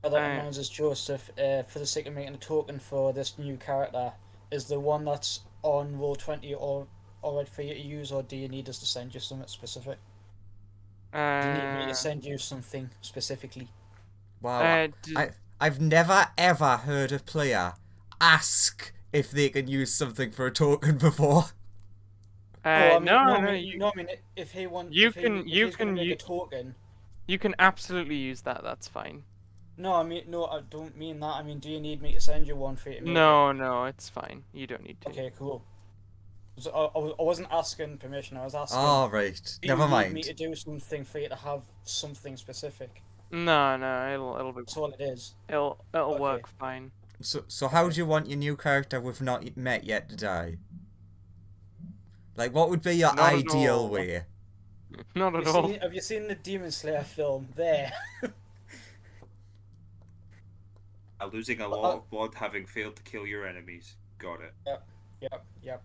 That reminds us, Joseph, for the sake of making a token for this new character, is the one that's on Roll20 or alright for you to use, or do you need us to send you something specific? Do you need me to Uh, send you something specifically? Wow, uh, I d I've never ever heard a player ask if they can use something for a token before. No, I mean, no, no, you if he want, you can if you he's gonna can make a you token. you can absolutely use that. That's fine. No, I mean, no, I don't mean that. I mean, do you need me to send you one for you to make it? No, no, it's fine. You don't need to. Okay, cool. So I wasn't asking permission. I was asking, All right, do you never need me mind. to do something for you to have something specific? No, no, it'll be That's all it is. it'll Okay. work fine. So how Okay. do you want your new character we've not met yet to die? Like, what would be your Not at ideal all. way? Not at all. Have you seen the Demon Slayer film? There. Losing a lot Uh, of blood, having failed to kill your enemies. Got it. yep, yep.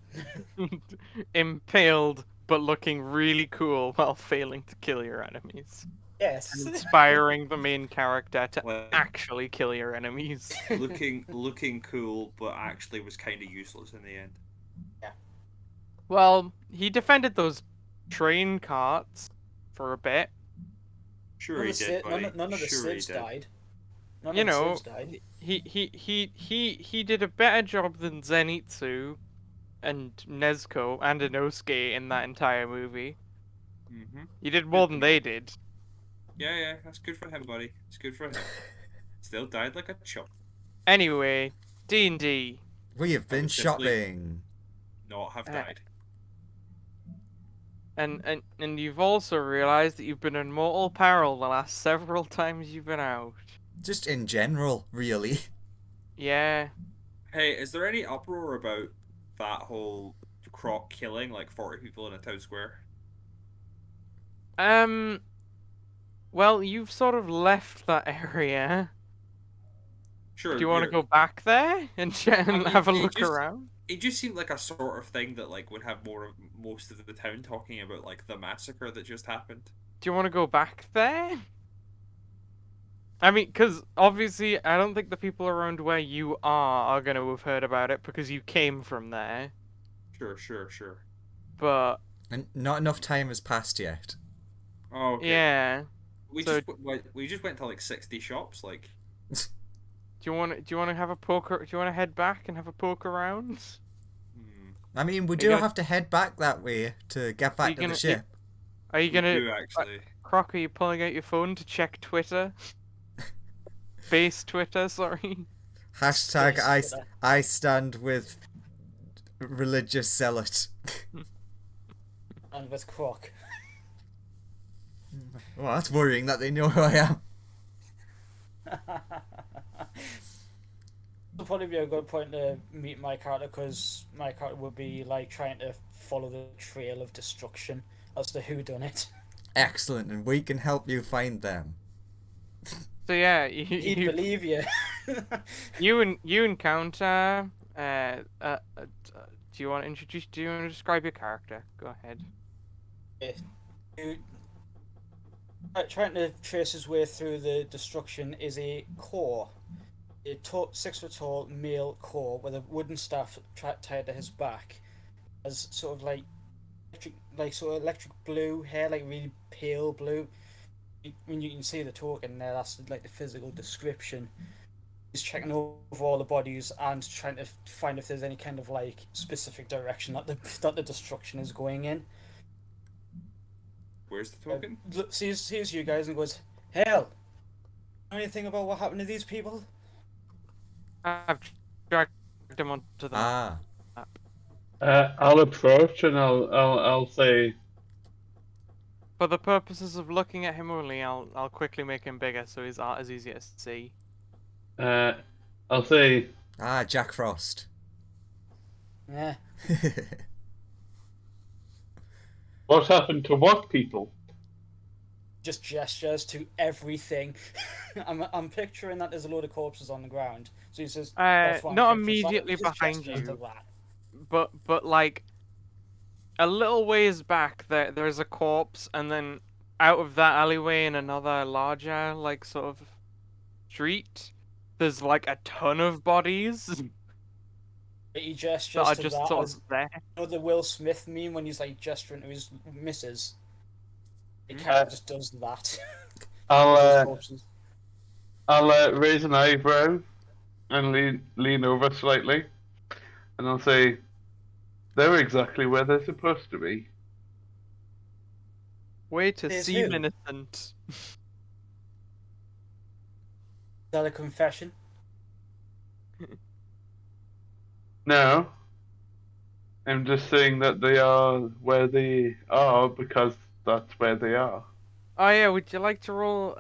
Impaled, but looking really cool while failing to kill your enemies. Yes. And inspiring the main character to Like actually kill your enemies. looking cool, but actually was kind of useless in the end. Yeah. Well, he defended those train carts for a bit. Sure he did, buddy. None of the Sure he Sids did. died. None You of the know, Sids died. he did a better job than Zenitsu and Nezuko and Inosuke in that entire movie. He did more than they did. Yeah, that's good for him, buddy. It's good for him. Still died like a chump. Anyway, D&D. We have been would simply- shopping. Not have died. And you've also realized that you've been in mortal peril the last several times you've been out. Just in general, really. Yeah. Hey, is there any uproar about that whole Croc killing like 40 people in a town square? Well, you've sort of left that area. Sure. Do you want to go back there and have a look around? It just seemed like a sort of thing that like would have most of the town talking about like the massacre that just happened. Do you want to go back there? I mean, because obviously I don't think the people around where you are going to have heard about it because you came from there. Sure. But And not enough time has passed yet. Oh, okay. yeah. We just went to like 60 shops, like. Do you want to have a poker? Do you want to head back and have a poke around? I mean, we do have to head back that way to get back to the ship. Are you gonna? We do, actually. Croc, are you pulling out your phone to check Twitter? Base Twitter, sorry. Hashtag Space I stand with religious zealot. And with Croc. Well, that's worrying that they know who I am. It'll probably be a good point to meet my character, because my character would be like trying to follow the trail of destruction as to who done it. Excellent, and we can help you find them. So yeah, He'd believe you. you encounter. Do you want to introduce? Do you want to describe your character? Go ahead. Trying to trace his way through the destruction is a core. A 6 foot tall male core with a wooden staff tied to his back. As sort of like electric blue hair, like really pale blue. When you can see the token there, that's like the physical description. He's checking over all the bodies and trying to find if there's any kind of like specific direction that the destruction is going in. Where's the token? Sees you guys and goes, "Hell, know anything about what happened to these people?" I've dragged him onto the map. I'll approach and I'll say, For the purposes of looking at him only, I'll quickly make him bigger so his art is easier to see. I'll say, Jack Frost. Yeah. what happened to what people? Just gestures to everything. I'm picturing that there's a load of corpses on the ground. So he says, "That's what I'm not picturing." So immediately he just behind gestures you. to that. But like a little ways back there's a corpse, and then out of that alleyway in another larger like sort of street, there's like a ton of bodies He that are gestures to just that sort as of there. the Will Smith meme when he's like gesturing to his missus. He kind of just does that. I'll with his corpses. raise an eyebrow and lean over slightly, and I'll say, "They're exactly where they're supposed to be." Way to Says seem who? innocent. Is that a confession? No, I'm just saying that they are where they are because that's where they are. Oh yeah, would you like to roll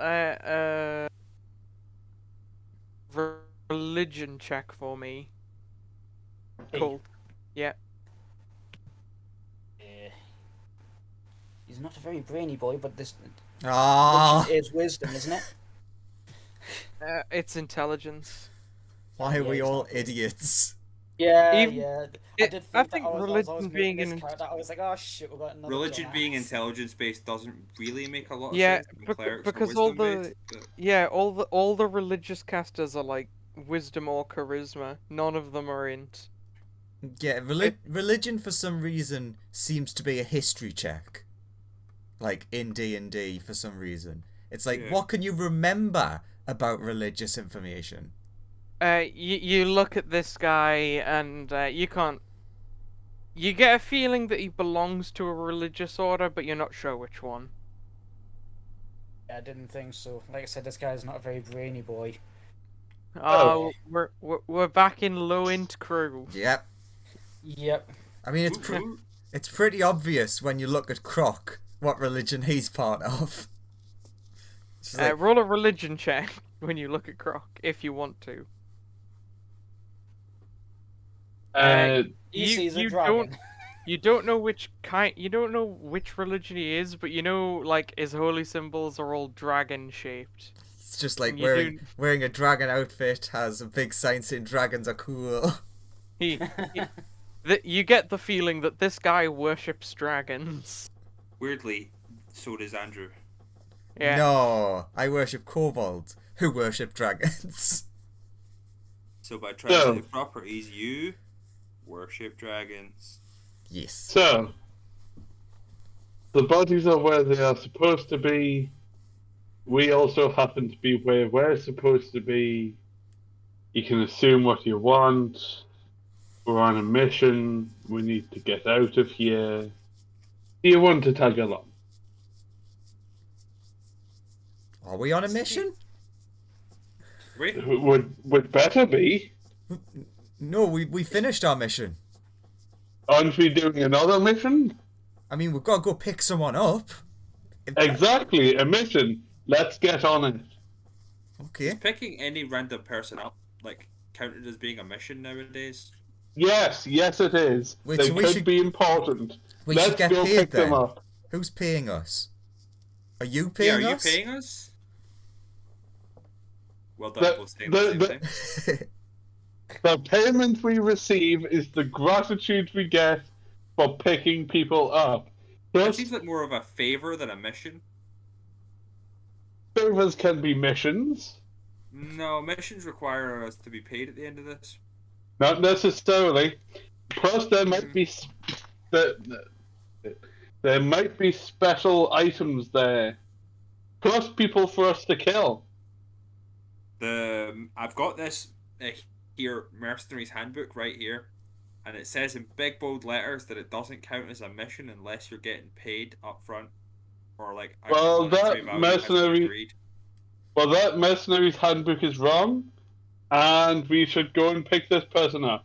religion check for me? Hey. Cool. Yeah. He's not a very brainy boy, but this Ah, is wisdom, isn't it? It's intelligence. why are Yeah, we he's all not good. idiots? Yeah, Even- yeah. I did I think think that I was religion making being this an character. I was like, oh shit, we got another Religion being dumbass. intelligence-based doesn't really make a lot of Yeah, sense. And clerics are because all the wisdom-based, but yeah all the religious casters are like wisdom or charisma. None of them are int. Yeah, religion for some reason seems to be a history check. Like in D&D for some reason. It's like, Yeah. what can you remember about religious information? You look at this guy and you can't. You get a feeling that he belongs to a religious order, but you're not sure which one. Yeah, I didn't think so. Like I said, this guy's not a very brainy boy. Oh, we're back in low int crew. Yep. Yep. I mean, it's pretty obvious when you look at Croc what religion he's part of. It's just like, Roll a religion check when you look at Croc, if you want to. He sees a you dragon. You don't know which kind. You don't know which religion he is, but you know, like his holy symbols are all dragon shaped. it's just like You wearing a dragon outfit, has a big sign saying dragons are cool. You get the feeling that this guy worships dragons. weirdly, so does Andrew. Yeah. No, I worship kobolds who worship dragons. So by translated properties, you worship dragons. Yes. So, the bodies are where they are supposed to be. We also happen to be where we're supposed to be. You can assume what you want. We're on a mission. We need to get out of here. Do you want to tag along? Are we on a mission? Wait, Would better be. No, we finished our mission. Aren't we doing another mission? I mean, we've got to go pick someone up. Exactly, a mission. Let's get on it. Okay. is picking any random person up like counted as being a mission nowadays? Yes, it is. Wait, they so we could should- be important. We Let's should get go paid pick then. them up. Who's paying us? Are you Yeah, paying are us? you paying us? Well done, both saying the same thing. The payment we receive is the gratitude we get for picking people up. It Plus, seems like more of a favor than a mission. favors can be missions. No, missions require us to be paid at the end of this. Not necessarily. Plus, there might be there might be special items there. Plus, people for us to kill. I've got this here mercenaries handbook right here, and it says in big bold letters that it doesn't count as a mission unless you're getting paid up front, or like Well, monetary that value has been mercenary- agreed. Well, that mercenaries handbook is wrong, and we should go and pick this person up.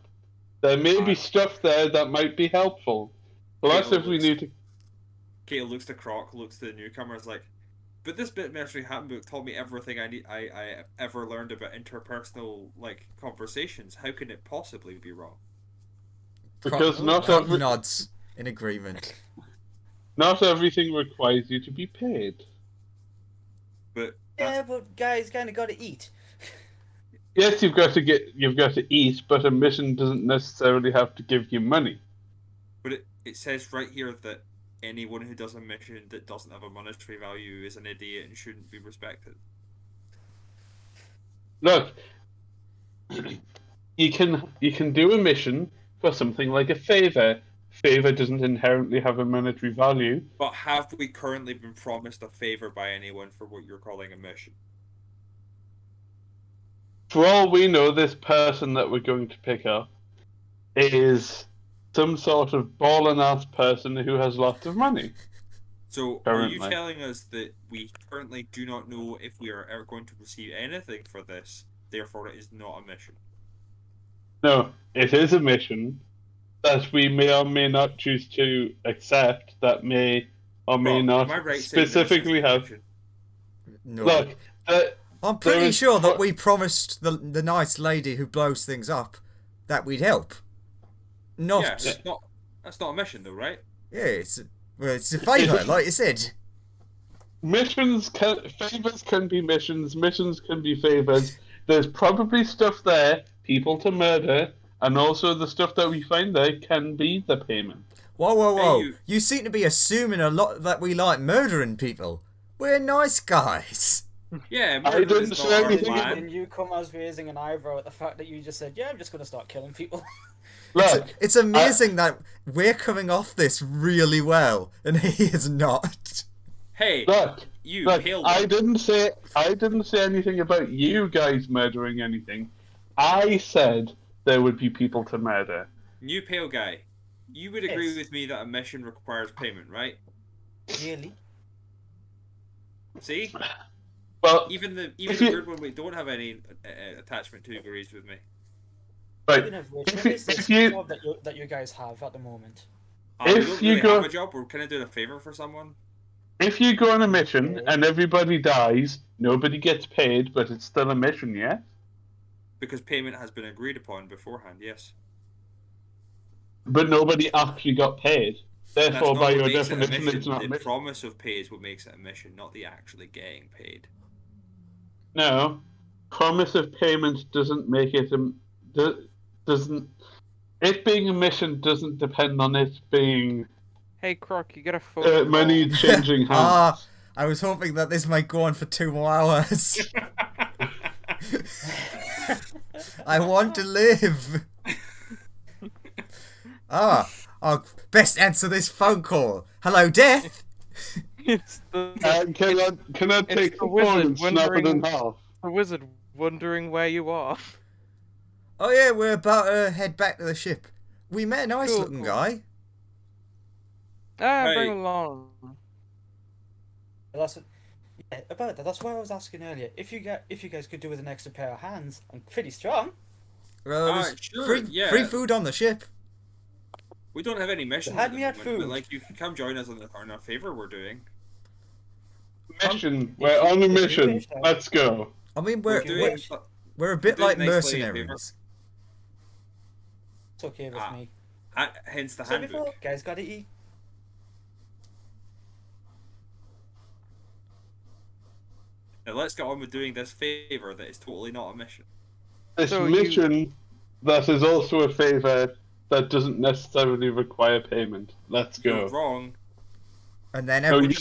There may be stuff there that might be helpful. Plus, if we need to. Kato looks to Croc, looks to the newcomers like, but this bit mercenary handbook taught me everything I ever learned about interpersonal like conversations. How can it possibly be wrong? Because not Croc every, nods in agreement. not everything requires you to be paid. But Yeah, but guys kind of got to eat. Yes, you've got to eat, but a mission doesn't necessarily have to give you money. But it says right here that anyone who does a mission that doesn't have a monetary value is an idiot and shouldn't be respected. Look, you can do a mission for something like a favor. Favor doesn't inherently have a monetary value. But have we currently been promised a favor by anyone for what you're calling a mission? For all we know, this person that we're going to pick up is some sort of ballin' ass person who has lots of money. So are you Currently. telling us that we currently do not know if we are ever going to receive anything for this, therefore it is not a mission? No, it is a mission that we may or may not choose to accept, that may or may Rob, not am I right saying that this specifically isn't a have. mission? No. Look, I'm pretty there is- sure that we promised the nice lady who blows things up that we'd help. Not. Yeah, that's not a mission though, right? Yeah, it's a favour, like you said. favors can be missions. Missions can be favors. There's probably stuff there, people to murder, and also the stuff that we find there can be the payment. Whoa. Hey, You seem to be assuming a lot that we like murdering people. We're nice guys. Yeah, I murder didn't is say not our anything plan. And you come as raising an eyebrow at the fact that you just said, "Yeah, I'm just going to start killing people." Look, It's amazing that we're coming off this really well, and he is not. Hey, look, you look. pale I one. didn't say anything about you guys murdering anything. I said there would be people to murder. New pale guy. You would agree Yes. with me that a mission requires payment, right? Really? See? Well, Even the If the you- weird one we don't have any attachment to agrees with me. right. Speaking of which, If what you- is this if you- job that you guys have at the moment? We If don't you really go- have a job, we're kind of doing a favor for someone. If you go on a mission Okay. and everybody dies, nobody gets paid, but it's still a mission, yeah? Because payment has been agreed upon beforehand, yes. But nobody actually got paid. That's Therefore, not by what your makes it a definition, mission. it's not a The mission. promise of pay is what makes it a mission, not the actually getting paid. No, promise of payment doesn't make it doesn't. It being a mission doesn't depend on it being Hey, Croc, you got a phone. money changing hands. Ah, I was hoping that this might go on for 2 more hours. I want to live. I'll best answer this phone call. Hello, Death. It's the Can I take the the phone wizard and snap it in wondering- half? wizard wondering where you are. Oh yeah, we're about to head back to the ship. We met a nice Cool, looking cool. guy. Ah, Hey. bring along. That's yeah, about that. That's why I was asking earlier. If you guys could do with an extra pair of hands, I'm pretty strong. There's sure, free, yeah. free food on the ship. We don't have any missions had at the me at moment, but food. like you can come join us on a favor we're doing. Mission. We're on a if you mission. wish, then. Let's go. I mean, We're we're doing. we're a bit doing like nice lady a mercenaries. It's okay with Ah, me. Hence the So handbook. before, guys gotta eat. Now let's get on with doing this favor that is totally not a mission. This So you- mission that is also a favor that doesn't necessarily require payment. Let's You're go. wrong. And then No, every, you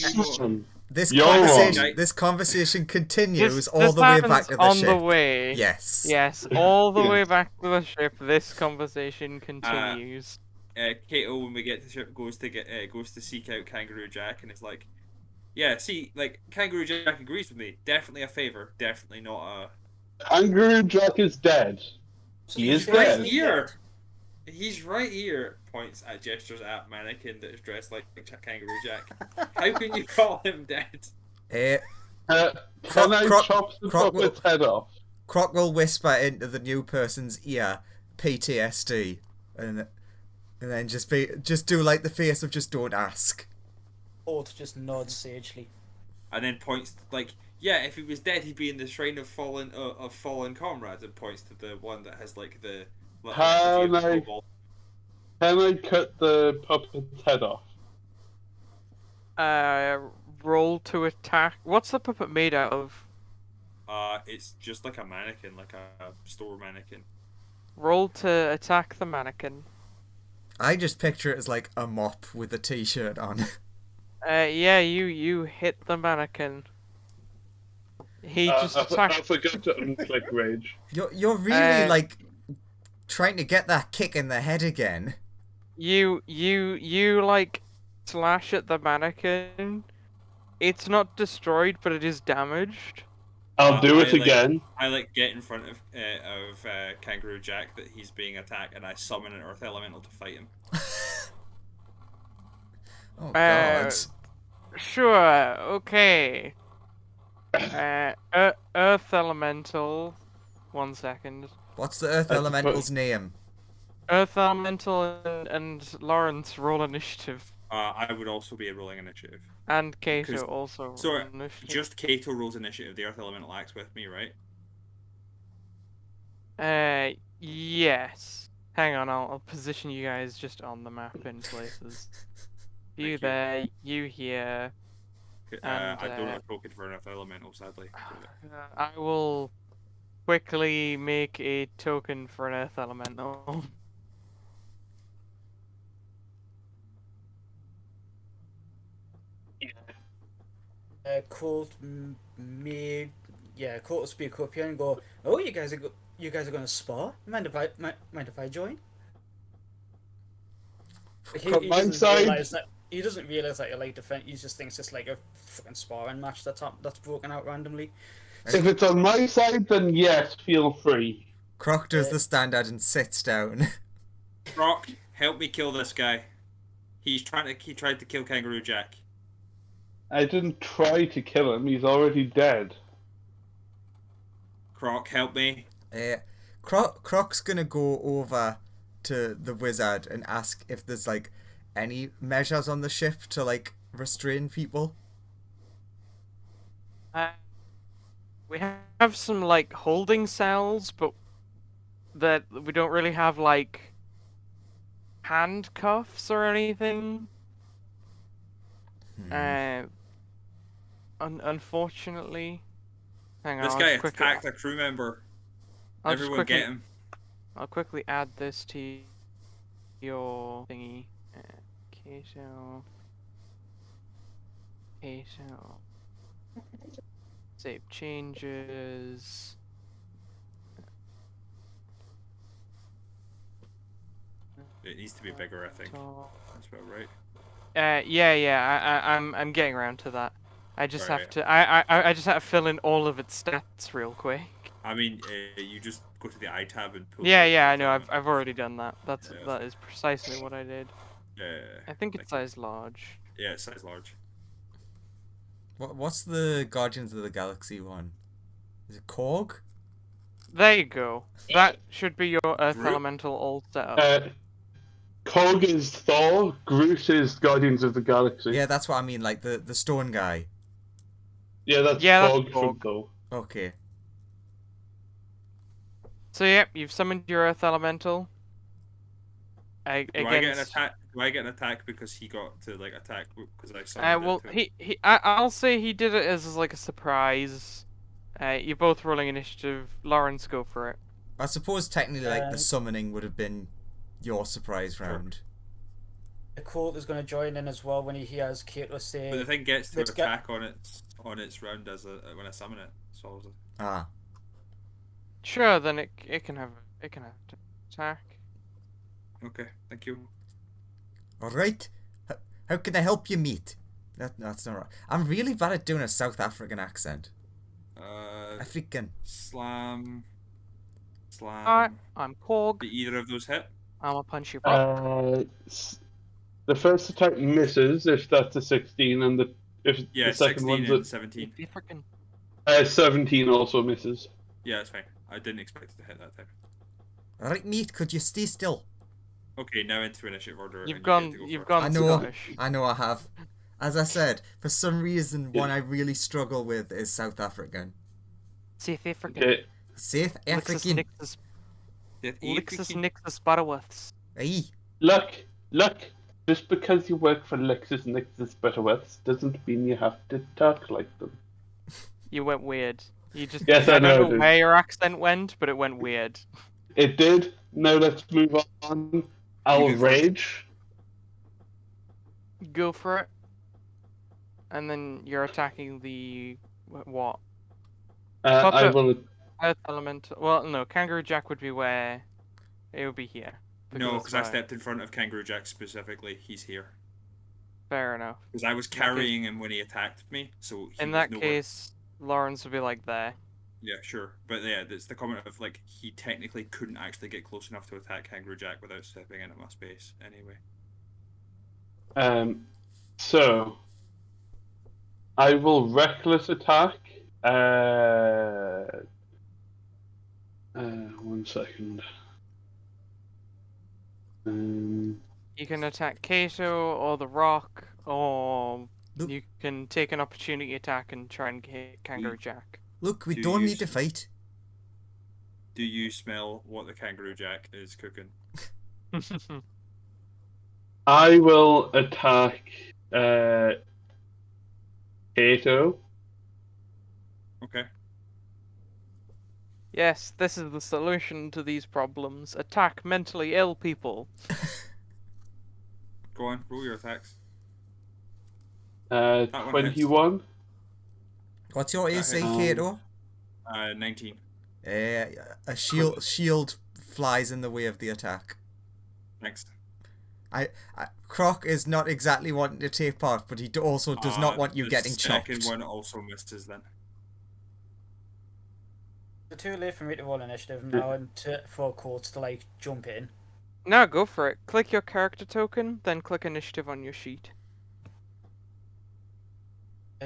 this You're conversation wrong. this conversation continues This all the way happens back to the on ship. the way. Yes. Yes, all the Yes. way back to the ship. This conversation continues. Kato, when we get to the ship, goes to seek out Kangaroo Jack, and it's like, yeah, see, like Kangaroo Jack agrees with me. Definitely a favor. Definitely not a. Kangaroo Jack is dead. He is He's dead. dead. Here. He's right here. Points at gestures at mannequin that is dressed like Kangaroo Jack. How can you call him dead? Can I chop the Croc puppet's head off? Croc will whisper into the new person's ear, PTSD, and then just do like the face of just don't ask. Or to just nod sagely. And then points like, yeah, if he was dead, he'd be in the shrine of fallen comrades, and points to the one that has like the. Can I cut the puppet's head off? Roll to attack. What's the puppet made out of? It's just like a mannequin, like a store mannequin. Roll to attack the mannequin. I just picture it as like a mop with a t-shirt on. Yeah, you hit the mannequin. He just I attacked. forgot to unclick rage. You're really Uh, like trying to get that kick in the head again. You like slash at the mannequin. It's not destroyed, but it is damaged. I'll do it I again. I get in front of Kangaroo Jack that he's being attacked, and I summon an Earth Elemental to fight him. Oh god. Sure. Okay. Earth Elemental. 1 second. What's the Earth I Elemental's suppose- name? Earth Elemental and Lawrence roll initiative, I would also be rolling initiative. and Kato 'Cause- also So roll initiative. just Kato rolls initiative. The Earth Elemental acts with me, right? Yes. Hang on, I'll position you guys just on the map in places. You you. there, you here. And, I don't have a token for an Earth Elemental, sadly. I will quickly make a token for an Earth Elemental. Colt may, Colt will speak up here and go, "Oh, you guys are going to spar? Mind if I join?" From my side- He doesn't realize that you're like defense. He just thinks it's like a fucking sparring match that's broken out randomly. If it's on my side, then yes, feel free. Croc does the standard and sits down. Brock, help me kill this guy. He tried to kill Kangaroo Jack. I didn't try to kill him. He's already dead. Croc, help me. Croc's gonna go over to the wizard and ask if there's like any measures on the ship to like restrain people. We have some like holding cells, but that we don't really have like handcuffs or anything. Unfortunately. Hang on. This I'll guy just quickly- attacked a crew member. I'll just Everyone quickly- get him. I'll quickly add this to your thingy. Kato. Save changes. It needs to be bigger, I think. Top. That's about right. I'm getting around to that. I just have Right. to. I just have to fill in all of its stats real quick. I mean, you just go to the I tab and pull. Yeah, the yeah, I know. element. I've already done that. Yeah. That is precisely what I did. Yeah. I think it's size large. Yeah, it's size large. What's the Guardians of the Galaxy one? Is it Korg? There you go. That should be your Earth Groot? Elemental all set up. Kog is Thor. Groot is Guardians of the Galaxy. Yeah, that's what I mean. Like the stone guy. Yeah, that's Yeah, Kog that's from Kog. Thor. Okay. So yep, you've summoned your Earth Elemental. Do I get an Against. attack? Do I get an attack because he got to like attack because I summoned Well, it to... I'll say he did it as like a surprise. You're both rolling initiative. Lawrence, go for it. I suppose technically, like the Um, summoning would have been your surprise round. Colt is going to join in as well when he hears Kato say, But the thing gets to let's get- attack on its round as when I summon it. So Ah. Sure, then it can have to attack. okay, thank you. All right. How can I help you, meet? That's not right. I'm really bad at doing a South African accent. African. Slam. Alright, I'm Korg. Did either of those hit? I'm gonna punch you back. The first attack misses if that's a 16, and if Yeah, the second 16 one's and at 17. You freaking. 17 also misses. Yeah, it's fine. I didn't expect it to hit that time. All right, meet. Could you stay still? Okay, now into initiative order. and You've you gone. get to go You've first. gone I know. Scottish. I know. I have. As I said, for some reason, one I really struggle with is South African. South African. Okay. South Lexus African. Nixus. Did Lexus African- Nixus Butterworths. Aye. Look. Just because you work for LexisNexis Butterworths doesn't mean you have to talk like them. You went weird. You just. Yes, I know I don't know did. where your accent went, but it went weird. It did. Now let's move on. I'll You go first. rage. Go for it. And then you're attacking the what? I Puppet. will. Earth Elemental. Well, no, Kangaroo Jack would be where. It would be here. No, it's because I mine. stepped in front of Kangaroo Jack specifically. He's here. Fair enough. Because I was In that case- carrying him when he attacked me, so he In was that nowhere. case, Lawrence would be like there. Yeah, sure. But yeah, it's the comment of like he technically couldn't actually get close enough to attack Kangaroo Jack without stepping into my space anyway. So I will reckless attack. 1 second. You can attack Kato or the Rock, or Look. you can take an opportunity attack and try and hit Kangaroo Jack. Look, we Do don't you need to s- fight. Do you smell what the Kangaroo Jack is cooking? I will attack Kato. Okay. Yes, this is the solution to these problems. Attack mentally ill people. Go on, roll your attacks. one hits. 21. What's your AC, hits. Kato? 19. A shield flies in the way of the attack. Thanks. Croc is not exactly wanting to take part, but he also does not want you getting chopped. The second one also misses then. It's too late for me to roll initiative now and for Courts to like jump in. No, go for it. Click your character token, then click initiative on your sheet.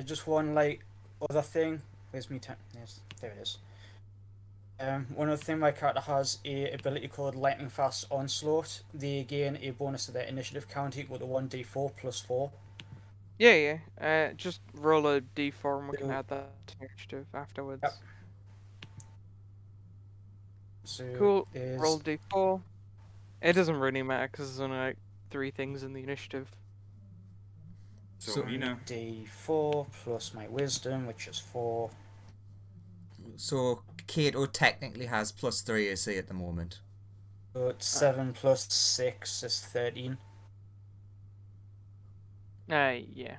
Just one like other thing. Where's me? Yes, there it is. One other thing, my character has a ability called Lightning Fast Onslaught. They gain a bonus to their initiative count equal to 1d4 plus 4. Yeah. Just roll a d4 and we can So- add that to initiative afterwards. Yep. So Cool. is Roll d4. It doesn't really matter because there's only like 3 things in the initiative. So me now. d4 plus my wisdom, which is 4. So Kato technically has +3 AC at the moment. But 7 plus 6 is 13. Yeah.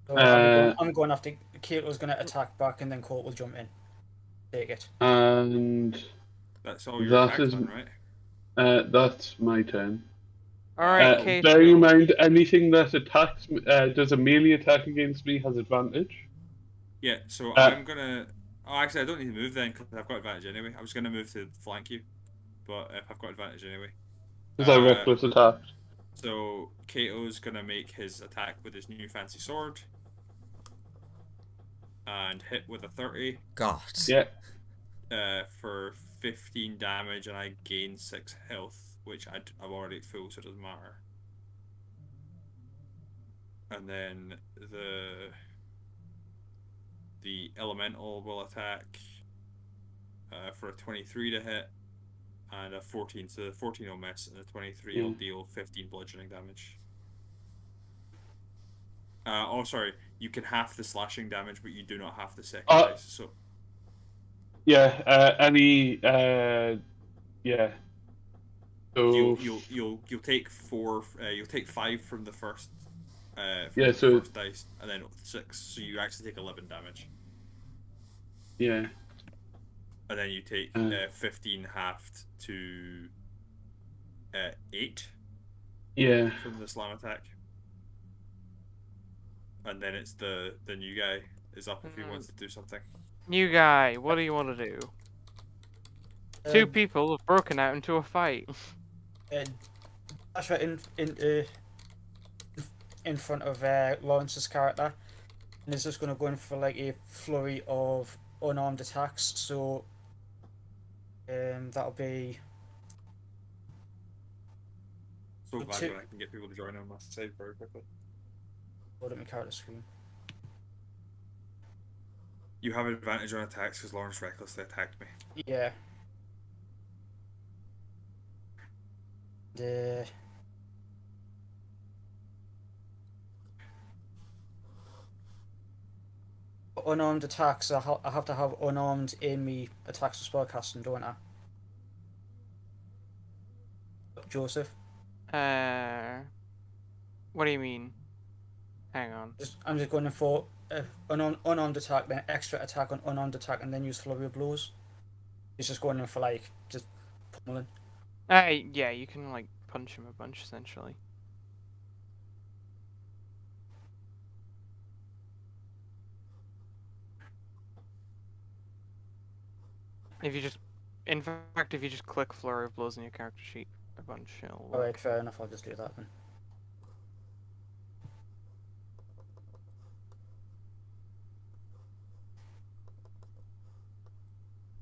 So I'm going after Kato's going to attack back, and then Colt will jump in. Take it. And That's all your That attacks is- done, right? that's my turn. Alright, Kato. Bearing in mind, anything that attacks me, does a melee attack against me has advantage. Yeah, so I'm gonna. Oh, actually, I don't need to move then because I've got advantage anyway. I was gonna move to flank you, but I've got advantage anyway. Because I reckless attacked. So Kato's gonna make his attack with his new fancy sword and hit with a 30 God. Yeah. for 15 damage, and I gain 6 health, which I'm already at full, so it doesn't matter. And then the elemental will attack for a 23 to hit and a 14, so the 14 will miss, and the 23 will deal 15 bludgeoning damage. Oh, sorry, you can half the slashing damage, but you do not have the second dice. So yeah, yeah. So you'll take 4. You'll take 5 from the first. First dice, and then 6. So you actually take 11 damage. Yeah. And then you take 15 halved to 8. Yeah. From the slam attack. And then it's the new guy is up if he wants to do something. New guy, what do you want to do? 2 people have broken out into a fight. That's right in front of Lawrence's character, and is just going to go in for like a flurry of unarmed attacks. So that'll be. So glad two- when I can get people to join on my side very quickly. Load up my character screen. You have advantage on attacks because Lawrence recklessly attacked me. Yeah. The unarmed attacks, I have to have unarmed in me attacks for spellcasting, don't I? Joseph? What do you mean? Hang on. I'm just going in for unarmed attack, then extra attack on unarmed attack, and then use flurry of blows. He's just going in for like just pummeling. Yeah, you can like punch him a bunch essentially. If you just, in fact, if you just click flurry of blows in your character sheet a bunch, it'll work. Alright, fair enough. I'll just do that then.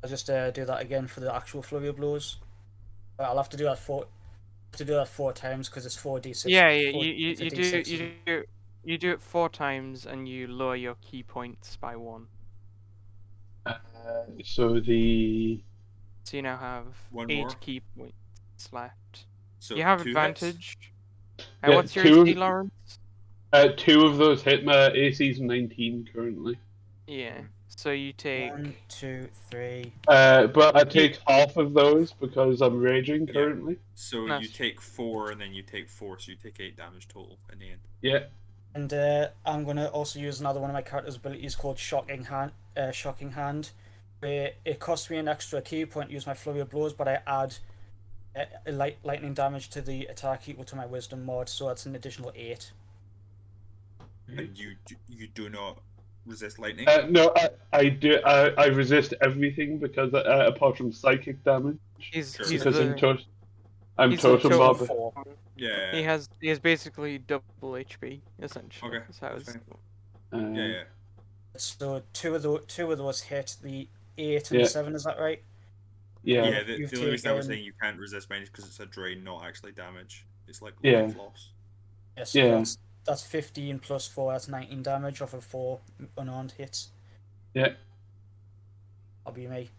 I'll just do that again for the actual flurry of blows. I'll have to do that four times because it's 4d6. Yeah, yeah, it's a D6, you do it 4 times and you lower your key points by 1. So the So you now have One 8 more. key points left. So You have 2 advantage. Yeah, What's your 2 AC, Lawrence? 2 of those hit. My AC's 19 currently. Yeah. So you take 1, 2, 3. But I take half of those because I'm raging Yeah. currently. So you Nice. take 4 and then you take 4, so you take 8 damage total in the end. Yeah. And I'm gonna also use another one of my character's abilities called Shocking Hand. Where it costs me an extra key point to use my flurry of blows, but I add lightning damage to the attack equal to my wisdom mod, so that's an additional 8. And you do not resist lightning. No, I do. I resist everything because apart from psychic damage, he's because the, I'm he's the totem total barber. 4. Yeah. he has basically double HP essentially. Okay, That's how that's it's- fine. Yeah. So two of those hit the 8 and Yeah. the 7. Is that right? Yeah. Yeah, the You've only reason I was taken- saying you can't resist mine is because it's a drain, not actually damage. It's like Yeah. life loss. Yes. So Yeah. that's 15 plus 4. That's 19 damage off of 4 unarmed hits. Yeah. That'll be me.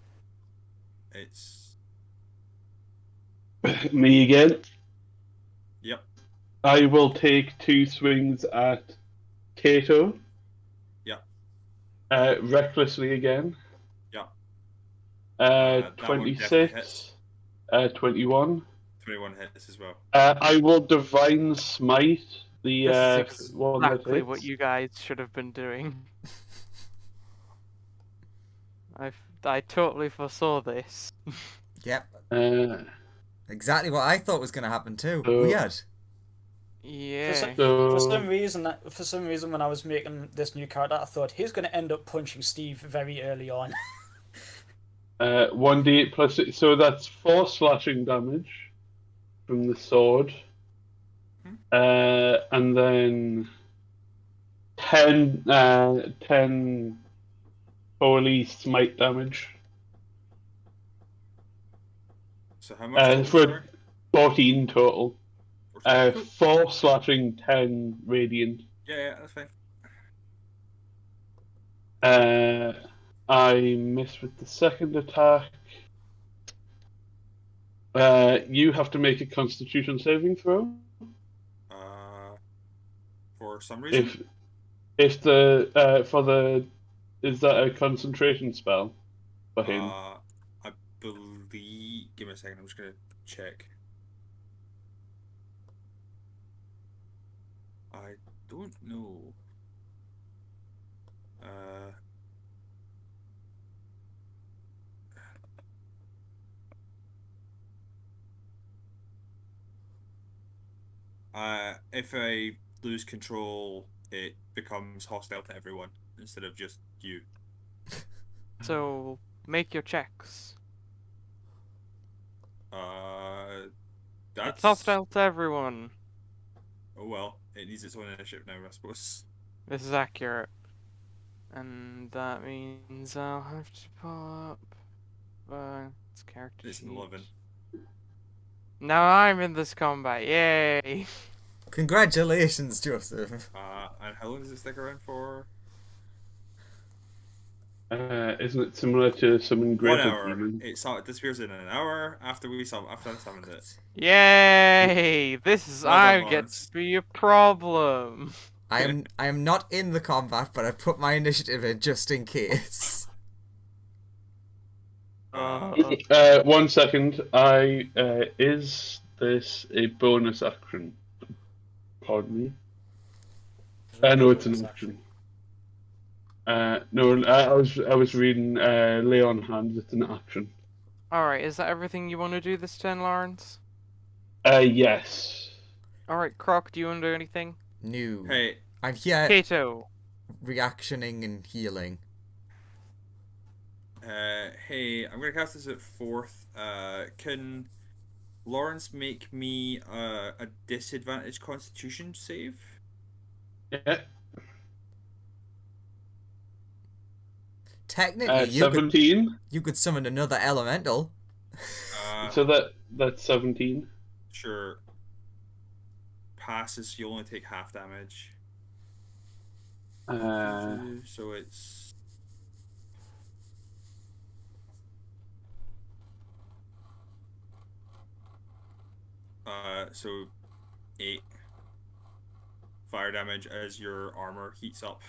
It's Me again. yep. I will take 2 swings at Kato. Yeah. Recklessly again. Yeah. That one definitely 26. 21. 21 hits as well. I will divine smite the This is one that exactly hits. what you guys should have been doing. I totally foresaw this. Yep. Uh, Exactly what I thought was going to happen too. So- Weird. Yeah. For so some reason, when I was making this new character, I thought he's going to end up punching Steve very early on. 1d8 plus 6, so that's 4 slashing damage from the sword. And then 10 holy smite damage. So how much? Total, For sorry? 14 total. 14. 4 slashing, 10 radiant. Yeah, that's fine. I miss with the second attack. You have to make a Constitution saving throw. For some reason. If is that a concentration spell for him? I believe. Give me a second. I'm just gonna check. I don't know. If I lose control, it becomes hostile to everyone instead of just you. So make your checks. That's It's hostile to everyone. Oh well, it needs its own initiative now, I suppose. This is accurate. And that means I'll have to pull up its character It's an sheet. 11. Now I'm in this combat, yay! Congratulations, Joseph. And how long does it stick around for? Isn't it similar to summon 1 greater hour. demon? It disappears in an hour after I summoned it. Yay! This is Well done, I get Lawrence. to be a problem. I am not in the combat, but I put my initiative in just in case. 1 second. Is this a bonus action? Pardon me. No, it's an action. No, I was reading Lay on Hands. It's an action. Alright, is that everything you want to do this turn, Lawrence? Yes. Alright, Croc, do you want to do anything? No. Hey, I'm here Kato. reactioning and healing. hey, I'm gonna cast this at 4th. Can Lawrence make me a disadvantage Constitution save? Yeah. Technically, 17. you could summon another elemental. So that's 17. Sure. Passes. You only take half damage. So it's. So 8 fire damage as your armor heats up.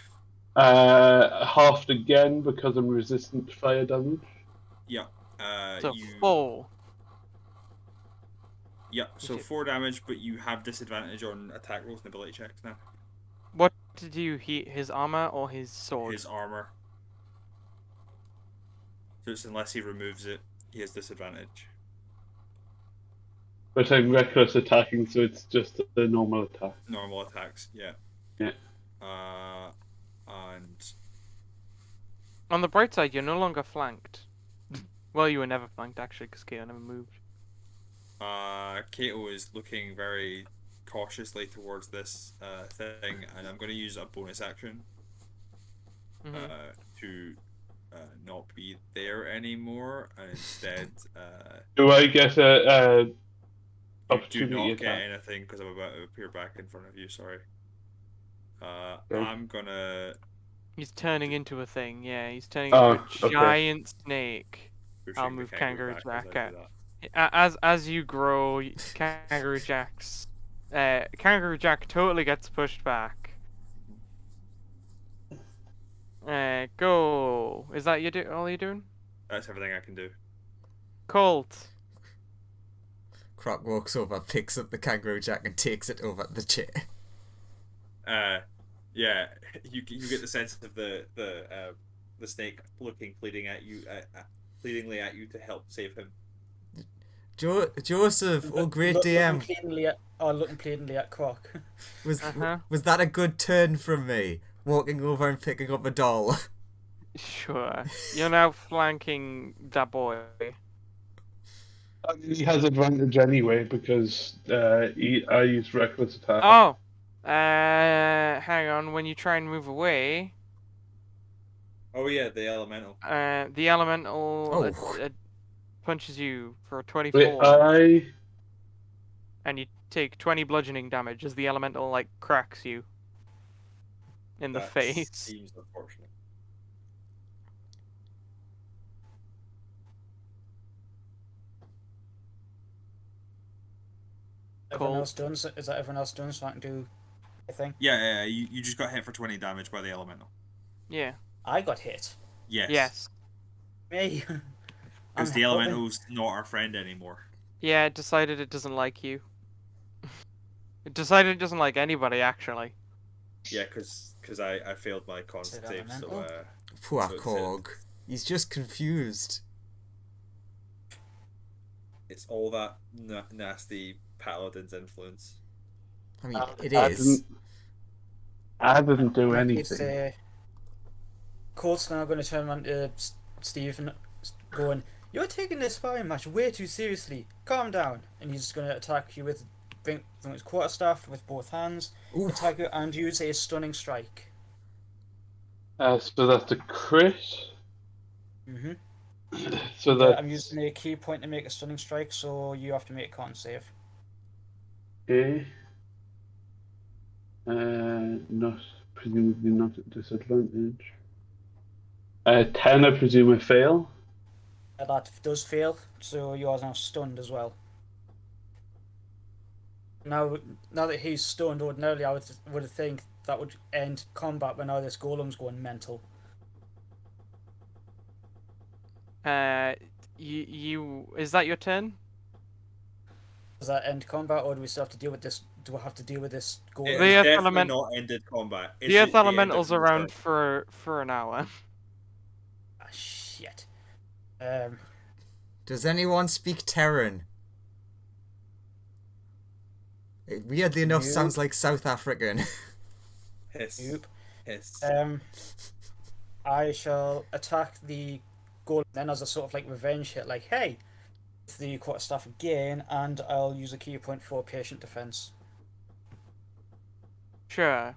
Halved again because I'm resistant to fire damage. Yeah. So you. 4. Yeah. So Okay. 4 damage, but you have disadvantage on attack rolls and ability checks now. What did you heat? His armor or his sword? His armor. So it's unless he removes it, he has disadvantage. But I'm reckless attacking, so it's just a normal attack. Normal attacks, yeah. Yeah. And On the bright side, you're no longer flanked. Well, you were never flanked, actually, because Kato never moved. Kato is looking very cautiously towards this thing, and I'm going to use a bonus action to not be there anymore, and instead Do I get a you do opportunity not get attack? anything because I'm about to appear back in front of you. Sorry. Okay. I'm gonna He's turning into a thing, yeah. He's turning Oh, into a okay. giant snake. pushing I'll the move kangaroo Kangaroo back as Jack I do out. that. As you grow, Kangaroo Jack totally gets pushed back. Go. Is that all you're doing? That's everything I can do. Colt. Croc walks over, picks up the kangaroo jack, and takes it over the chair. Yeah, you get the sense of the snake looking pleadingly at you to help save him. Joseph, oh great DM, Looking pleadingly at Croc. was that a good turn from me? Walking over and picking up a doll. Sure. You're now flanking that boy. He has advantage anyway because I use reckless attack. Oh! Hang on. When you try and move away, Oh yeah, the elemental. the elemental Oh. punches you for 24. Wait, And you take 20 bludgeoning damage as the elemental, like, cracks you in the That face. seems unfortunate. Everyone Cool. else done? Is that everyone else done? So I can do a thing. Yeah, you just got hit for 20 damage by the elemental. Yeah. I got hit. Yes. Yes. Me. Because the elemental's not our friend anymore. Yeah, it decided it doesn't like you. It decided it doesn't like anybody, actually. Yeah, because I failed my con Is it save, so elemental? Poor So it's Cog. He's just confused. it's all that nasty paladin's influence. I mean, it I is. didn't do anything. It's, Colt's now going to turn around to Steve and going, "You're taking this sparring match way too seriously. Calm down." And he's going to attack you with bring his quarterstaff with both hands, Oof. attack you and use a stunning strike. So that's a crit. Mm-hmm. So that I'm using a key point to make a stunning strike, so you have to make a con save. okay. Not presumably not at disadvantage. 10, I presume I fail. That does fail, so you are now stunned as well. Now that he's stunned, ordinarily I would think that would end combat, but now this golem's going mental. You is that your turn? Does that end combat, or do we still have to deal with this do I have to deal with this It golem? The has Earth definitely element- not ended combat. It's The Earth the end of Elemental's around combat. for an hour. Ah, shit. Does anyone speak Terran? It weirdly enough Nope. sounds like South African. Hiss. Nope. Hiss. I shall attack the golem then as a sort of like revenge hit, like, hey, it's the quarterstaff again, and I'll use a key point for patient defense. Sure.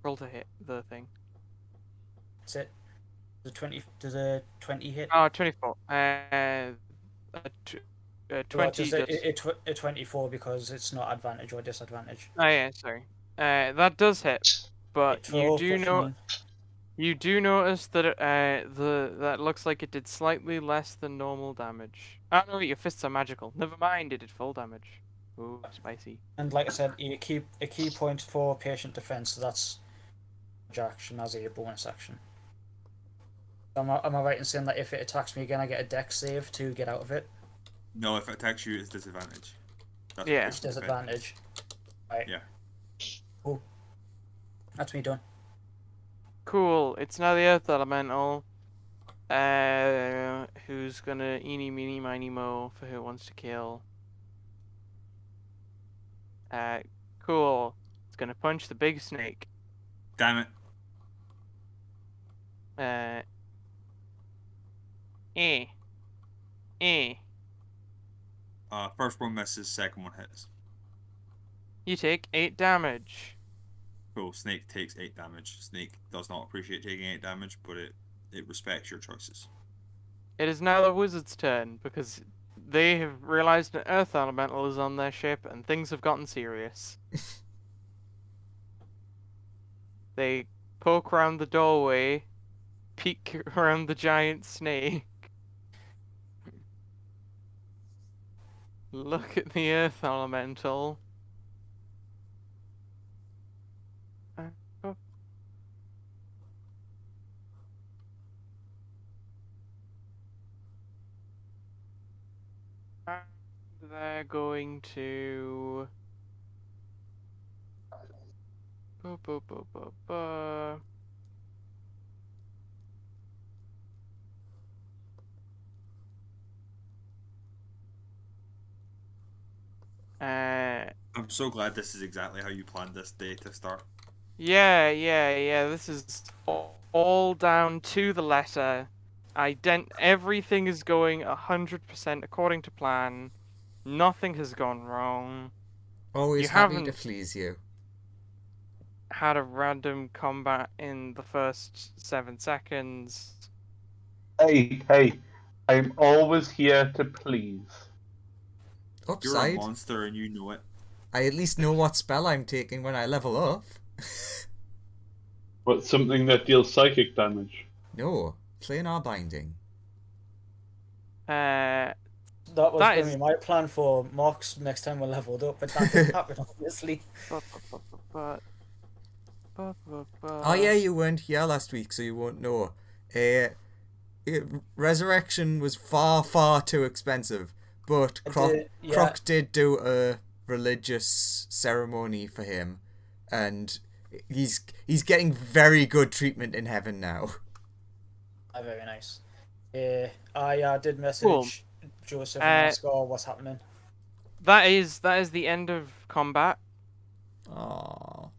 Roll to hit the thing. That's it. Does a 20 hit? Oh, 24. Well, 20 does does. a 24 because it's not advantage or disadvantage. Oh yeah, sorry. That does hit, but Right, roll 15. you do notice that that looks like it did slightly less than normal damage. Oh no, your fists are magical. Never mind, it did full damage. Ooh, spicy. And like I said, a key point for patient defense, so that's action as a bonus action. Am I right in saying that if it attacks me again, I get a dex save to get out of it? No, if it attacks you, it's disadvantage. That's Yeah. It's disadvantage. Right. Yeah. Cool. That's me done. Cool. It's now the Earth Elemental. Who's gonna eeny meeny miny mo for who it wants to kill. Cool. It's gonna punch the big snake. Damn it. Eh. First one misses, second one hits. You take 8 damage. Cool. Snake takes 8 damage. Snake does not appreciate taking 8 damage, but it respects your choices. It is now the wizard's turn because they have realized an Earth Elemental is on their ship and things have gotten serious. They poke around the doorway, peek around the giant snake. Look at the Earth Elemental. And they're going to... Ba, ba, ba, ba, ba. I'm so glad this is exactly how you planned this day to start. Yeah. This is all down to the letter. Everything is going 100% according to plan. Nothing has gone wrong. Always You happy haven't- to please you. Had a random combat in the first 7 seconds. Hey, I'm always here to please. You're a Upside, monster and you know it. I at least know what spell I'm taking when I level up. But something that deals psychic damage. No, planar binding. That was That going to is- be my plan for Mox next time we're leveled up, but that didn't happen, obviously. Oh yeah, you weren't here last week, so you won't know. Resurrection was far too expensive, but Croc did do a religious ceremony for him, and he's getting very good treatment in heaven now. Very nice. I did message Joseph and ask, what's happening. That is the end of combat. Aww.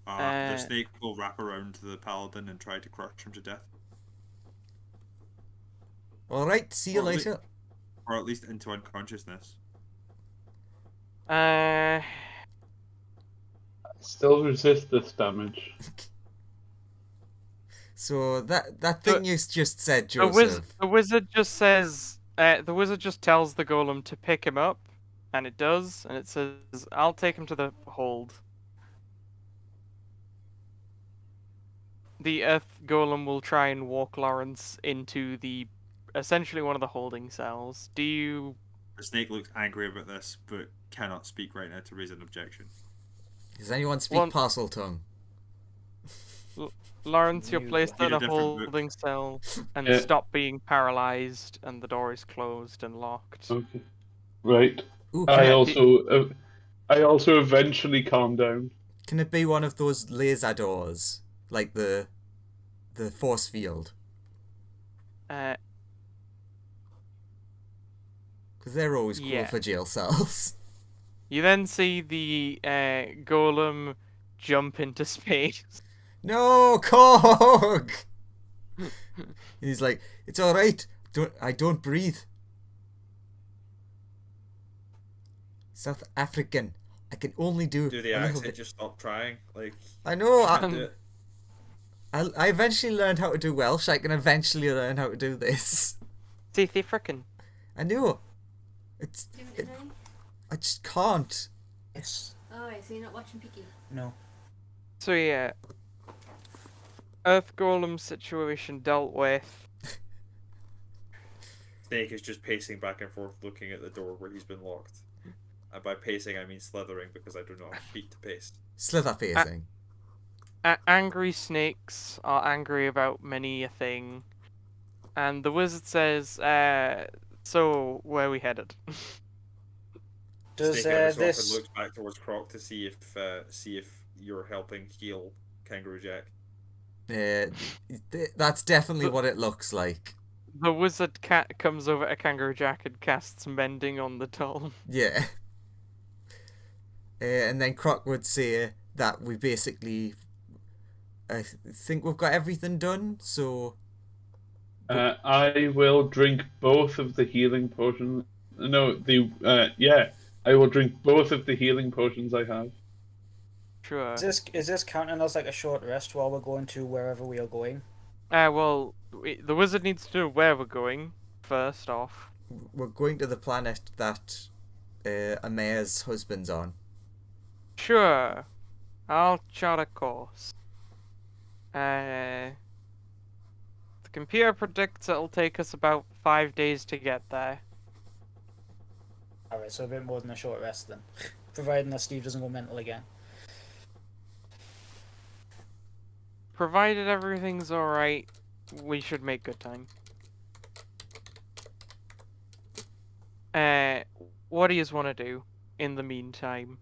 The snake will wrap around the paladin and try to crush him to death. Alright, see you Or at later. Or at least into unconsciousness. Still resist this damage. So that thing you just said, Joseph. The wizard just says. The wizard just tells the golem to pick him up, and it does, and it says, "I'll take him to the hold." The Earth Golem will try and walk Lawrence into essentially one of the holding cells. Do you... The snake looks angry about this, but cannot speak right now to raise an objection. Does anyone speak parcel tongue? Lawrence, you're You placed Need in a a different book. holding cell and Yeah. stop being paralyzed, and the door is closed and locked. Okay. Right. Ooh, I Uh, also eventually calm down. can it be one of those laser doors, like the force field? Uh, Because they're always cool Yeah. for jail cells. you then see the golem jump into space. No, Cog! He's like, it's all right. I don't breathe. South African. I can only do Do a the little accent bit. just stop trying? Like, I know. can't do it. I eventually learned how to do Welsh. I can eventually learn how to do this. South African. I know. It's. Do you want to know? I just can't. Yes. Alright, so you're not watching Piggy? No. So yeah, Earth Golem situation dealt with. Snake is just pacing back and forth, looking at the door where he's been locked. And by pacing, I mean slithering because I do not have feet to pace. Slither facing. Angry snakes are angry about many a thing, and the wizard says, "So where are we headed?" Does Snake every so often this looks back towards Croc to see if you're helping heal Kangaroo Jack. That's definitely what it looks like. The wizard cat comes over to Kangaroo Jack and casts mending on the doll. Yeah. And then Croc would say that we basically, I think we've got everything done, so... I will drink both of the healing potions. No, I will drink both of the healing potions I have. Sure. is this counting as like a short rest while we're going to wherever we are going? Well, the wizard needs to know where we're going, first off. We're going to the planet that Amir's husband's on. Sure. I'll chart a course. The computer predicts it'll take us about 5 days to get there. Alright, so a bit more than a short rest then. Providing that Steve doesn't go mental again. Provided everything's alright, we should make good time. What do you want to do in the meantime?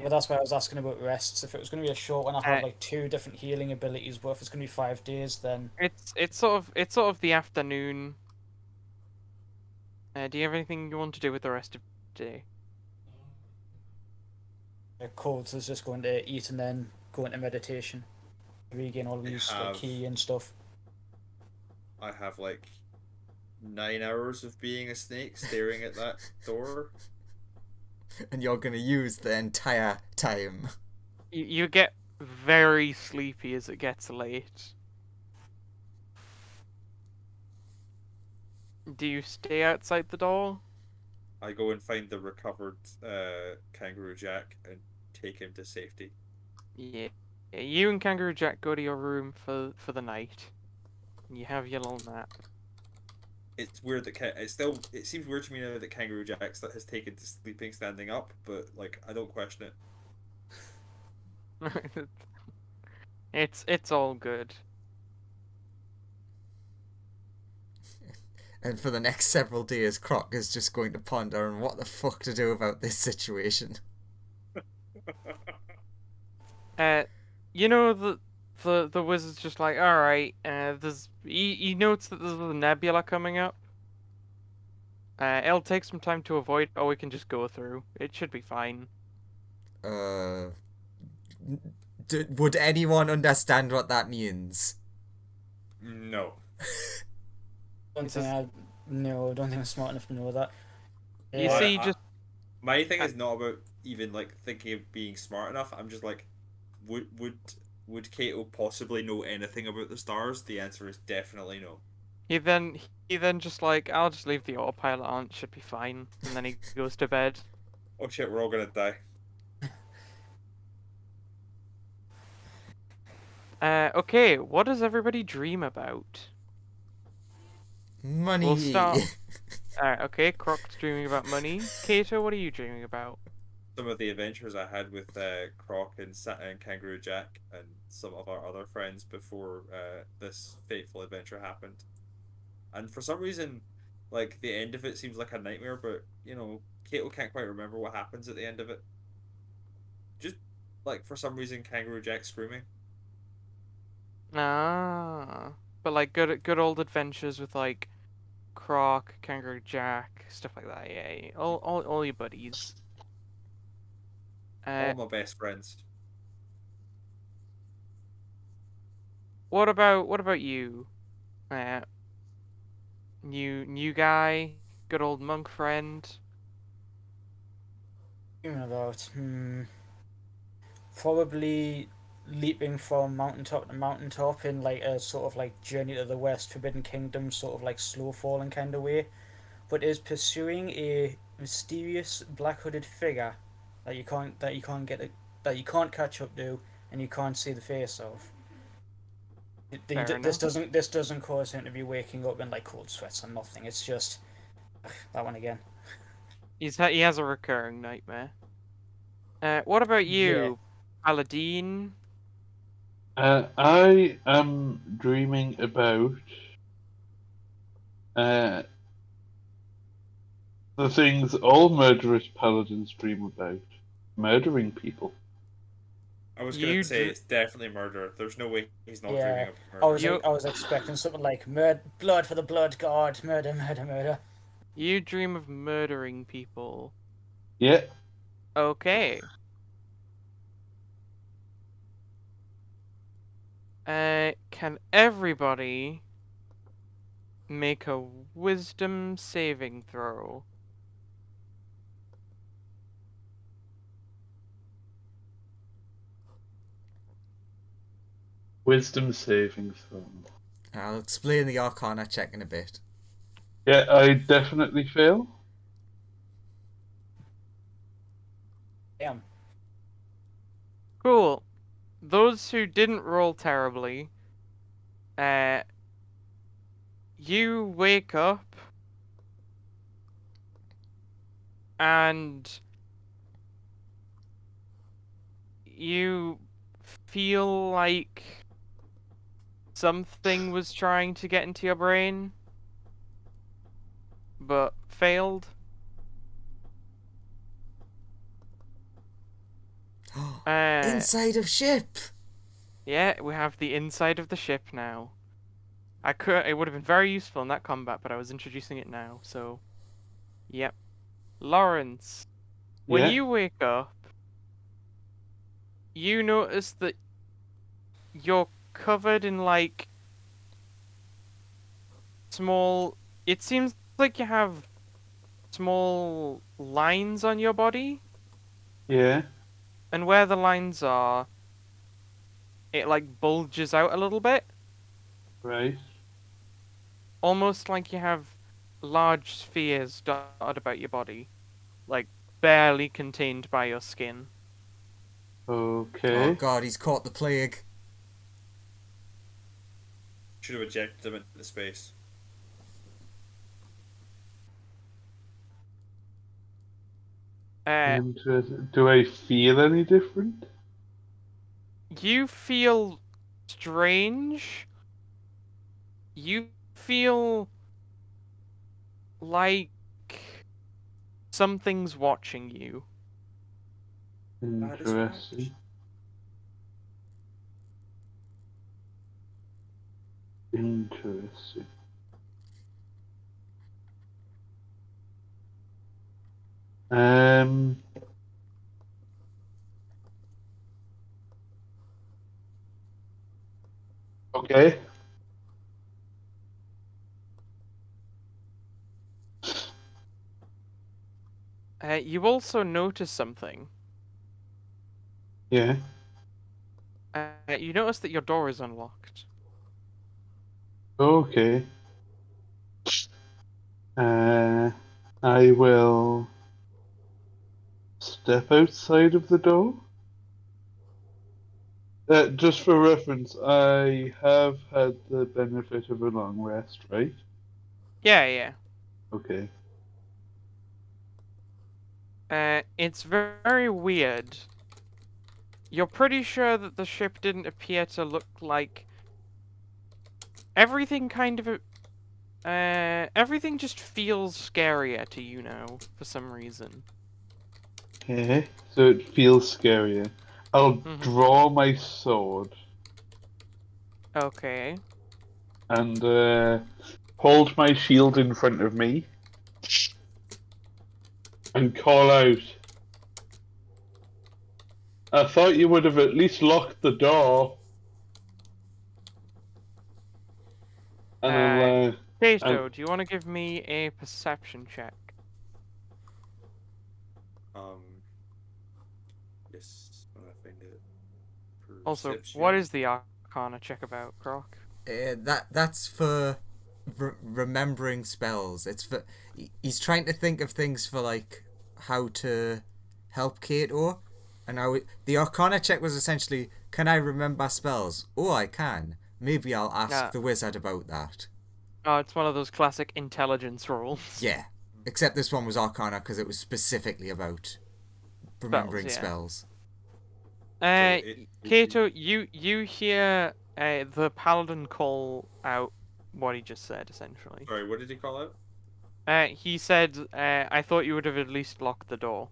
Well, that's why I was asking about rests. If it was going to be a short one, I'd have like 2 different healing abilities. But if it's going to be 5 days, then It's sort of the afternoon. Do you have anything you want to do with the rest of the day? Codes is just going to eat and then go into meditation, regain all of these like, key and stuff. I have like 9 hours of being a snake staring at that door. And you're going to use the entire time. You get very sleepy as it gets late. Do you stay outside the door? I go and find the recovered Kangaroo Jack and take him to safety. Yeah. You and Kangaroo Jack go to your room for the night. You have your little nap. It's weird that it seems weird to me now that Kangaroo Jack has taken to sleeping standing up, but like I don't question it. It's all good. And for the next several days, Croc is just going to ponder on what the fuck to do about this situation. You know the wizard's just like, all right. He notes that there's a nebula coming up. It'll take some time to avoid, or we can just go through. It should be fine. Would anyone understand what that means? No. Don't think I'm smart enough to know that. You see, my thing is not about even like thinking of being smart enough. I'm just like, would Kato possibly know anything about the stars? The answer is definitely no. he then just like, I'll just leave the autopilot on. It should be fine. And then he goes to bed. Oh shit, we're all gonna die. Okay, what does everybody dream about? Money. We'll start. Alright, okay, Croc's dreaming about money. Kato, what are you dreaming about? some of the adventures I had with Croc and Kangaroo Jack and some of our other friends before this fateful adventure happened. And for some reason, like the end of it seems like a nightmare, but Kato can't quite remember what happens at the end of it. Just like for some reason, Kangaroo Jack screaming. Ah, but like good old adventures with like Croc, Kangaroo Jack, stuff like that. Yeah, yeah. All your buddies. All my best friends. What about you? Uh, new guy, good old monk friend. Thinking about probably leaping from mountaintop to mountaintop in like a sort of like Journey to the West, Forbidden Kingdom sort of like slow falling kind of way, but is pursuing a mysterious black hooded figure that you can't that you can't catch up to and you can't see the face of. Fair enough. This doesn't cause him to be waking up in like cold sweats or nothing. It's just that one again. He has a recurring nightmare. What about Yeah. you, Paladin? I am dreaming about the things all murderous paladins dream about: murdering people. I was You gonna say dr- it's definitely murder. There's no way he's not Yeah, dreaming of murder. You I was expecting something like blood for the blood god, murder, murder, murder. you dream of murdering people. Yeah, Okay. Can everybody make a wisdom saving throw? wisdom saving throw. I'll explain the Arcana check in a bit. Yeah, I definitely fail. Damn. Cool. Those who didn't roll terribly, you wake up and you feel like something was trying to get into your brain, but failed. Inside of ship! Yeah, we have the inside of the ship now. It would have been very useful in that combat, but I was introducing it now, so yep. Lawrence, when Yeah, you wake up, you notice that you're covered in like small. It seems like you have small lines on your body, yeah, and where the lines are, it like bulges out a little bit, right. almost like you have large spheres dotted about your body, like barely contained by your skin. Oh Okay. god, he's caught the plague. Should have ejected him into space. Interesting. Do I feel any different? You feel strange. You feel like something's watching you. That is right. Interesting. Interesting. Um. Okay. You also notice something. Yeah. You notice that your door is unlocked. Okay. I will step outside of the door. Just for reference, I have had the benefit of a long rest, right? Yeah, yeah. Okay. It's very weird. You're pretty sure that the ship didn't appear to look like... Everything kind of... everything just feels scarier to you now, for some reason. Okay, so it feels scarier. I'll draw my sword. Okay. And hold my shield in front of me. And call out. I thought you would have at least locked the door. And Kato, do you want to give me a perception check? Yes, when I find it. Also, Perception. what is the Arcana check about, Croc? That's for remembering spells. It's for he's trying to think of things for like how to help Kato, and the Arcana check was essentially, can I remember spells? Oh, I can. Maybe I'll ask the wizard about that. Oh, it's one of those classic intelligence rolls. Yeah, except this one was Arcana because it was specifically about remembering spells. Kato, you hear the paladin call out what he just said, essentially. Sorry, what did he call out? He said, I thought you would have at least locked the door.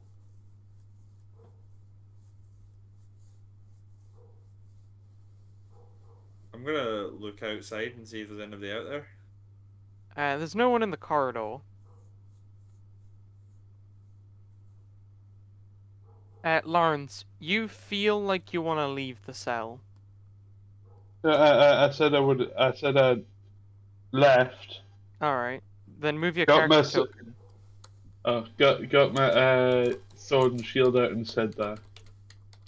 I'm gonna look outside and see if there's anybody out there. There's no one in the corridor. Lawrence, you feel like you want to leave the cell. I said I would. I said I'd left. Alright. Then move your character token. Got my sword and shield out and said that.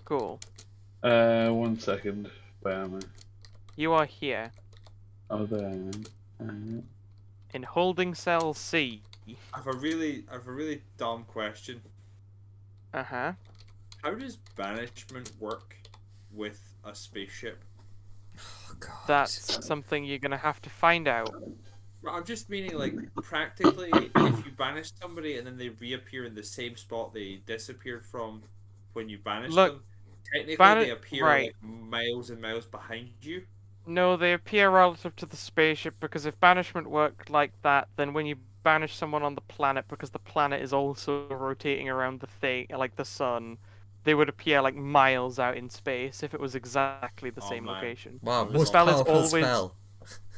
Cool. 1 second. Where am I? You are here. Oh, there I am. In holding cell C. I've a really dumb question. Uh-huh. How does banishment work with a spaceship? Oh, God. That's something you're gonna have to find out. I'm just meaning, like, practically, if you banish somebody and then they reappear in the same spot they disappeared from when you banished them, technically they appear like miles and miles behind you. No, they appear relative to the spaceship, because if banishment worked like that, then when you banish someone on the planet, because the planet is also rotating around the thing, like the sun, they would appear like miles out in space if it was exactly the same location. Wow, The spell is always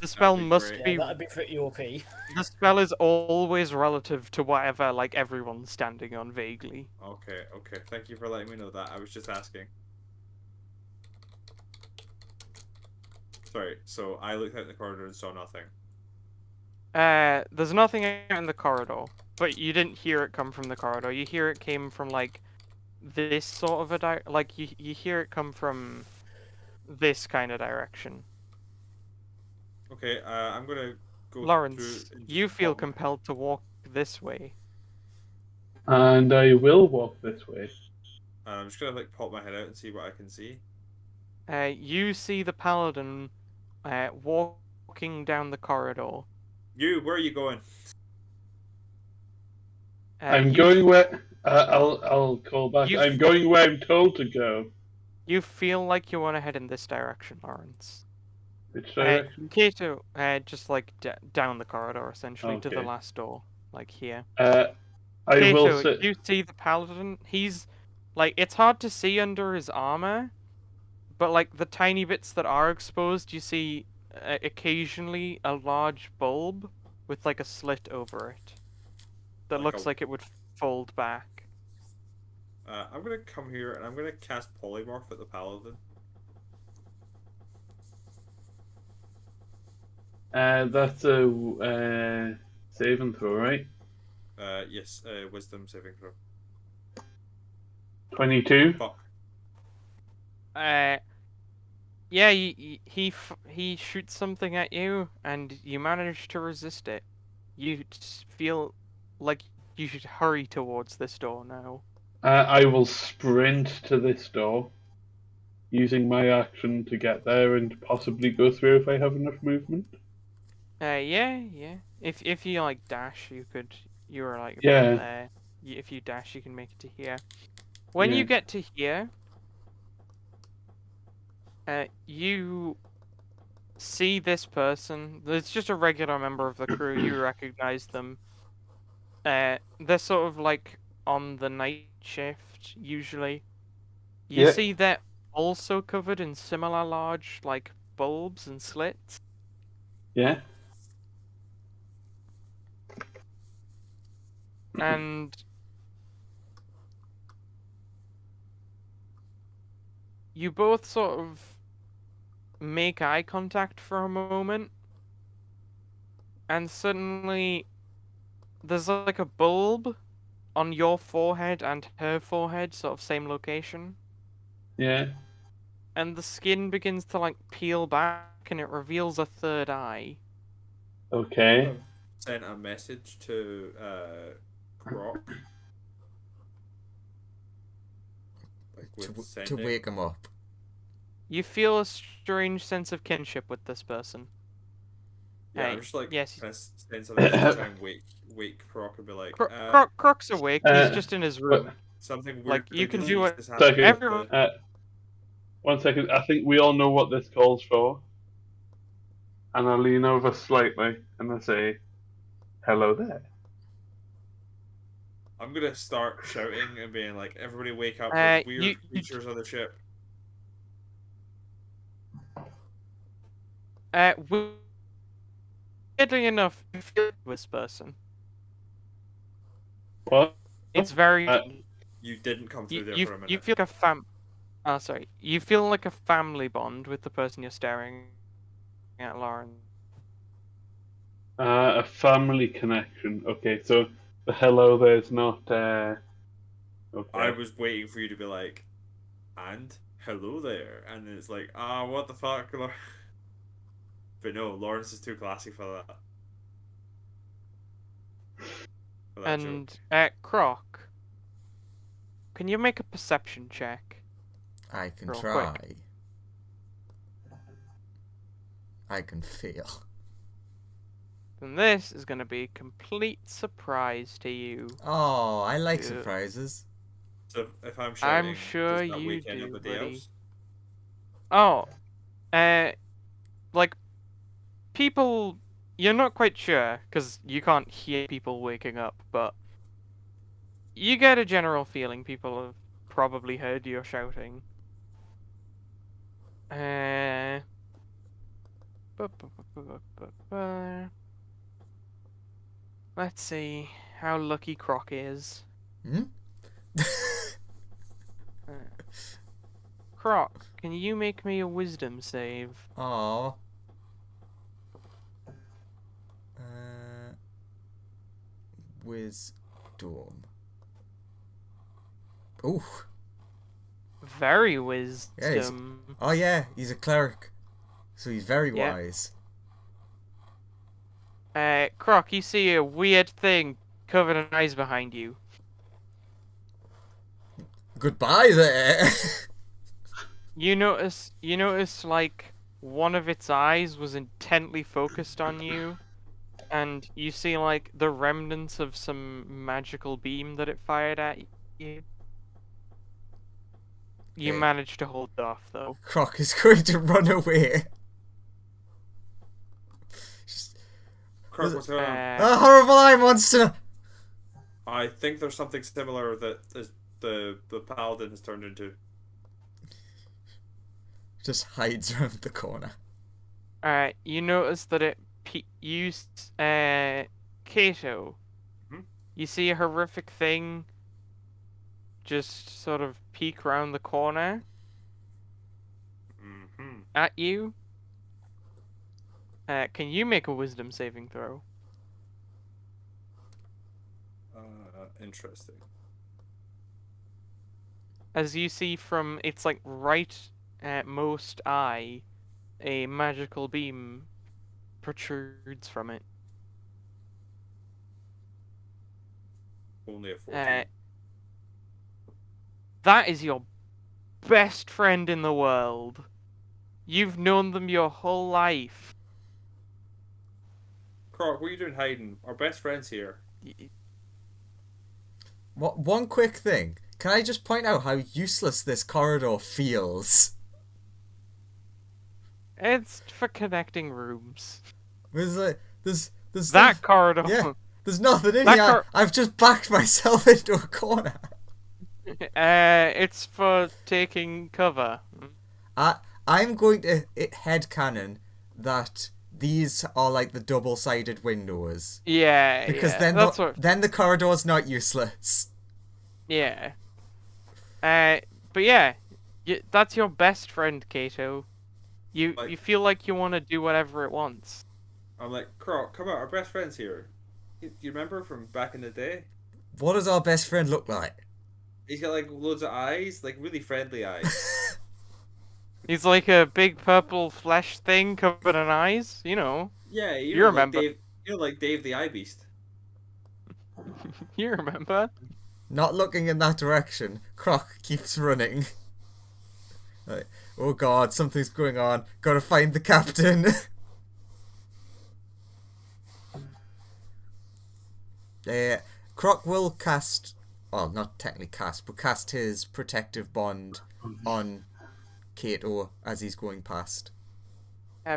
the spell must be. That'd be pretty OP. The spell is always relative to whatever like everyone's standing on vaguely. Okay. Thank you for letting me know that. I was just asking. Sorry. So I looked out the corridor and saw nothing. There's nothing out in the corridor, but you didn't hear it come from the corridor. You hear it came from like this sort of a like you hear it come from this kind of direction. Okay, I'm gonna go. Lawrence, you feel compelled to walk this way. And I will walk this way. I'm just gonna like pop my head out and see what I can see. You see the paladin walking down the corridor. Where are you going? I'm going where. I'll call back. I'm going where I'm told to go. You feel like you want to head in this direction, Lawrence. Which direction? Kato, just like down the corridor, essentially, to the last door, like here. I Kato, will sit. you see the paladin. He's like, it's hard to see under his armor, but like the tiny bits that are exposed, you see occasionally a large bulb with like a slit over it that like looks like it would fold back. I'm gonna come here and I'm gonna cast Polymorph at the paladin. That's a save and throw, right? Yes, wisdom saving throw. 22. Fuck. Yeah, he shoots something at you, and you manage to resist it. You feel like you should hurry towards this door now. I will sprint to this door, using my action to get there and possibly go through if I have enough movement. Yeah. If you like dash, you were like Yeah. right there. if you dash, you can make it to here. When Yeah. you get to here, you see this person. It's just a regular member of the crew. You recognize them. They're sort of like on the night shift, usually. You Yeah. see they're also covered in similar large, like, bulbs and slits. Yeah. And you both sort of make eye contact for a moment. And suddenly, there's like a bulb on your forehead and her forehead, sort of same location. Yeah. And the skin begins to like peel back and it reveals a third eye. Okay. I've sent a message to Croc. Like with To sending. wake him up. You feel a strange sense of kinship with this person. Yeah, Hey, I'm just like yes. kind of saying something just to try and wake Croc and be like, Croc's awake. He's just in his room. something weird. Like, you can do it. it. Second. 1 second. I think we all know what this calls for. And I lean over slightly and I say, "Hello there." I'm gonna start shouting and being like, "Everybody, wake up! There's weird creatures on the ship." Weirdly enough, you feel this person. What? It's very. You didn't come through there for a minute. You feel like a Oh, sorry. You feel like a family bond with the person you're staring at, Lauren. A family connection. Okay, so the hello there's not. Okay. I was waiting for you to be like, "And hello there," and it's like, what the fuck, Lauren? But no, Lawrence is too classy for that. And Croc, can you make a perception check? I can Real try. quick. I can feel. And this is going to be a complete surprise to you. Oh, I like Yeah. surprises. So if I'm shouting, I'm sure does that you wake do, anybody buddy. else? Oh, like, people, you're not quite sure, because you can't hear people waking up, but you get a general feeling people have probably heard you shouting. Let's see how lucky Croc is. Hmm? Croc, can you make me a wisdom save? Oh. Wisdom. Ooh. Very Yeah, wisdom. Oh yeah, he's a cleric. So he's very Yeah. wise. Croc, you see a weird thing covered in eyes behind you. Goodbye there. You notice, like, one of its eyes was intently focused on you, and you see, like, the remnants of some magical beam that it fired at you. You Okay. managed to hold it off, though. Croc is going to run away. Just, Croc, what's going on? a horrible eye monster! I think there's something similar that is the paladin has turned into. Just hides around the corner. Alright, you notice that it used, Kato. Mhm. You see a horrific thing just sort of peek around the corner Mm-hmm. at you. Can you make a wisdom saving throw? Interesting. As you see from its, like, right most eye, a magical beam protrudes from it. Only a 14. That is your best friend in the world. You've known them your whole life. Croc, what are you doing hiding? Our best friend's here. One quick thing. Can I just point out how useless this corridor feels? It's for connecting rooms. There's That corridor. Yeah, there's nothing in That here. I've just backed myself into a corner. It's for taking cover. I'm going to headcanon that these are like the double-sided windows. Yeah, Because yeah, then the corridor's not useless. Yeah. But yeah, that's your best friend, Kato. You feel like you want to do whatever it wants. I'm like, Croc, come on, our best friend's here. You remember from back in the day? What does our best friend look like? He's got like loads of eyes, like really friendly eyes. He's like a big purple flesh thing covered in eyes, you know. Yeah, You remember. Like Dave, Dave the Eye Beast. You remember. Not looking in that direction. Croc keeps running. Like, oh god, something's going on. Gotta find the captain. Croc will cast, well, not technically cast, but cast his protective bond on Kato as he's going past.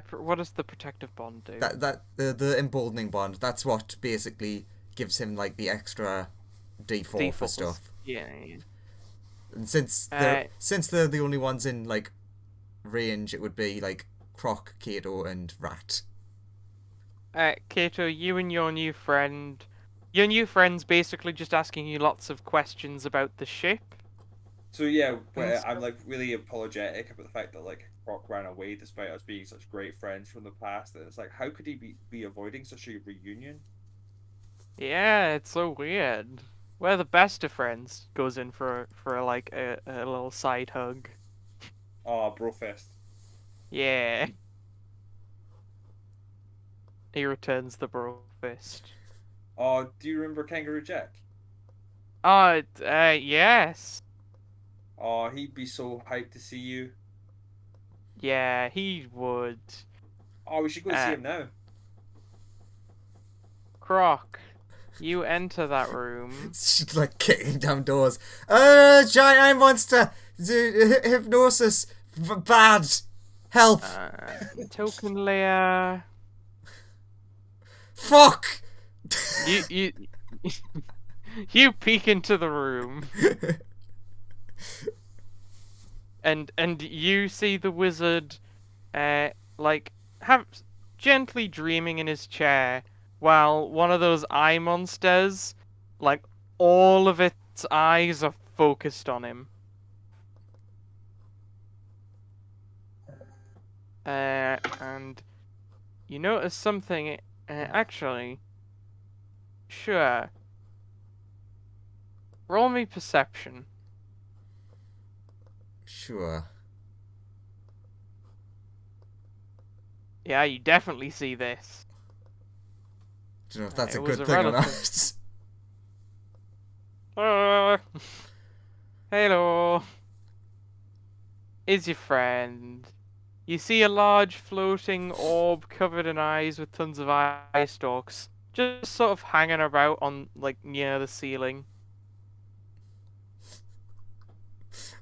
What does the protective bond do? The emboldening bond. That's what basically gives him like the extra D4 for stuff. Yeah. And since they're the only ones in like range, it would be like Croc, Kato, and Rat. Kato, you and your new friend's basically just asking you lots of questions about the ship. So yeah, I'm like really apologetic about the fact that like Croc ran away despite us being such great friends from the past. And it's like, how could he be avoiding such a reunion? Yeah, it's so weird. We're the best of friends. Goes in for like a little side hug. Oh, brofest. Yeah. He returns the bro fist. Oh, do you remember Kangaroo Jack? Yes. Oh, he'd be so hyped to see you. Yeah, he would. Oh, we should go see him now. Croc, you enter that room. She's like kicking down doors. Giant eye monster! Hypnosis! Bad! Help! Token layer. Fuck! You you peek into the room. And you see the wizard gently dreaming in his chair while one of those eye monsters, like all of its eyes are focused on him. And you notice something actually. Sure. Roll me perception. Sure. Yeah, you definitely see this. Don't know if that's a was good a thing or relative. not. Hello. Is your friend. You see a large floating orb covered in eyes with tons of eye stalks, just sort of hanging about on, like, near the ceiling.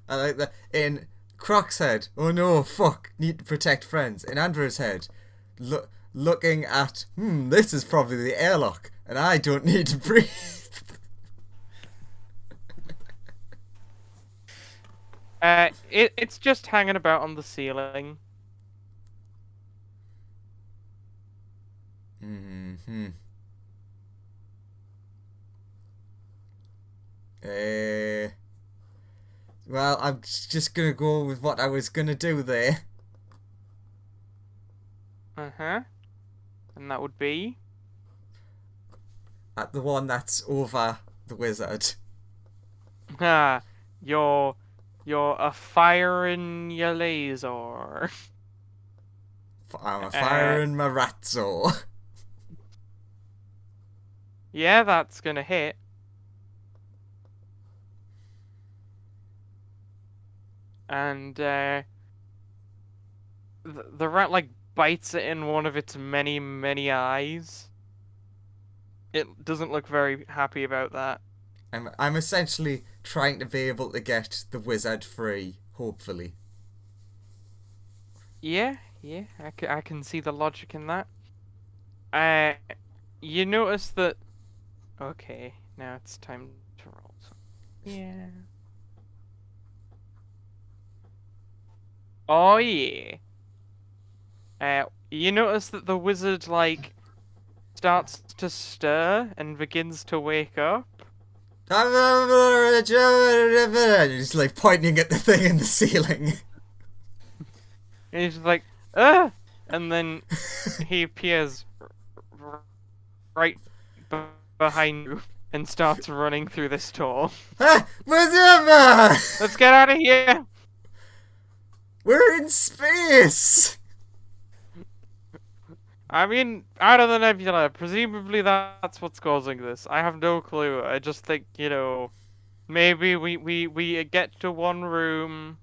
I like that. In Croc's head, oh no, fuck, need to protect friends. In Andrew's head, looking at, this is probably the airlock, and I don't need to breathe. It's just hanging about on the ceiling. Mm-hmm. Well, I'm just gonna go with what I was gonna do there. Uh-huh. And that would be? At the one that's over the wizard. Ah, you're a firing your laser. I'm a firing my ratzo. Yeah, that's gonna hit. And the rat like bites it in one of its many eyes. It doesn't look very happy about that. I'm essentially trying to be able to get the wizard free, hopefully. Yeah, I can see the logic in that. You notice that... Okay, now it's time to roll. Yeah. Oh, yeah. You notice that the wizard, like, starts to stir and begins to wake up. Just like pointing at the thing in the ceiling. And he's like, ah! And then he appears right behind you and starts running through this door. Whatever! Let's get out of here! We're in space! I mean, out of the nebula. Presumably that's what's causing this. I have no clue. I just think, you know, maybe we get to one room,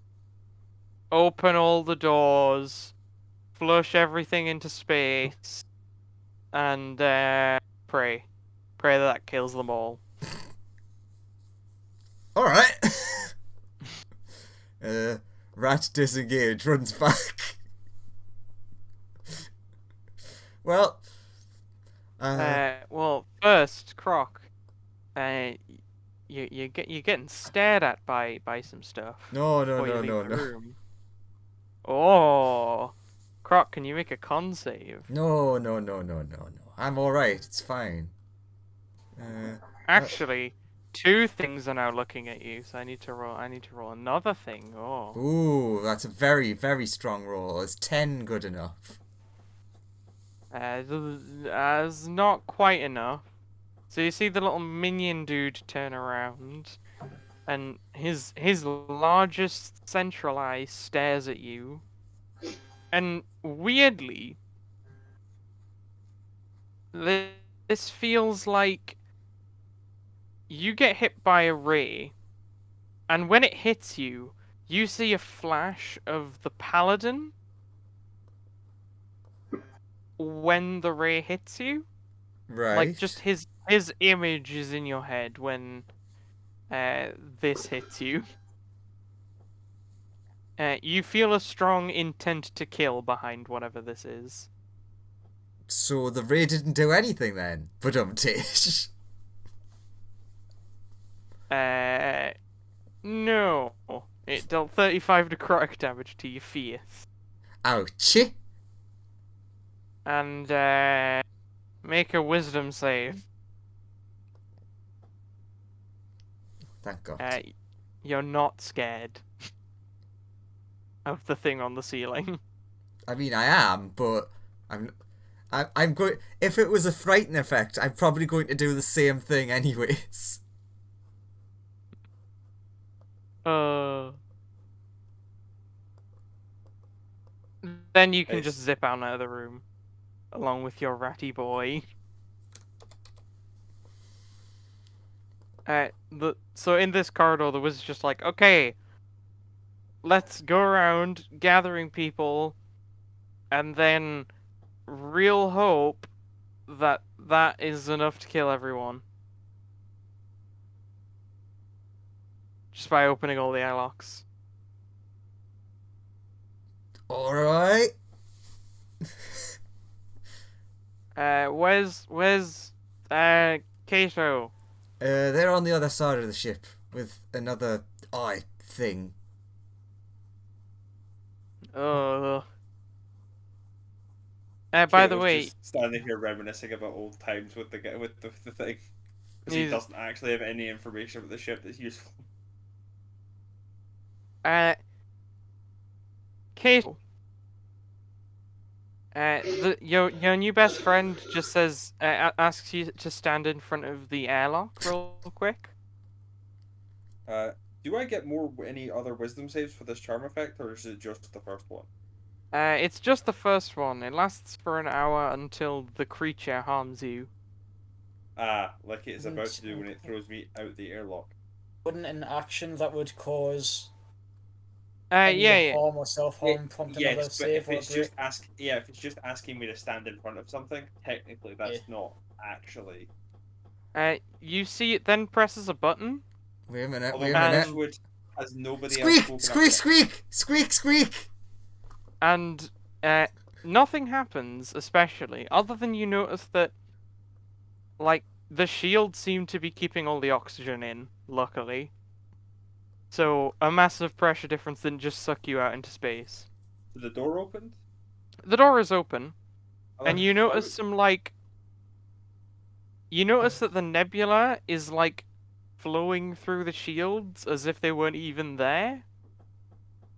open all the doors, flush everything into space, and pray. Pray that kills them all. Alright. Rat disengaged, runs back. Well, well, first, Croc, you're getting stared at by some stuff. no. before you leave the room. Oh, Croc, can you make a con save? No. I'm alright, it's fine. Actually, two things are now looking at you, so I need to roll another thing. Oh. Ooh, that's a very, very strong roll. Is 10 good enough? It's not quite enough. So you see the little minion dude turn around, and his largest central eye stares at you, and weirdly, this feels like you get hit by a ray, and when it hits you, you see a flash of the paladin when the ray hits you. Right. Like, just his image is in your head when this hits you. You feel a strong intent to kill behind whatever this is. So the ray didn't do anything then? But tish. No. It dealt 35 necrotic damage to your face. Ouchie. And, make a wisdom save. Thank God. You're not scared of the thing on the ceiling. I mean, I am, but I'm going. If it was a frighten effect, I'm probably going to do the same thing anyways. Then you can just zip out of the room, along with your ratty boy. So in this corridor, the wizard's just like, okay, let's go around gathering people, and then real hope that is enough to kill everyone. Just by opening all the airlocks. Alright. Where's Kato? They're on the other side of the ship with another eye thing. By the Kato's way, just standing here reminiscing about old times with the thing, because he doesn't actually have any information about the ship that's useful. Kato. Your new best friend just says, asks you to stand in front of the airlock real quick. Do I get any other wisdom saves for this charm effect, or is it just the first one? It's just the first one. It lasts for an hour until the creature harms you. Like it is about to do when it throws me out the airlock. Wouldn't an action that would cause yeah. harm or self-harm prompt another Yes, but save if or it's just asking me to stand in front of something, technically that's not actually You see it then presses a button. Wait a minute, Although wait a minute. Touchwood has nobody else Squeak! spoken Squeak! up Squeak! Squeak! Squeak! And nothing happens, especially, other than you notice that, like, the shield seemed to be keeping all the oxygen in, luckily. So, a massive pressure difference didn't just suck you out into space. yet. The door opened. The door is open, I'm and like, you why notice would- some, like... You notice that the nebula is, like, flowing through the shields as if they weren't even there.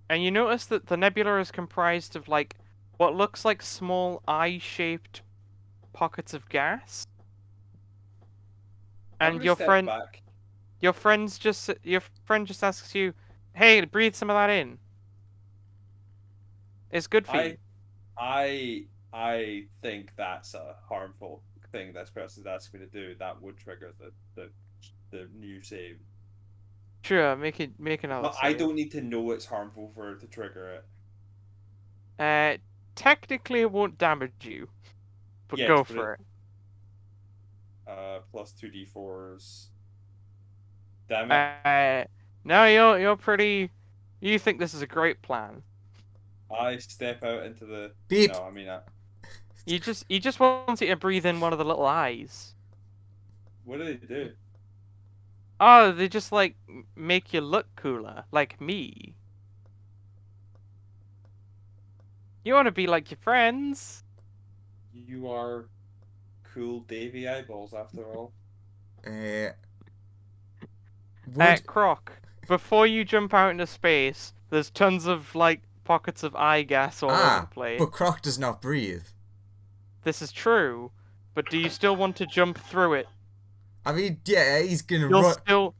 And you notice that the nebula is comprised of, like, what looks like small eye-shaped pockets of gas. I'm And gonna your step friend, back. your friend just asks you, "Hey, breathe some of that in. It's good for you." I think that's a harmful thing this person's asking me to do. That would trigger the new save. Sure, make another But I save. don't need to know it's harmful for it to trigger it. Technically it won't damage you, but Yes, go but for it. Plus 2d4s. Damn it. No, you're pretty. You think this is a great plan. I step out into the. Beep. No, I mean, You just want you to breathe in one of the little eyes. what do they do? Oh, they just like make you look cooler, like me. You want to be like your friends. You are cool Davy eyeballs after all. Would Croc, before you jump out into space, there's tons of like pockets of eye gas all over the place. but Croc does not breathe. This is true, but do you still want to jump through it? I mean, yeah, he's gonna You'll run. still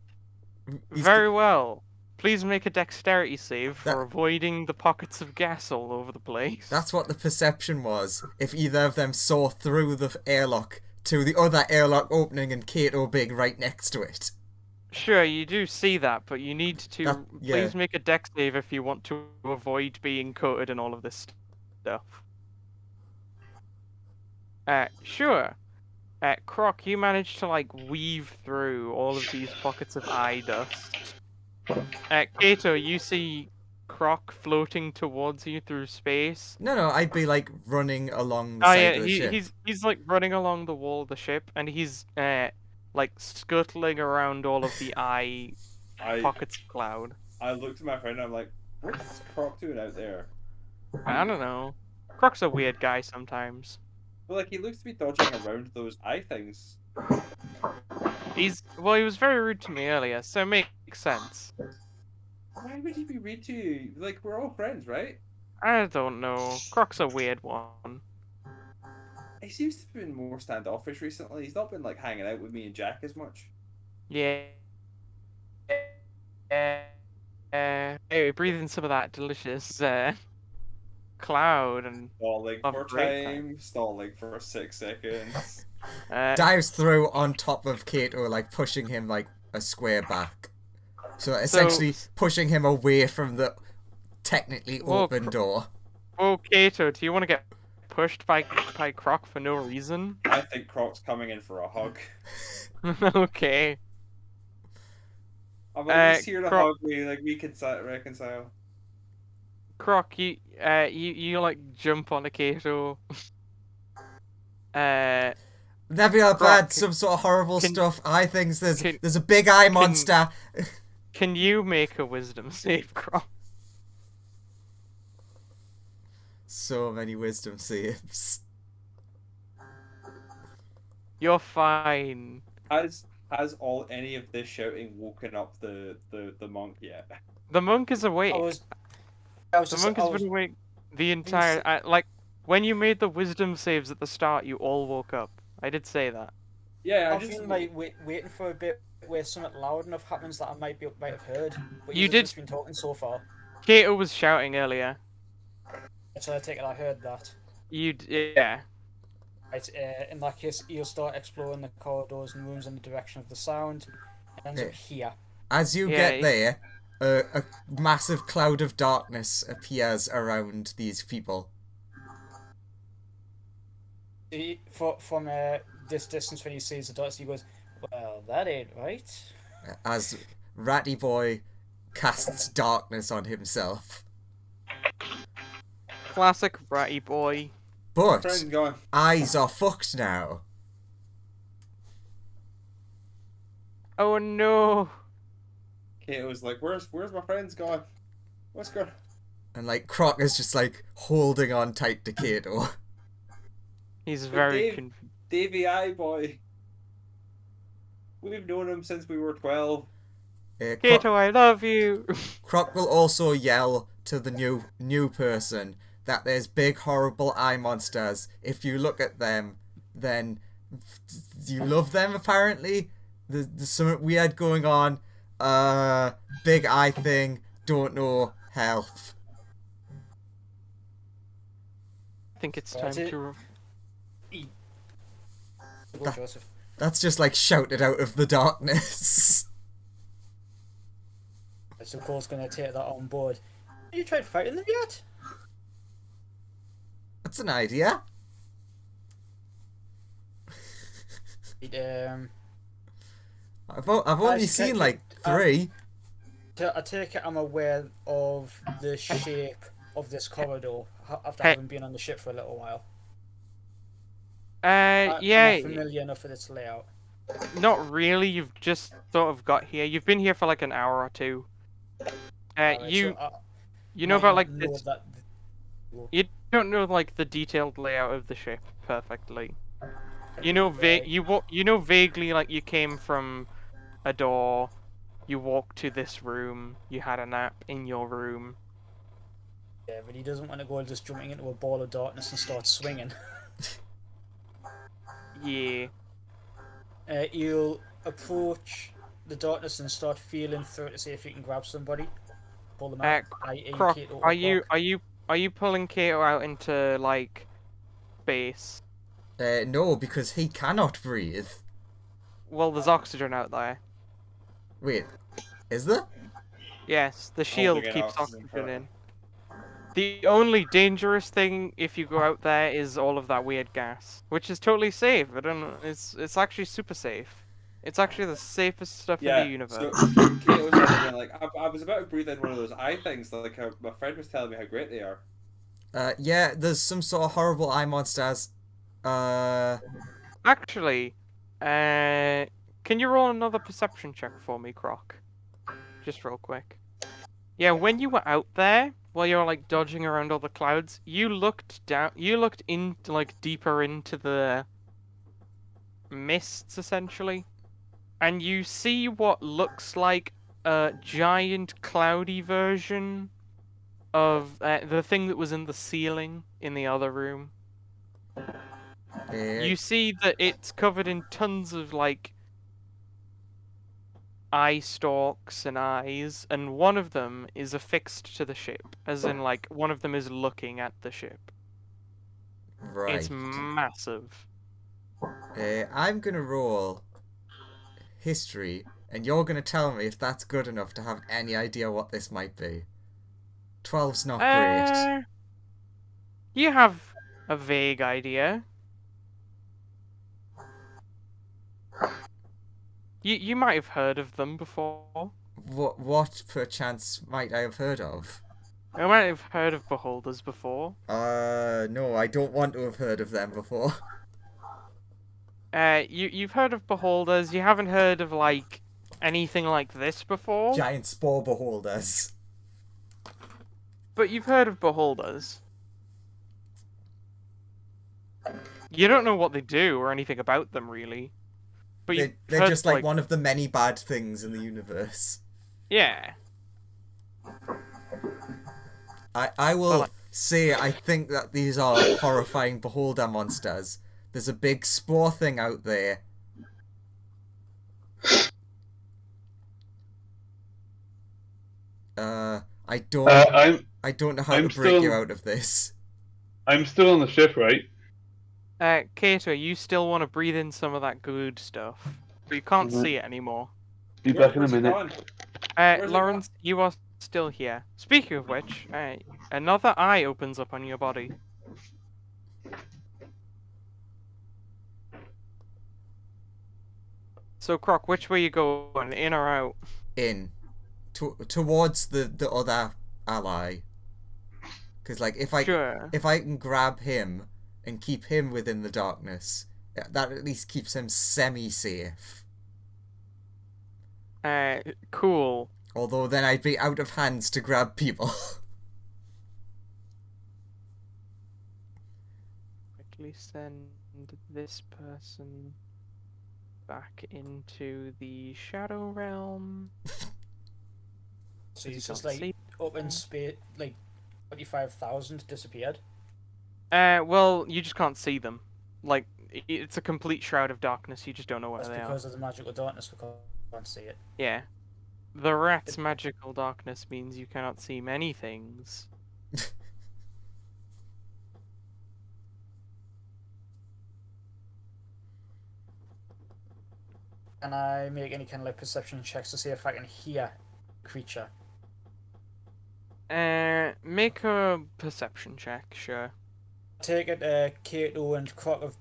He's very well. Please make a dexterity save for That- avoiding the pockets of gas all over the place. That's what the perception was. If either of them saw through the airlock to the other airlock opening and Kato being right next to it. Sure, you do see that, but you need to Yeah. please make a dex save if you want to avoid being coated in all of this stuff. Sure. Croc, you managed to like weave through all of these pockets of eye dust. Kato, you see Croc floating towards you through space. No, I'd be like running along the Oh side yeah, of the ship. he's like running along the wall of the ship, and he's like scuttling around all of the eye I pockets of cloud. I looked at my friend and I'm like, what's Croc doing out there? I don't know. Croc's a weird guy sometimes. But like he looks to be dodging around those eye things. He was very rude to me earlier, so it makes sense. Why would he be rude to you? Like we're all friends, right? I don't know. Croc's a weird one. He seems to have been more standoffish recently. He's not been like hanging out with me and Jack as much. Yeah. Anyway, breathe in some of that delicious cloud and Stalling Have for a great time, stalling for 6 seconds. Dives through on top of Kato, like pushing him like a square back. So essentially pushing him away from the technically open door. Oh, Kato, do you want to get pushed by Croc for no reason? I think Croc's coming in for a hug. Okay. I'm like, he's here to Croc- hug me, like we can reconcile. Croc, you like jump on a Kato. Nebula Croc, bad, some sort of horrible can- stuff. I think there's can- a big eye monster. Can you make a wisdom save, Croc? So many wisdom saves. You're fine. Has any of this shouting woken up the monk yet? The monk is awake. I was The just, monk I has was, been awake the entire... like, when you made the wisdom saves at the start, you all woke up. I did say that. Yeah, I I've just been like waiting for a bit where something loud enough happens that I might have heard. But You you've did- just been talking so far, Kato was shouting earlier. so I take it I heard that. Yeah. Right, in that case, you'll start exploring the corridors and rooms in the direction of the sound, and ends up Yeah. here. As you Yeah, get there, a massive cloud of darkness appears around these people. From this distance, when he sees the dots, he goes, Well, that ain't right. As Ratty Boy casts darkness on himself. Classic ratty boy. But Friend gone. eyes are fucked now. Oh no. Kato was like, "Where's my friends gone? What's going?" And like Croc is just like holding on tight to Kato. He's But very Davey Eye Boy. We've known him since we were 12. Kato, I love you. Croc will also yell to the new person that there's big horrible eye monsters. If you look at them, then you love them apparently. There's something weird going on. Big eye thing. Don't know. Help. I think it's time That's it. to. Go, That- Joseph. That's just like shouted out of the darkness. So Cole's gonna take that on board. Have you tried fighting them yet? That's an idea. I've only Nice, seen okay. like 3. I take it I'm aware of the shape of this corridor after Hey. having been on the ship for a little while. Yeah, I'm familiar enough with its layout. not really. You've just sort of got here. You've been here for like an hour or two. Alright, You so I you know might about not like know this. that. You don't know like the detailed layout of the ship perfectly. You know Right. you know vaguely like you came from a door, you walked to this room, you had a nap in your room. Yeah, but he doesn't want to go just jumping into a ball of darkness and start swinging. Yeah. You'll approach the darkness and start feeling through it to see if you can grab somebody, pull them out. Croc, Kato or are you Croc. pulling Kato out into like space? No, because he cannot breathe. Well, there's oxygen out there. Wait, is there? Yes, the shield Holding an keeps oxygen oxygen for- in. The only dangerous thing if you go out there is all of that weird gas, which is totally safe. I don't know. It's actually super safe. It's actually the safest stuff in Yeah. the universe. So Kato was saying, like, I was about to breathe in one of those eye things. Like my friend was telling me how great they are. Yeah, there's some sort of horrible eye monsters. Actually, can you roll another perception check for me, Croc? Just real quick. Yeah, when you were out there, while you were like dodging around all the clouds, you looked down. You looked into like deeper into the mists, essentially, and you see what looks like a giant cloudy version of the thing that was in the ceiling in the other room. You see that it's covered in tons of like eye stalks and eyes, and one of them is affixed to the ship, as in like one of them is looking at the ship. Right. It's massive. I'm gonna roll history, and you're gonna tell me if that's good enough to have any idea what this might be. 12's not great. You have a vague idea. You might have heard of them before. What perchance might I have heard of? You might have heard of beholders before. No, I don't want to have heard of them before. You've heard of beholders. You haven't heard of like anything like this before. Giant spore beholders. But you've heard of beholders. You don't know what they do or anything about them really. But They're just like one of the many bad things in the universe. Yeah. I will say I think that these are horrifying beholder monsters. There's a big spore thing out there. I don't know how I'm to break you still- out of this. I'm still on the ship, right? Kato, you still want to breathe in some of that good stuff, but you can't Mhm. see it anymore. Be back in a Where's it minute. gone? it Lawrence, you are still here. Speaking of which, another eye opens up on your body. So, Croc, which way you going? In or out? In. Towards the other ally. Because, like, Sure. if I can grab him and keep him within the darkness, that at least keeps him semi-safe. Cool. Although then I'd be out of hands to grab people. Quickly send this person back into the Shadow Realm. So Does he's he just not like see up in space, like 25,000 disappeared. Well, you just can't see them. Like, it's a complete shroud of darkness. You just don't know where That's they because are. of the magical darkness. We can't see it. Yeah. The rat's magical darkness means you cannot see many things. Can I make any kind of like perception checks to see if I can hear a creature? Make a perception check, sure. I take it Kato and Croc have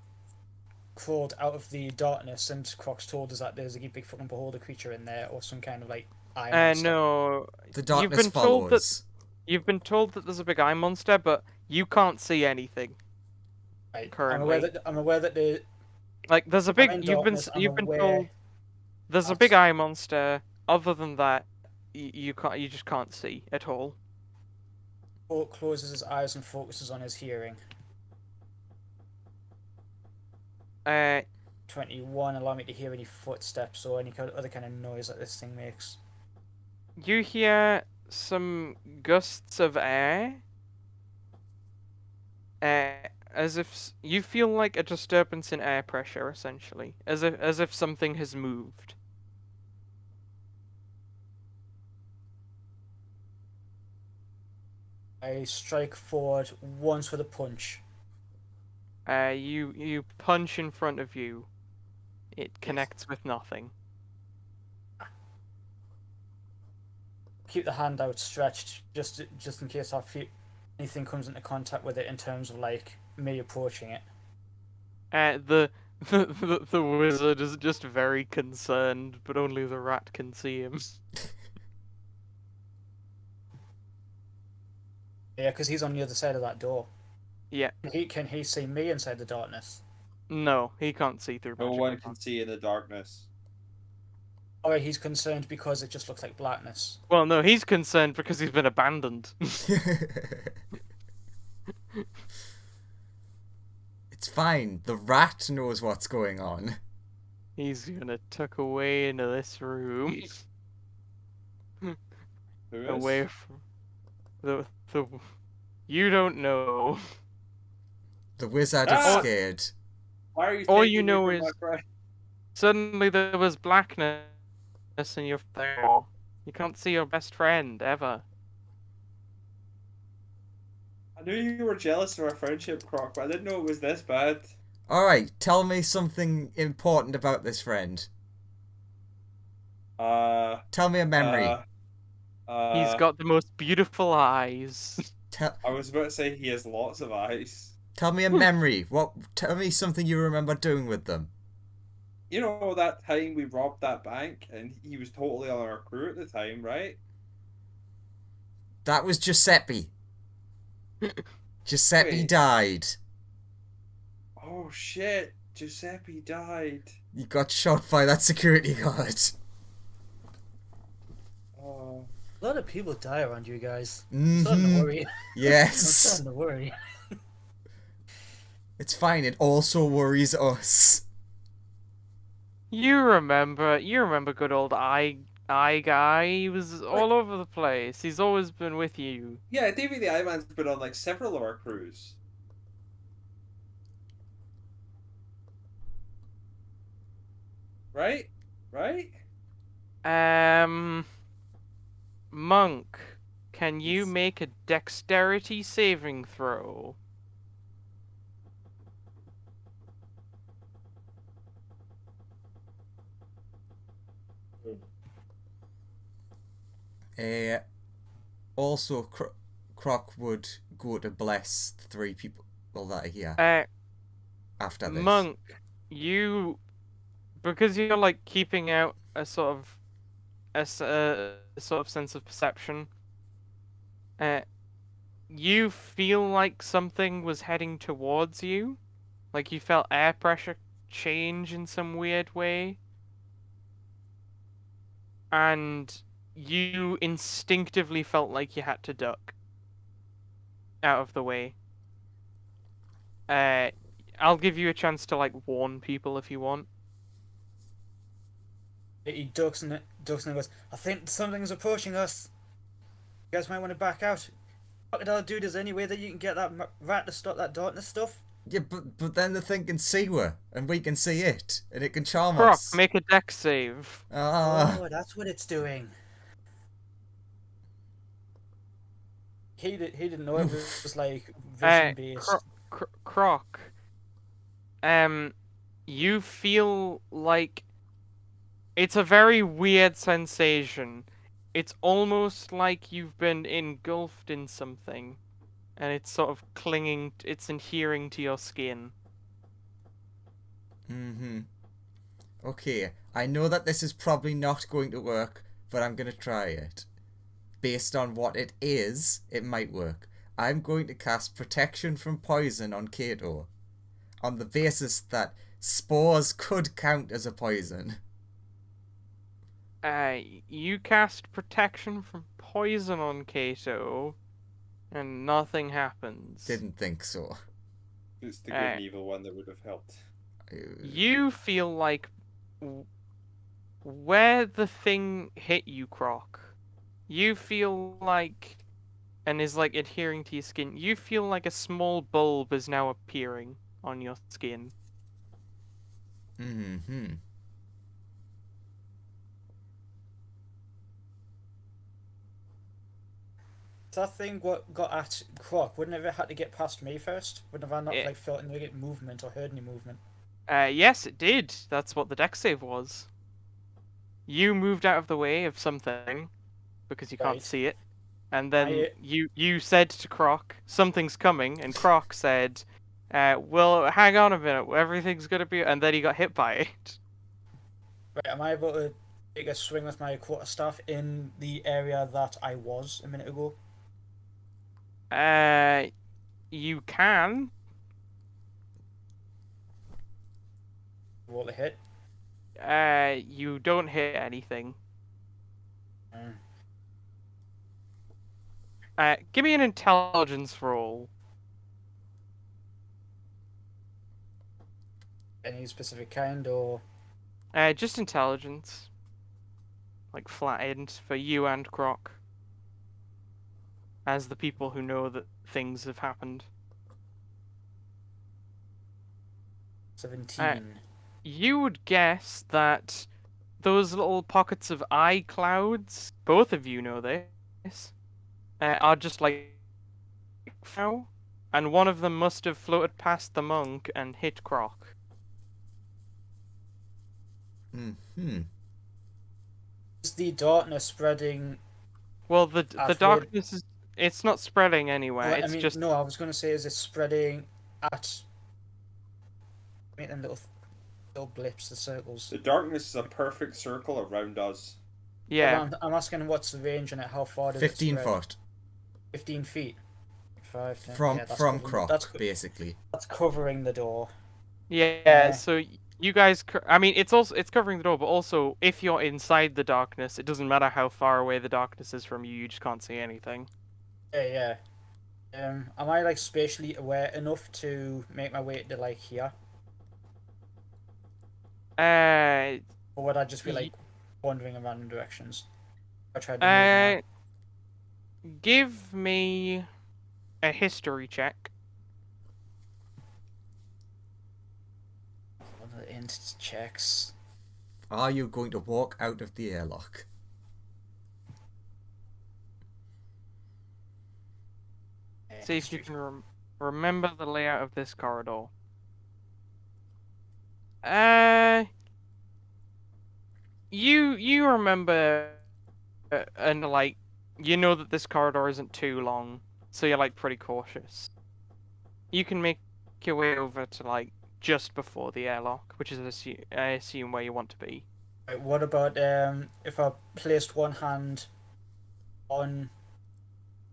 crawled out of the darkness, and Croc's told us that there's a big fucking beholder creature in there, or some kind of like eye monster. No. The You've darkness been told that follows. you've been told that there's a big eye monster, but you can't see anything. Right. Currently. I'm aware that the Like, there's a I'm big. in You've been darkness. I'm you've been aware told there's a that big eye monster. Other than that, you can't. You just can't see at all. Croc closes his eyes and focuses on his hearing. 21 allow me to hear any footsteps or any other kind of noise that this thing makes. You hear some gusts of air. As if you feel like a disturbance in air pressure, essentially, as if something has moved. I strike forward once with a punch. You punch in front of you. It connects with nothing. Keep the hand outstretched just in case anything comes into contact with it in terms of like me approaching it. The wizard is just very concerned, but only the rat can see him. Yeah, because he's on the other side of that door. Yeah. Can he see me inside the darkness? No, he can't see through No magical one can see in the darkness. Alright, he's concerned because it just looks like blackness. Well, no, he's concerned because he's been abandoned. It's fine. The rat knows what's going on. He's gonna tuck away into this room. Who is? Away from the you don't know. The wizard is Ah! scared. Why are you All taking you me know from is- my friend? Suddenly there was blackness and you're there. You can't see your best friend ever. I knew you were jealous of our friendship, Croc, but I didn't know it was this bad. Alright, tell me something important about this friend. Tell me a memory. He's got the most beautiful eyes. I was about to say he has lots of eyes. Tell me a memory. Tell me something you remember doing with them. You know that time we robbed that bank and he was totally on our crew at the time, right? That was Giuseppe. Giuseppe Wait. died. Oh shit, Giuseppe died. You got shot by that security guard. Oh. A lot of people die around you guys. Mhm. I'm starting to worry. I'm Yes. starting to worry. It's fine. It also worries us. You remember good old eye guy. He was all over the place. He's always been with you. Yeah, Davey the Eye Man's been on like several of our crews. Right? Right? Monk, can you make a dexterity saving throw? Also, Croc would go to bless the 3 people that are here after this. Monk, you because you're like keeping out a sort of a sort of sense of perception. You feel like something was heading towards you, like you felt air pressure change in some weird way, and you instinctively felt like you had to duck out of the way. I'll give you a chance to like warn people if you want. He ducks and goes, I think something's approaching us. You guys might want to back out. Crocodile dude, is there any way that you can get that rat to stop that darkness stuff? Yeah, but then the thing can see her, and we can see it, and it can charm Croc, us. make a dex save. Oh, that's what it's doing. He didn't know it was like vision based. Croc. You feel like it's a very weird sensation. It's almost like you've been engulfed in something, and it's sort of clinging. It's adhering to your skin. Okay, I know that this is probably not going to work, but I'm going to try it. Based on what it is, it might work. I'm going to cast Protection from Poison on Kato, on the basis that spores could count as a poison. You cast Protection from Poison on Kato, and nothing happens. Didn't think so. It's the good and evil one that would have helped. You feel like where the thing hit you, Croc, you feel like, and is like adhering to your skin, you feel like a small bulb is now appearing on your skin. That thing what got at Croc, wouldn't it have had to get past me first? Wouldn't have I not Yeah. like felt any movement or heard any movement? Yes, it did. That's what the dex save was. You moved out of the way of something because you can't Right. see it, and then you said to Croc, "Something's coming," and Croc said, "Well, hang on a minute. Everything's gonna be," and then he got hit by it. Right, am I able to take a swing with my quarterstaff in the area that I was a minute ago? You can. Roll a hit. You don't hit anything. Give me an intelligence roll. Any specific kind or? Just intelligence. Like flattened for you and Croc. As the people who know that things have happened. 17. You would guess that those little pockets of eye clouds, both of you know this, are just like now, and one of them must have floated past the monk and hit Croc. Is the darkness spreading? Well, the Outward? darkness is, it's not spreading anywhere. Well, It's I mean, just no. I was going to say, is it spreading at? Make them little blips, the circles. The darkness is a perfect circle around us. yeah. I'm asking what's the range on it? How far does 15 it spread? foot. 15 feet. 5, 10. From yeah, that's from covering- Croc, basically. That's covering the door. Yeah, so you guys, I mean, it's covering the door, but also if you're inside the darkness, it doesn't matter how far away the darkness is from you, you just can't see anything. Yeah. Am I like spatially aware enough to make my way to like here, or would I just be like wandering in random directions? I tried to move give me a history check. One of the int checks. Are you going to walk out of the airlock? See if you can remember the layout of this corridor. You remember, and like, you know that this corridor isn't too long, so you're like pretty cautious. You can make your way over to like just before the airlock, which is I assume where you want to be. Right, what about if I placed one hand on,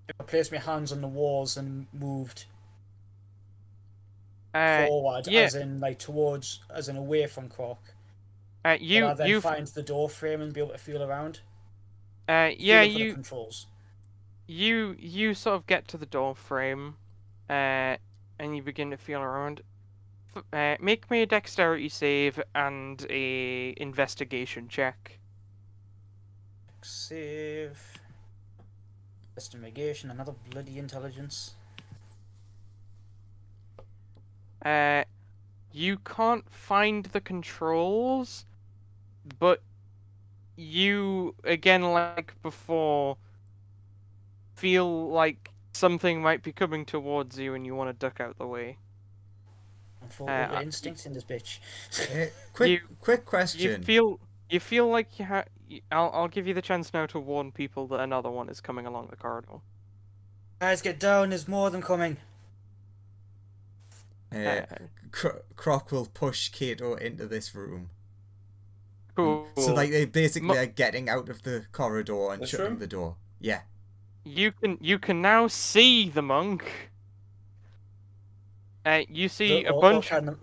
if I placed my hands on the walls and moved forward, Yeah. as in like towards, as in away from Croc? Will You I then you find the door frame and be able to feel around? yeah Feeling for the controls. you sort of get to the door frame, and you begin to feel around. Make me a dexterity save and a investigation check. Save. Investigation, another bloody intelligence. You can't find the controls, but you, again, like before, feel like something might be coming towards you and you want to duck out the way. I'm full of instincts in this bitch. Quick question. You feel like you have. I'll give you the chance now to warn people that another one is coming along the corridor. Guys, get down, there's more of them coming. Croc will push Kato into this room. Cool. So like they basically are getting out of the corridor and This shutting room? the door. Yeah. You can now see the monk. You see a bunch. Can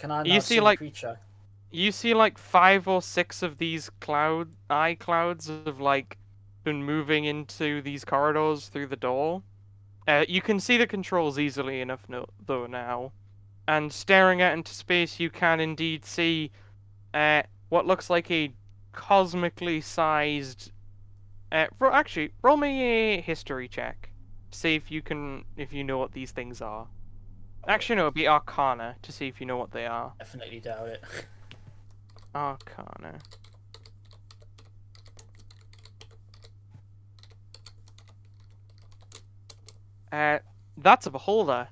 I now You see see, like, the creature? You see like 5 or 6 of these eye clouds have like been moving into these corridors through the door. You can see the controls easily enough though now. And staring out into space, you can indeed see what looks like a cosmically sized. Actually, roll me a history check. See if you know what these things are. Actually, no, it'd be Arcana to see if you know what they are. Definitely doubt it. Arcana. That's a beholder.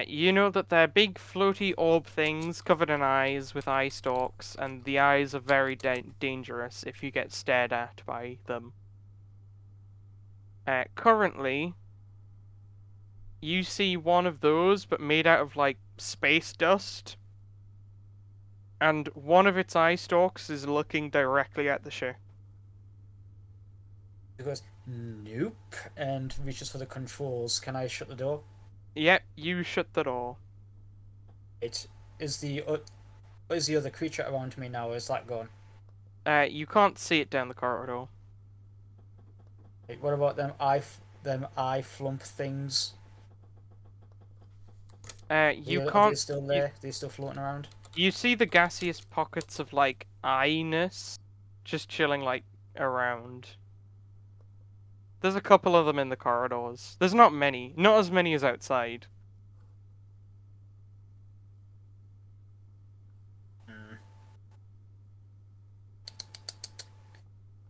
You know that they're big floaty orb things covered in eyes with eye stalks, and the eyes are very dangerous if you get stared at by them. Currently, you see one of those, but made out of like space dust, and one of its eye stalks is looking directly at the ship. He goes, nope, and reaches for the controls. Can I shut the door? Yep, you shut the door. Is the other creature around me now? Is that gone? You can't see it down the corridor. Right, what about them eye flump things? You Are can't. they still there? Are they still floating around? You see the gaseous pockets of like eye-ness just chilling like around. There's a couple of them in the corridors. There's not many. Not as many as outside.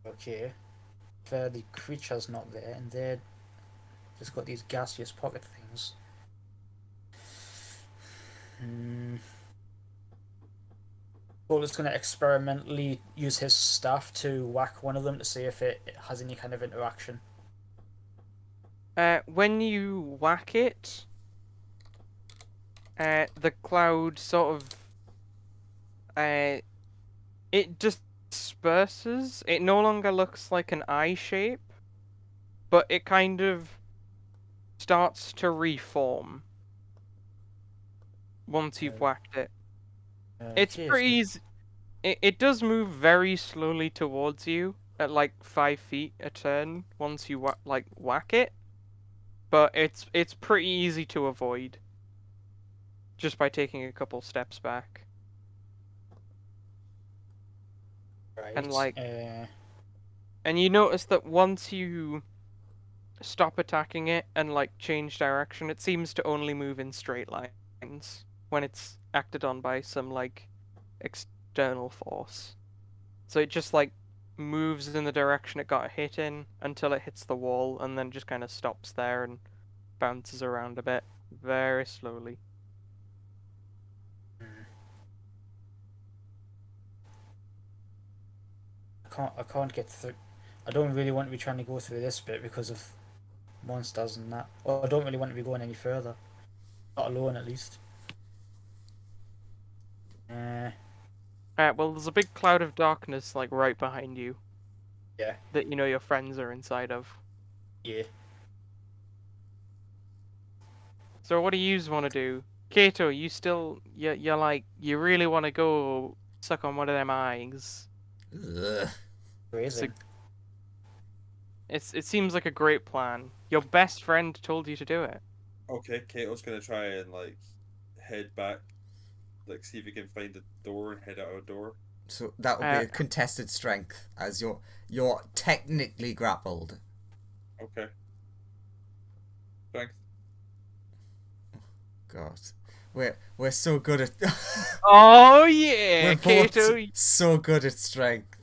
Okay. The creature's not there, and they're just got these gaseous pocket things. Paul is going to experimentally use his staff to whack one of them to see if it has any kind of interaction. When you whack it, the cloud sort of it disperses. It no longer looks like an eye shape, but it kind of starts to reform once you've whacked it. It's pretty easy. It does move very slowly towards you at like 5 feet a turn once you whack it, but it's pretty easy to avoid just by taking a couple steps back. Right. And you notice that once you stop attacking it and like change direction, it seems to only move in straight lines when it's acted on by some like external force. So it just like moves in the direction it got hit in until it hits the wall, and then just kind of stops there and bounces around a bit very slowly. I can't get through. I don't really want to be trying to go through this bit because of monsters and that. Or I don't really want to be going any further. Not alone, at least. Well, there's a big cloud of darkness like right behind you Yeah. that you know your friends are inside of. Yeah. So what do you want to do? Kato, you still you're like you really want to go suck on one of them eyes. Ugh. Crazy. It seems like a great plan. Your best friend told you to do it. Okay, Kato's gonna try and like head back, like see if he can find the door and head out a door. So that would be a contested strength, as you're technically grappled. Okay. Strength. God, we're so good at. Oh yeah, We're both Kato. so good at strength.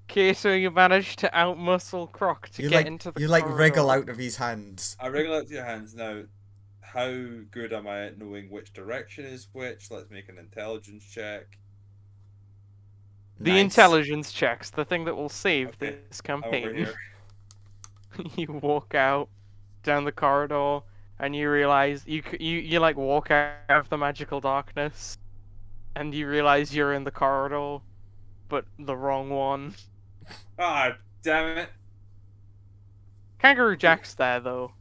Kato, you managed to outmuscle Croc to get into the corridor. wriggle out of his hands. I wriggle out to your hands now. How good am I at knowing which direction is which? Let's make an intelligence check. The Nice. intelligence checks, the thing that will save Okay, this I'm over campaign. here. You walk out down the corridor and you realize you like walk out of the magical darkness and you realize you're in the corridor, but the wrong one. Ah, damn it! Kangaroo Jack's there though.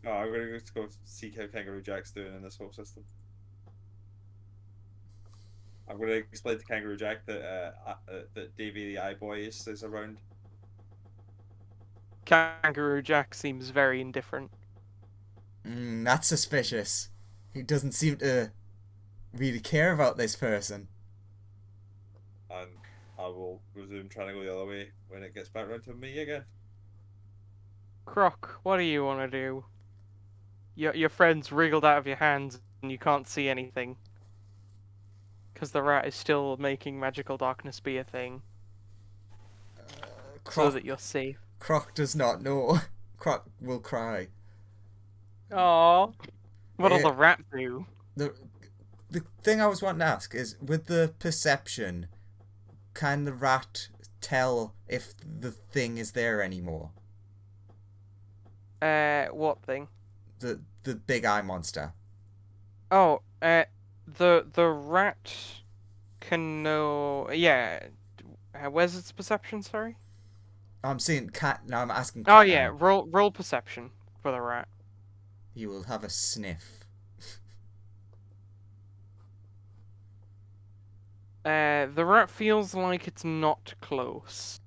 Oh, I'm gonna just go see how Kangaroo Jack's doing in this whole system. I'm gonna explain to Kangaroo Jack that that Davy the Eye Boy is around. Kangaroo Jack seems very indifferent. That's suspicious. He doesn't seem to really care about this person. And I will resume trying to go the other way when it gets back around to me again. Croc, what do you want to do? Your friend's wriggled out of your hands and you can't see anything. Because the rat is still making magical darkness be a thing. So that you're safe. Croc does not know. Croc will cry. Aww. What'll the rat do? The thing I was wanting to ask is, with the perception, can the rat tell if the thing is there anymore? What thing? The big eye monster. Oh, the rat can know. Yeah. Where's its perception? Sorry. I'm saying cat. Now I'm asking. Oh Cat yeah, now. roll perception for the rat. You will have a sniff. The rat feels like it's not close.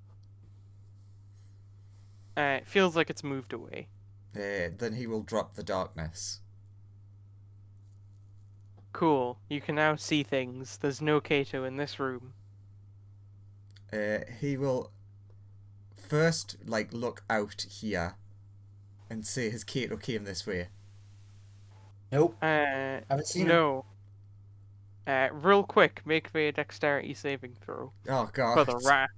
It feels like it's moved away. Then he will drop the darkness. Cool. You can now see things. There's no Kato in this room. He will first look out here and see has Kato came this way. Nope. Haven't seen him. No. Real quick, make me a dexterity saving throw Oh god. for the rat.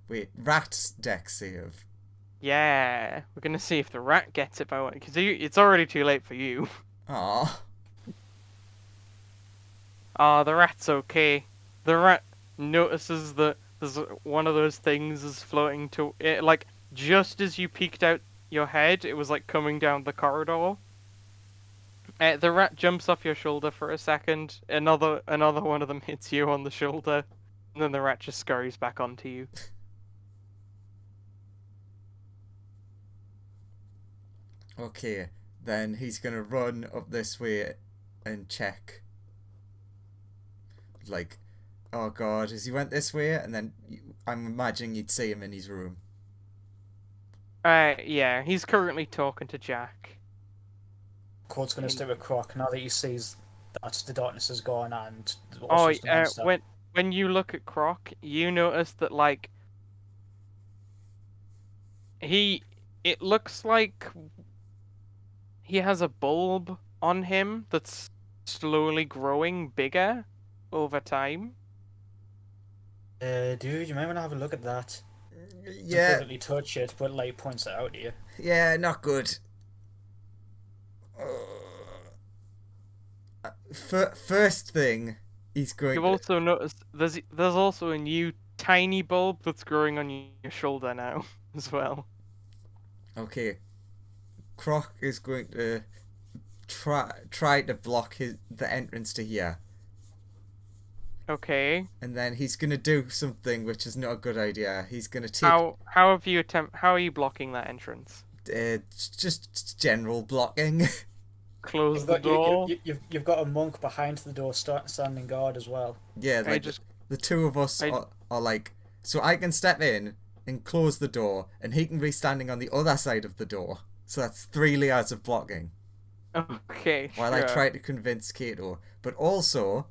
Wait, rat's dex save. Yeah, we're gonna see if the rat gets it by one, because it's already too late for you. Aw. The rat's okay. The rat notices that there's one of those things is floating to it, like just as you peeked out your head, it was like coming down the corridor. The rat jumps off your shoulder for a second. Another one of them hits you on the shoulder, and then the rat just scurries back onto you. Okay, then he's gonna run up this way and check. Oh god, as he went this way, and then I'm imagining you'd see him in his room. Yeah, he's currently talking to Jack. Court's going to stay with Croc now that he sees that the darkness is gone and Oh, the monster. when you look at Croc, you notice that it looks like he has a bulb on him that's slowly growing bigger over time. Dude, you might want to have a look at that. Yeah. Doesn't physically touch it, but points it out to you. Yeah, not good. First thing, he's going. You've also noticed there's also a new tiny bulb that's growing on your shoulder now as well. Okay. Croc is going to try to block the entrance to here. Okay. And then he's gonna do something which is not a good idea. He's gonna take How are you blocking that entrance? just general blocking. Close You've the got, door. you've got a monk behind the door standing guard as well. Yeah, I like just the two of us are like, so I can step in and close the door, and he can be standing on the other side of the door. So that's 3 layers of blocking. okay. While sure. I try to convince Kato, but also,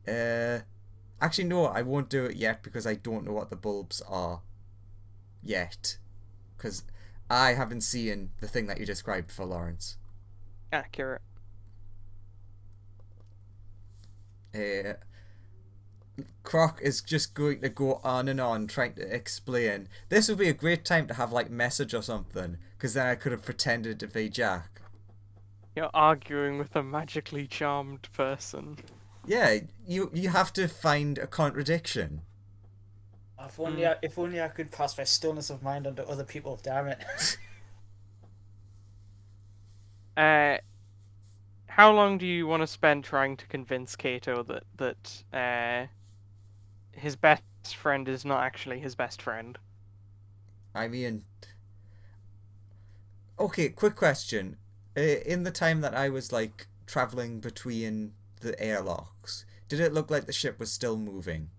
actually no, I won't do it yet because I don't know what the bulbs are yet, because I haven't seen the thing that you described for Lawrence. Accurate. Croc is just going to go on and on trying to explain. This would be a great time to have like message or something, because then I could have pretended to be Jack. You're arguing with a magically charmed person. Yeah, you have to find a contradiction. If only I could pass my stillness of mind onto other people. Damn it. How long do you want to spend trying to convince Kato that his best friend is not actually his best friend? I mean, okay, quick question. In the time that I was like traveling between the airlocks, did it look like the ship was still moving?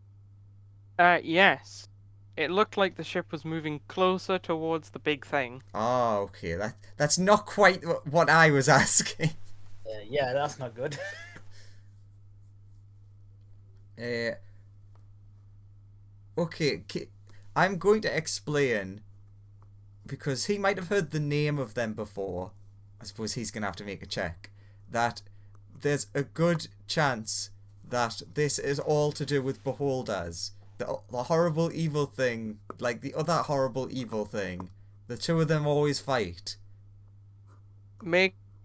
Yes. It looked like the ship was moving closer towards the big thing. Oh, okay. That's not quite what I was asking. Yeah, that's not good. Okay, I'm going to explain, because he might have heard the name of them before. I suppose he's going to have to make a check. That there's a good chance that this is all to do with beholders. The horrible evil thing, like the other horrible evil thing. The two of them always fight.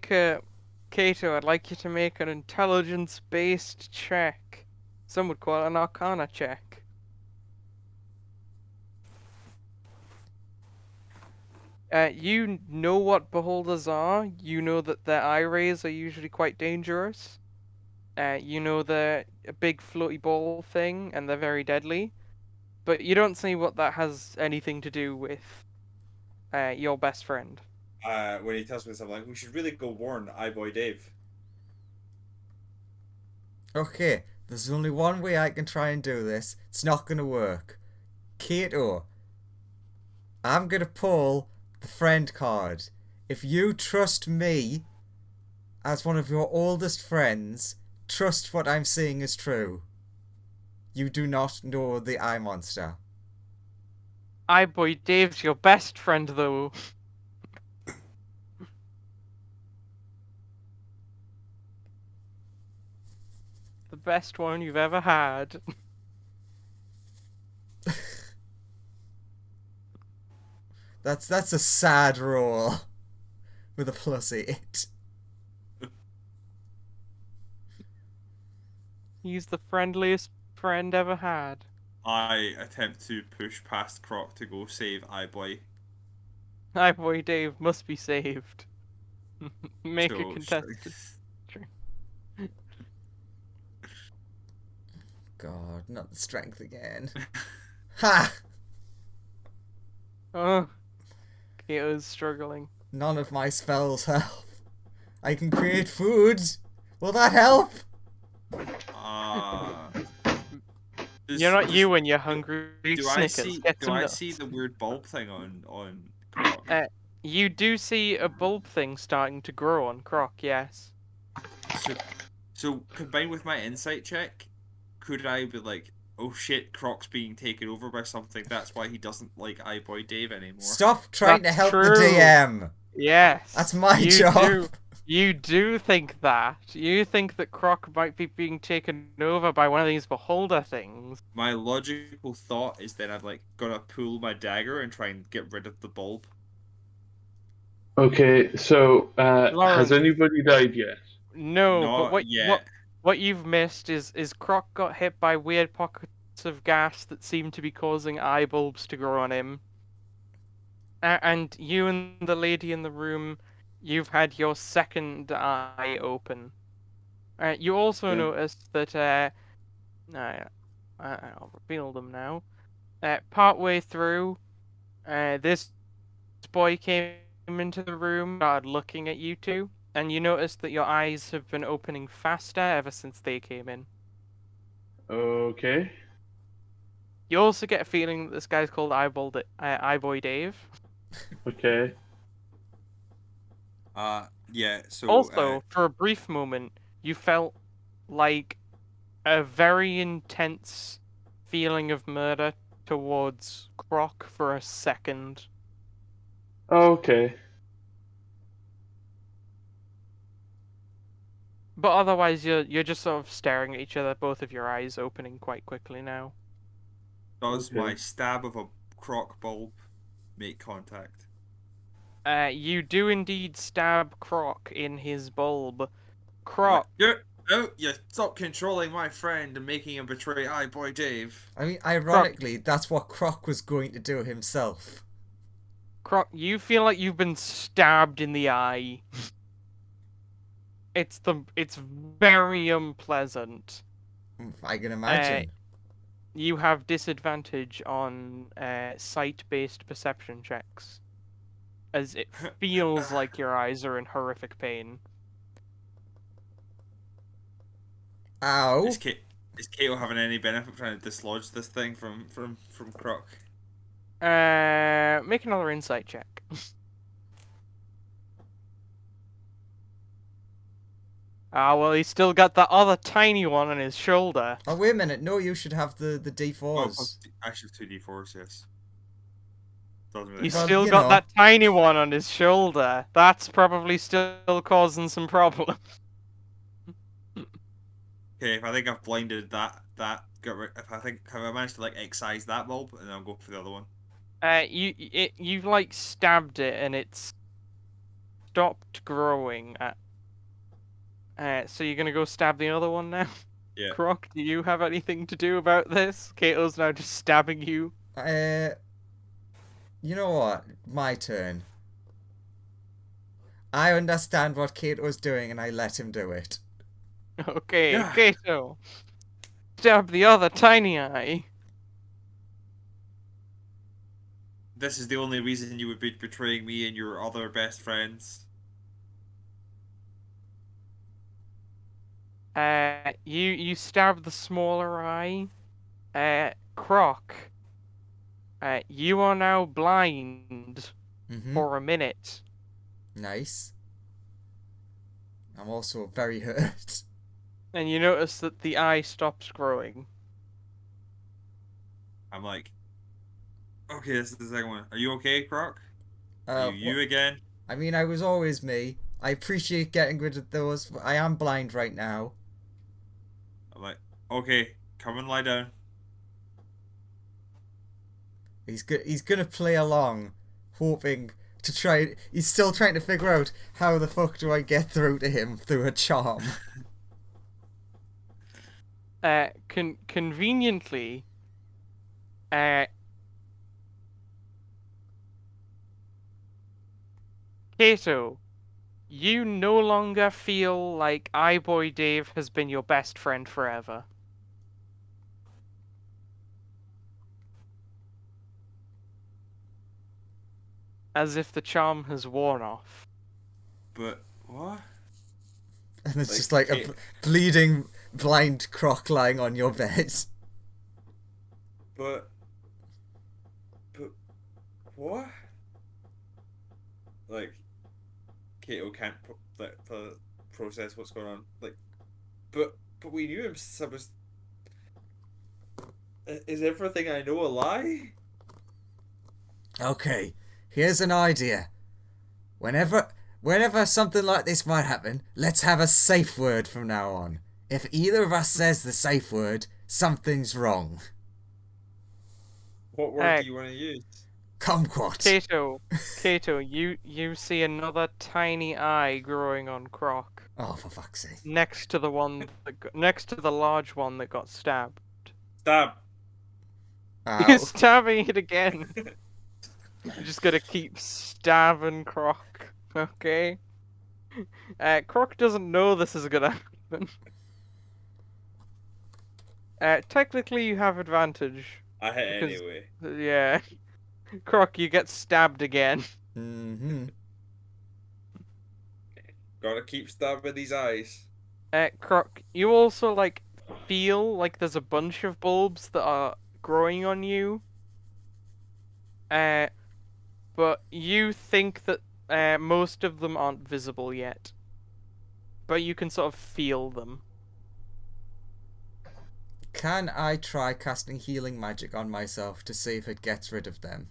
Kato, I'd like you to make an intelligence-based check. Some would call it an Arcana check. You know what beholders are. You know that their eye rays are usually quite dangerous. You know they're a big floaty ball thing, and they're very deadly. But you don't see what that has anything to do with your best friend. When he tells me this, I'm like, we should really go warn iBoy Dave. Okay, there's only one way I can try and do this. It's not going to work. Kato, I'm going to pull the friend card. If you trust me as one of your oldest friends, trust what I'm saying is true. You do not know the eye monster. iBoy Dave's your best friend, though. The best one you've ever had. That's a sad roll with a +8. He's the friendliest friend ever had. I attempt to push past Croc to go save iBoy. iBoy Dave must be saved. Make a So, contested. God, not the strength again. Ha! Oh, Kato's struggling. None of my spells help. I can create food. Will that help? You're not you when you're hungry. Do Snickers. Get some I nuts. see the weird bulb thing on Croc? You do see a bulb thing starting to grow on Croc, yes. So combined with my insight check, could I be like, oh shit, Croc's being taken over by something, that's why he doesn't like iBoy Dave anymore? Stop trying That's to help true. the DM. Yes. That's my you job. You do think that. You think that Croc might be being taken over by one of these beholder things. My logical thought is then I'm like gonna pull my dagger and try and get rid of the bulb. Okay, so Lawrence. has anybody died yet? No, Not but yet. what you've missed is Croc got hit by weird pockets of gas that seem to be causing eye bulbs to grow on him. And you and the lady in the room, you've had your second eye open. You also Okay. noticed that I'll reveal them now. Partway through, this boy came into the room, started looking at you two, and you noticed that your eyes have been opening faster ever since they came in. Okay. You also get a feeling that this guy's called Eyeboy Dave. Okay. Yeah. So Also, for a brief moment, you felt like a very intense feeling of murder towards Croc for a second. Okay. But otherwise, you're just sort of staring at each other, both of your eyes opening quite quickly now. does Okay. my stab of a croc bulb make contact? You do indeed stab Croc in his bulb. I'm Croc, you stop controlling my friend and making him betray I boy Dave. I mean, ironically, that's what Croc was going to do himself. Croc, you feel like you've been stabbed in the eye. It's very unpleasant. I can imagine. You have disadvantage on sight-based perception checks, as it feels like your eyes are in horrific pain. Ow! Is Kato having any benefit trying to dislodge this thing from Croc? Make another insight check. Well, he's still got that other tiny one on his shoulder. Oh, wait a minute. No, you should have the Oh, D4s. actually 2d4s, yes. Doesn't really He's Well, still you got know. that tiny one on his shoulder. That's probably still causing some Okay, if I think I've blinded that have I managed to like excise that bulb, and then I'll go for the other one. You've like stabbed it and it's stopped growing. So you're gonna go stab the other one now? Yeah. Croc, do you have anything to do about this? Kato's now just stabbing you. You know what? My turn. I understand what Kato's doing and I let him do it. Okay, Yeah. Kato. Stab the other tiny eye. This is the only reason you would be betraying me and your other best friends. You stab the smaller eye. Croc. You are now blind for a minute. Nice. I'm also very hurt. And you notice that the eye stops growing. I'm like, okay, this is the second one. Are you okay, Croc? Uh, Are you again? I mean, I was always me. I appreciate getting rid of those, but I am blind right now. I'm like, okay, come and lie down. He's gonna play along, hoping to try. He's still trying to figure out how the fuck do I get through to him through a charm. Conveniently, Kato, you no longer feel like Eyeboy Dave has been your best friend forever. As if the charm has worn off. But what? And it's Like, just like a bleeding blind Croc lying on your bed. But what? Like, Kato can't process what's going on. Like, but we knew him since I was. Is everything I know a lie? Okay, here's an idea. Whenever something like this might happen, let's have a safe word from now on. If either of us says the safe word, something's wrong. What word do you want to use? Kumquat. Kato, you see another tiny eye growing on Croc. Oh, for fuck's sake. Next to the large one that got stabbed. Stab. Ow. You're stabbing it again. You're just gonna keep stabbing Croc, okay? Croc doesn't know this is gonna happen. Technically, you have advantage. I hit Because- anyway. Yeah. Croc, you get stabbed again. Mm-hmm. Gotta keep stabbing these eyes. Croc, you also, like, feel like there's a bunch of bulbs that are growing on you. But you think that most of them aren't visible yet. But you can sort of feel them. Can I try casting healing magic on myself to see if it gets rid of them?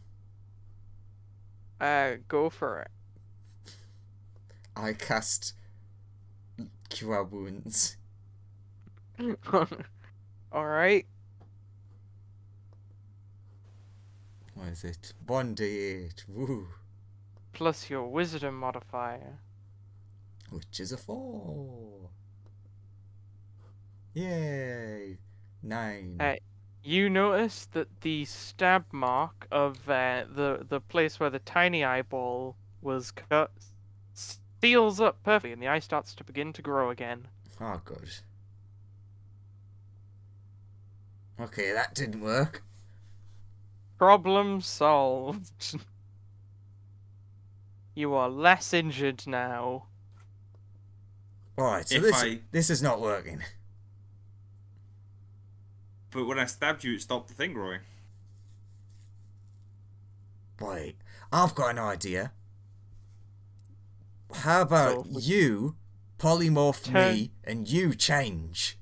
Go for it. I cast Cure Wounds. Alright. What is it? 1d8. Woo. Plus your wisdom modifier. Which is a 4. Yay. 9. You notice that the stab mark of the place where the tiny eyeball was cut seals up perfectly, and the eye starts to begin to grow again. Oh, good. Okay, that didn't work. Problem solved. You are less injured now. Alright, so If this is not working. But when I stabbed you, it stopped the thing growing. Wait, I've got an idea. How about So, you polymorph turn- me and you change?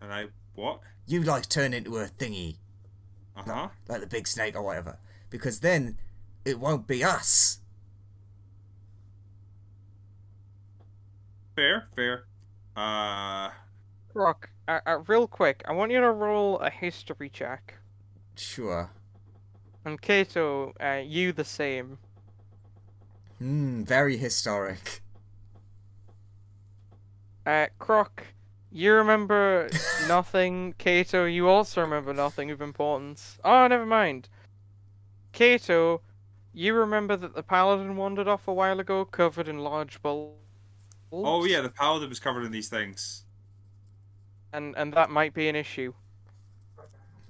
And I what? You like turn into a thingy, Uh-huh. like the big snake or whatever. Because then it won't be us. Fair. Rock, real quick, I want you to roll a history check. Sure. And Kato, you the same. Very historic. Croc, you remember nothing. Kato, you also remember nothing of importance. Oh, never mind. Kato, you remember that the paladin wandered off a while ago, covered in large bulbs? Oh yeah, the paladin was covered in these things. And that might be an issue.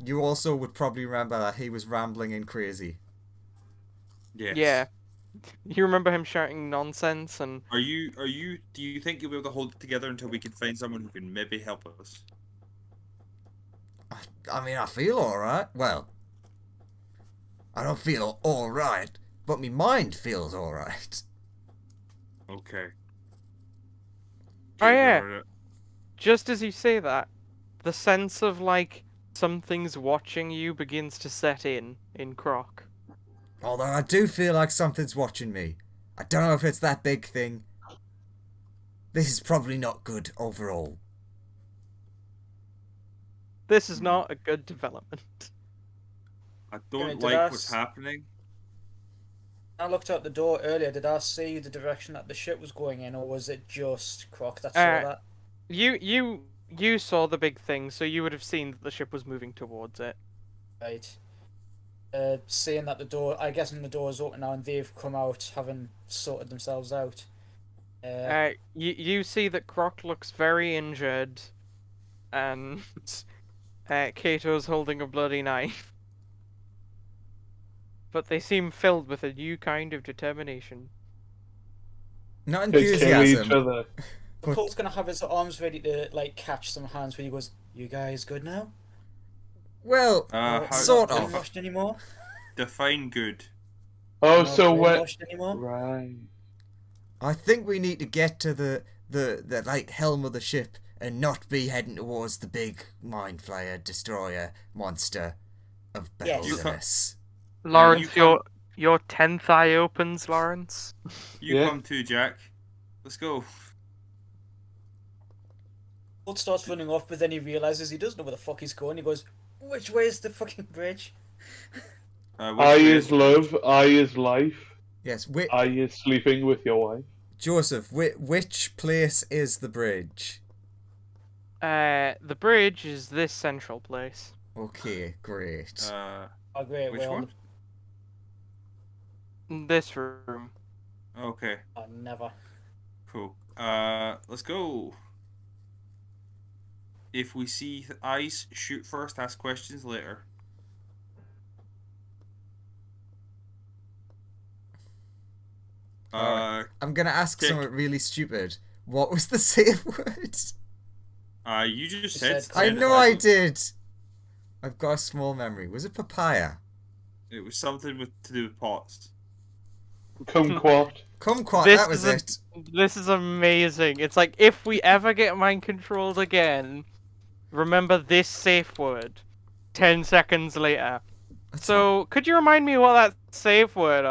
You also would probably remember that he was rambling and crazy. Yes. Yeah. You remember him shouting nonsense and... Do you think you'll be able to hold it together until we can find someone who can maybe help us? I mean, I feel alright. Well, I don't feel alright, but my mind feels alright. Okay. Oh yeah. Just as you say that, the sense of, like, something's watching you begins to set in Croc. Although I do feel like something's watching me. I don't know if it's that big thing. This is probably not good overall. This is not a good development. I don't Did like I what's happening. I looked out the door earlier. Did I see the direction that the ship was going in, or was it just Croc that saw that? You saw the big thing, so you would have seen that the ship was moving towards it. Right. Seeing that the door, I guess the door is open now, and they've come out, having sorted themselves out. You see that Croc looks very injured, and Kato's holding a bloody knife. But they seem filled with a new kind of determination. Not They kill each enthusiasm. other. Cole's gonna have his arms ready to like catch some hands when he goes, "You guys good now? Well, Not sort of. brainwashed anymore? Define good. Oh, Not so what? brainwashed anymore? Right. I think we need to get to the like helm of the ship and not be heading towards the big mind flayer destroyer monster of Yes. beholdiness. Lawrence, you your 10th eye opens, Lawrence. You Yeah. come too, Jack. Let's go. Colt starts running off, but then he realizes he doesn't know where the fuck he's going. He goes, "Which way is the fucking bridge?" Which I way is love, I is life, Yes, I is sleeping with your wife. Joseph, which place is the bridge? The bridge is this central place. Okay, great. Oh great, Which we're on one? This room. Okay. the... Oh, never. Cool. Let's go. If we see eyes, shoot first, ask questions later. Alright. I'm gonna ask Kick. something really stupid. What was the safe word? You just said. I know I did. I've got a small memory. Was it papaya? It was something to do with pots. Kumquat. Kumquat, This that was is it. This is amazing. It's like, if we ever get mind controlled again, remember this safe word. 10 seconds later. So, could you remind me what that safe word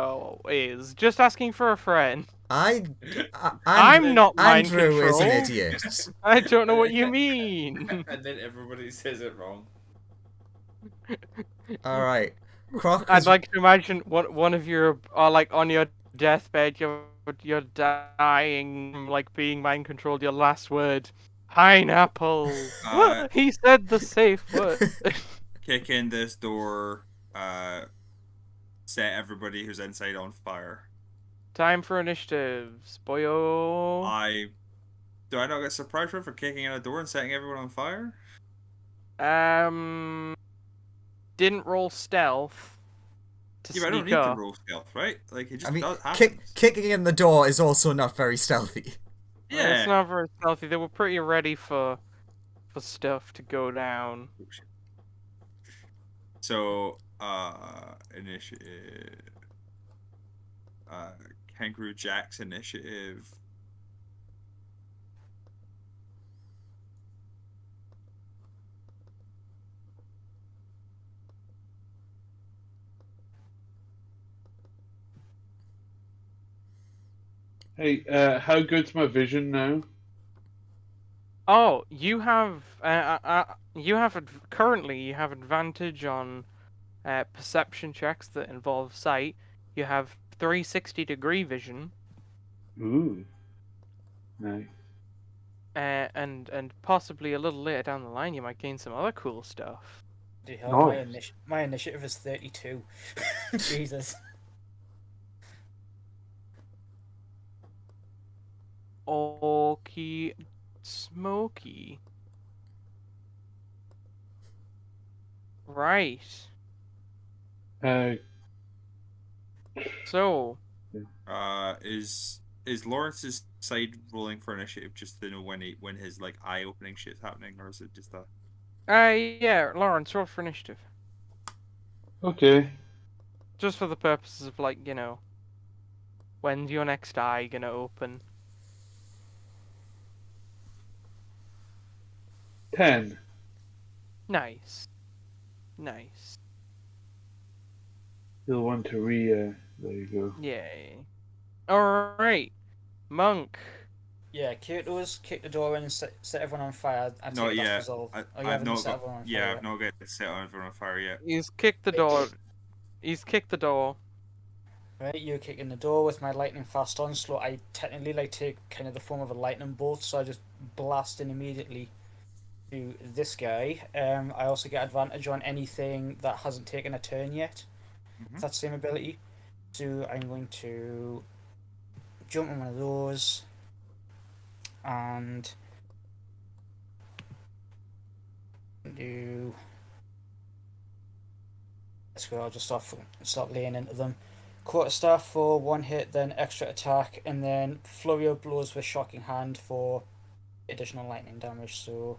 is? Just asking for a friend. I'm not mind Andrew is an controlled. idiot. I don't know what you mean. And then everybody says it wrong. Alright. Croc I'd is... like to imagine one of your, like, on your deathbed, you're dying, like, being mind controlled. Your last word, pineapple. He said the safe word. Kick in this door. Set everybody who's inside on fire. Time for initiatives, boyo. Do I not get surprised for kicking in a door and setting everyone on fire? Didn't roll stealth to Yeah, but I don't sneak need up. to roll stealth, right? Like, it just I mean, happens. kicking in the door is also not very stealthy. Yeah. It's not very stealthy. They were pretty ready for stuff to go down. So, initiative. Kangaroo Jack's initiative. Hey, how good's my vision now? Oh, you have currently you have advantage on perception checks that involve sight. You have 360-degree vision. Ooh, nice. And possibly a little later down the line, you might gain some other cool stuff. Nice. My initiative is 32. Jesus. Okie smoky. Right. So. Is Lawrence's side rolling for initiative just to know when his like eye-opening shit's happening, or is it just a? Yeah, Lawrence, roll for initiative. Okay. Just for the purposes of, like, you know, when's your next eye gonna open? 10. Nice. Nice. You'll want to there you go. Yay. Alright. Monk. Yeah, Kirito's kicked the door in and set everyone on fire. I've No, yeah. I've not got. I've not got to set everyone on fire yet. He's kicked the door. He's kicked the door. Right, you're kicking the door with my lightning fast onslaught. I technically like take kind of the form of a lightning bolt, so I just blast in immediately to this guy. I also get advantage on anything that hasn't taken a turn yet. That same ability. So I'm going to jump on one of those and do. Let's go. I'll just start laying into them. Quarterstaff for one hit, then extra attack, and then flurry of blows with shocking hand for additional lightning damage. So.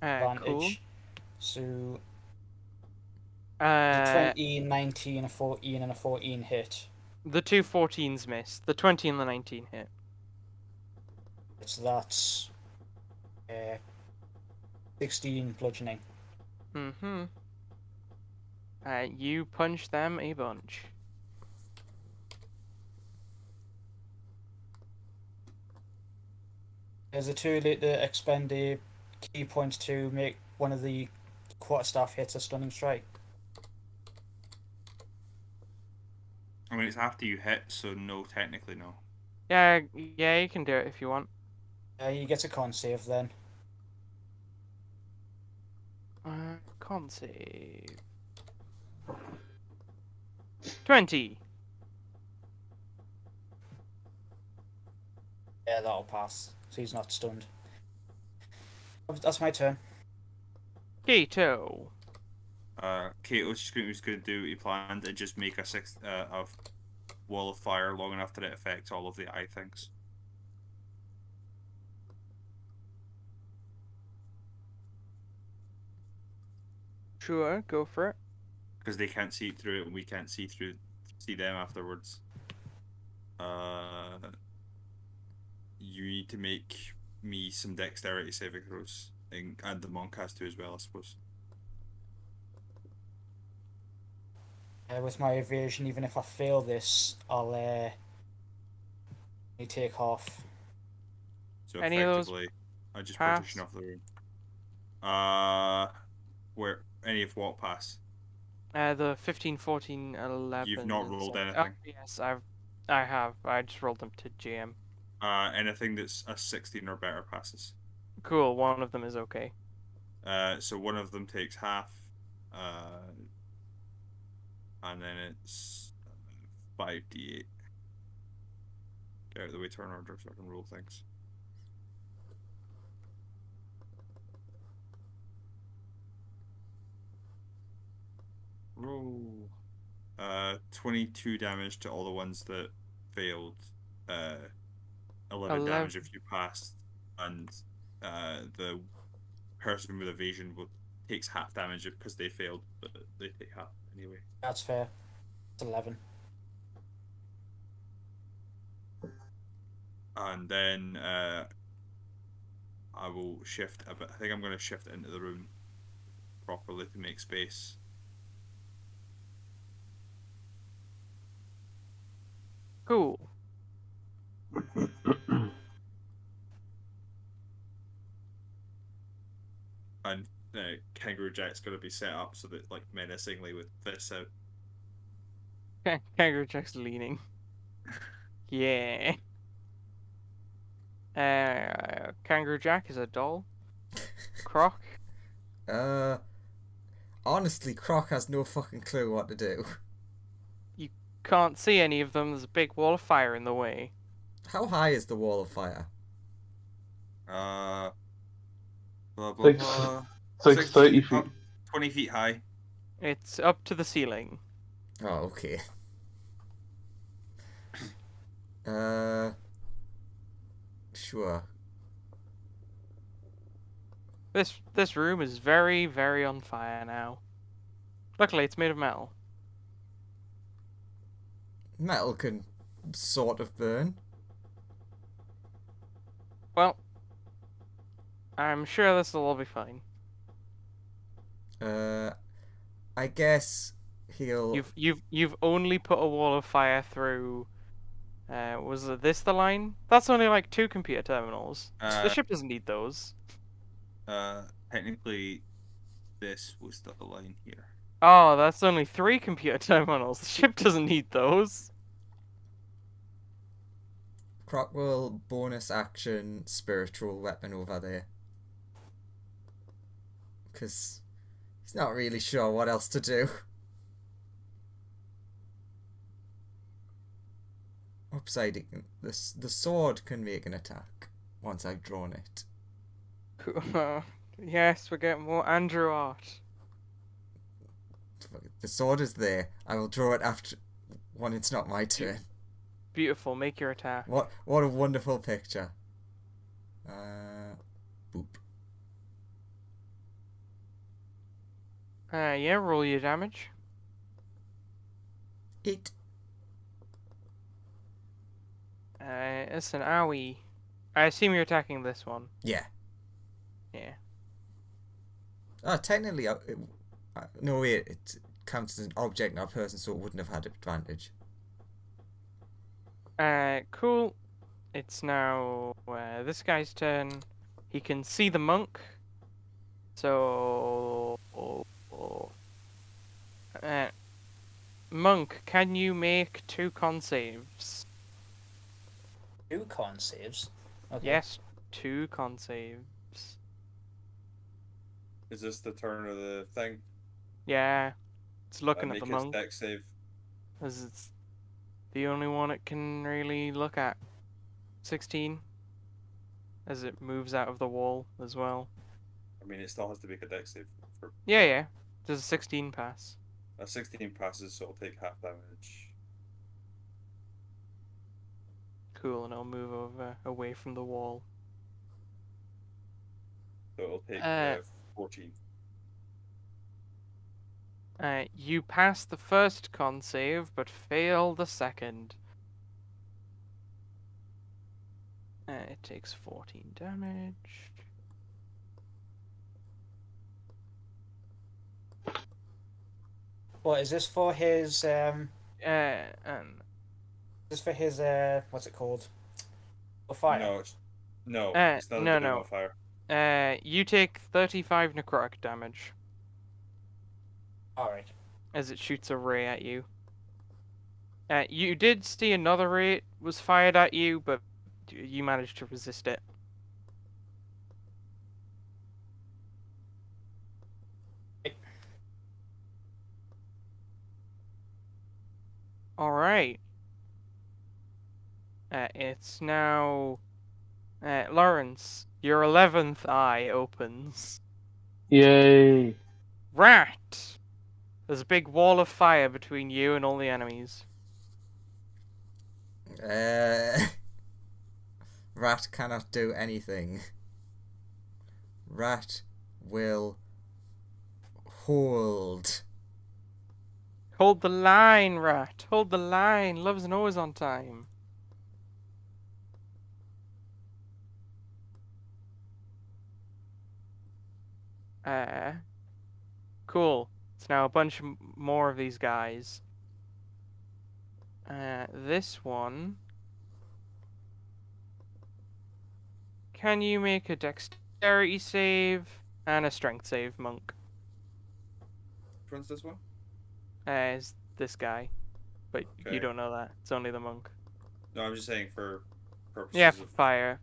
Advantage. Cool. So. Uh, 20, 19, a 14, and a 14 hit. The two 14s miss. The 20 and the 19 hit. So that's 16 bludgeoning. Mm-hmm. You punch them a bunch. Is it too late to expend a key point to make one of the quarterstaff hits a stunning strike? I mean, it's after you hit, so no, technically no. Yeah, yeah, you can do it if you want. You get a con save then. Con save. 20. Yeah, that'll pass. So he's not stunned. That's my turn. Keto. Kato's just going to do what he planned and just make a wall of fire long enough that it affects all of the eye things. Sure, go for it. Because they can't see through it and we can't see them afterwards. You need to make me some dexterity saving throws, and the monk has to as well, I suppose. With my evasion, even if I fail this, I'll take half. So Any of those effectively, I just pass? partition off the room. Where any of what pass? The 15, 14, 11. You've not rolled Oh, anything. yes, I have. I just rolled them to GM. Anything that's a 16 or better passes. Cool, one of them is okay. So one of them takes half, and then it's 5d8. Get out of the way, turn order, so I can roll things. Roll. 22 damage to all the ones that failed. 11 damage if you passed, and the person with evasion takes half damage because they failed, but they take half anyway. That's fair. It's 11. And then I will shift a bit. I think I'm going to shift into the room properly to make space. Cool. And Kangaroo Jack's going to be set up so that, like, menacingly with this out. Kangaroo Jack's leaning. Yeah. Kangaroo Jack is a doll. Croc. Honestly, Croc has no fucking clue what to do. You can't see any of them. There's a big wall of fire in the way. How high is the wall of fire? Blah, blah, Six- blah. 30 feet. 20 feet high. It's up to the ceiling. Oh, okay. Sure. This room is very, very on fire now. Luckily, it's made of metal. Metal can sort of burn. Well, I'm sure this will all be fine. I guess he'll. You've only put a wall of fire through. Was this the line? That's only like 2 computer terminals. The ship doesn't need those. Technically, this was the line here. Oh, that's only 3 computer terminals. The ship doesn't need those. Croc will bonus action spiritual weapon over there. Because he's not really sure what else to do. Upside, the sword can make an attack once I've drawn it. Yes, we're getting more Andrew art. The sword is there. I will draw it after when it's not my turn. Beautiful. Make your attack. What a wonderful picture. Boop. Yeah, roll your damage. 8. Listen, owie. I assume you're attacking this one. Yeah. Yeah. Technically, no wait, it counts as an object, not a person, so it wouldn't have had advantage. Cool. It's now this guy's turn. He can see the monk. So, monk, can you make 2 con saves? 2 con saves. Okay. Yes, 2 con saves. Is this the turn of the thing? Yeah, it's looking at Make the its monk, deck save. as it's the only one it can really look at. 16, as it moves out of the wall as well. I mean, it still has to make a deck save. For Yeah. Does a 16 pass? a 16 passes, so it'll take half damage. Cool, and I'll move over away from the wall. So it'll take 14. You pass the first con save, but fail the second. It takes 14 damage. What is this for his And is this for his what's it called? Oh, fire. No, it's not no, a no. fire. You take 35 necrotic damage Alright. as it shoots a ray at you. You did see another ray was fired at you, but you managed to resist it. Alright. It's now... Lawrence, your 11th eye opens. Yay! Rat! There's a big wall of fire between you and all the enemies. Rat cannot do anything. Rat will hold. Hold the line, Rat. Hold the line. Love's always on time. Cool. It's now a bunch more of these guys. This one... Can you make a dexterity save and a strength save, monk? Which one's this one? Is this guy. But Okay. you don't know that. It's only the monk. No, I'm just saying for purposes Yeah, of... fire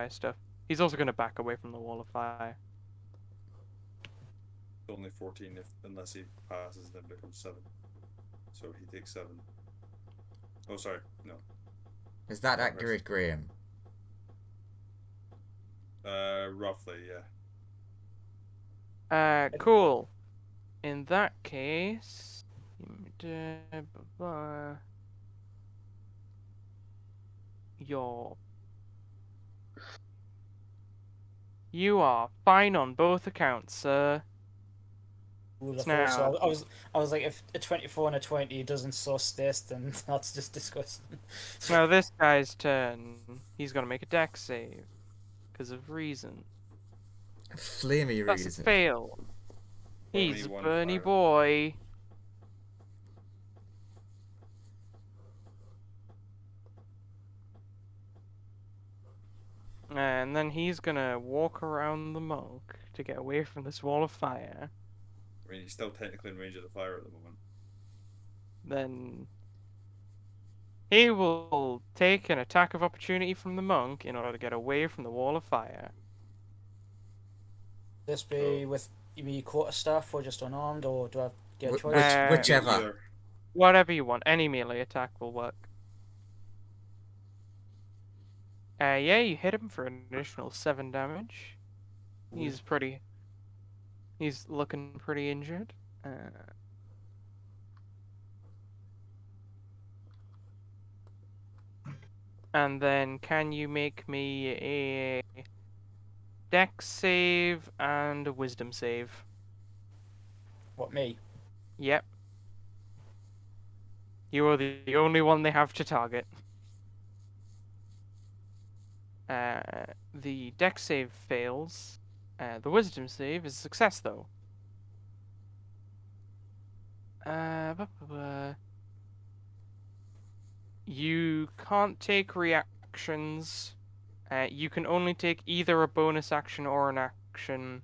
stuff. He's also going to back away from the wall of fire. Only 14 unless he passes, then becomes 7. So he takes 7. Oh, sorry, no. Is that accurate, Graham? Roughly, yeah. Cool. In that case... You are fine on both accounts, sir. So I was like, if a 24 and a 20 doesn't source this, then that's just disgusting. Now this guy's turn. He's gonna make a dex save. Because of reason. Flamey That's a reason. fail. Only He's a one Bernie fire. boy. And then he's gonna walk around the monk to get away from this wall of fire. I mean, he's still technically in range of the fire at the moment. Then he will take an attack of opportunity from the monk in order to get away from the wall of fire. This be with you quarterstaff or just unarmed, or do I get a choice? Whichever. Either. Whatever you want. Any melee attack will work. Yeah, you hit him for an additional 7 damage. He's looking pretty injured. And then can you make me a dex save and a wisdom save? What, me? Yep. You are the only one they have to target. The dex save fails. The wisdom save is a success, though. You can't take reactions. You can only take either a bonus action or an action.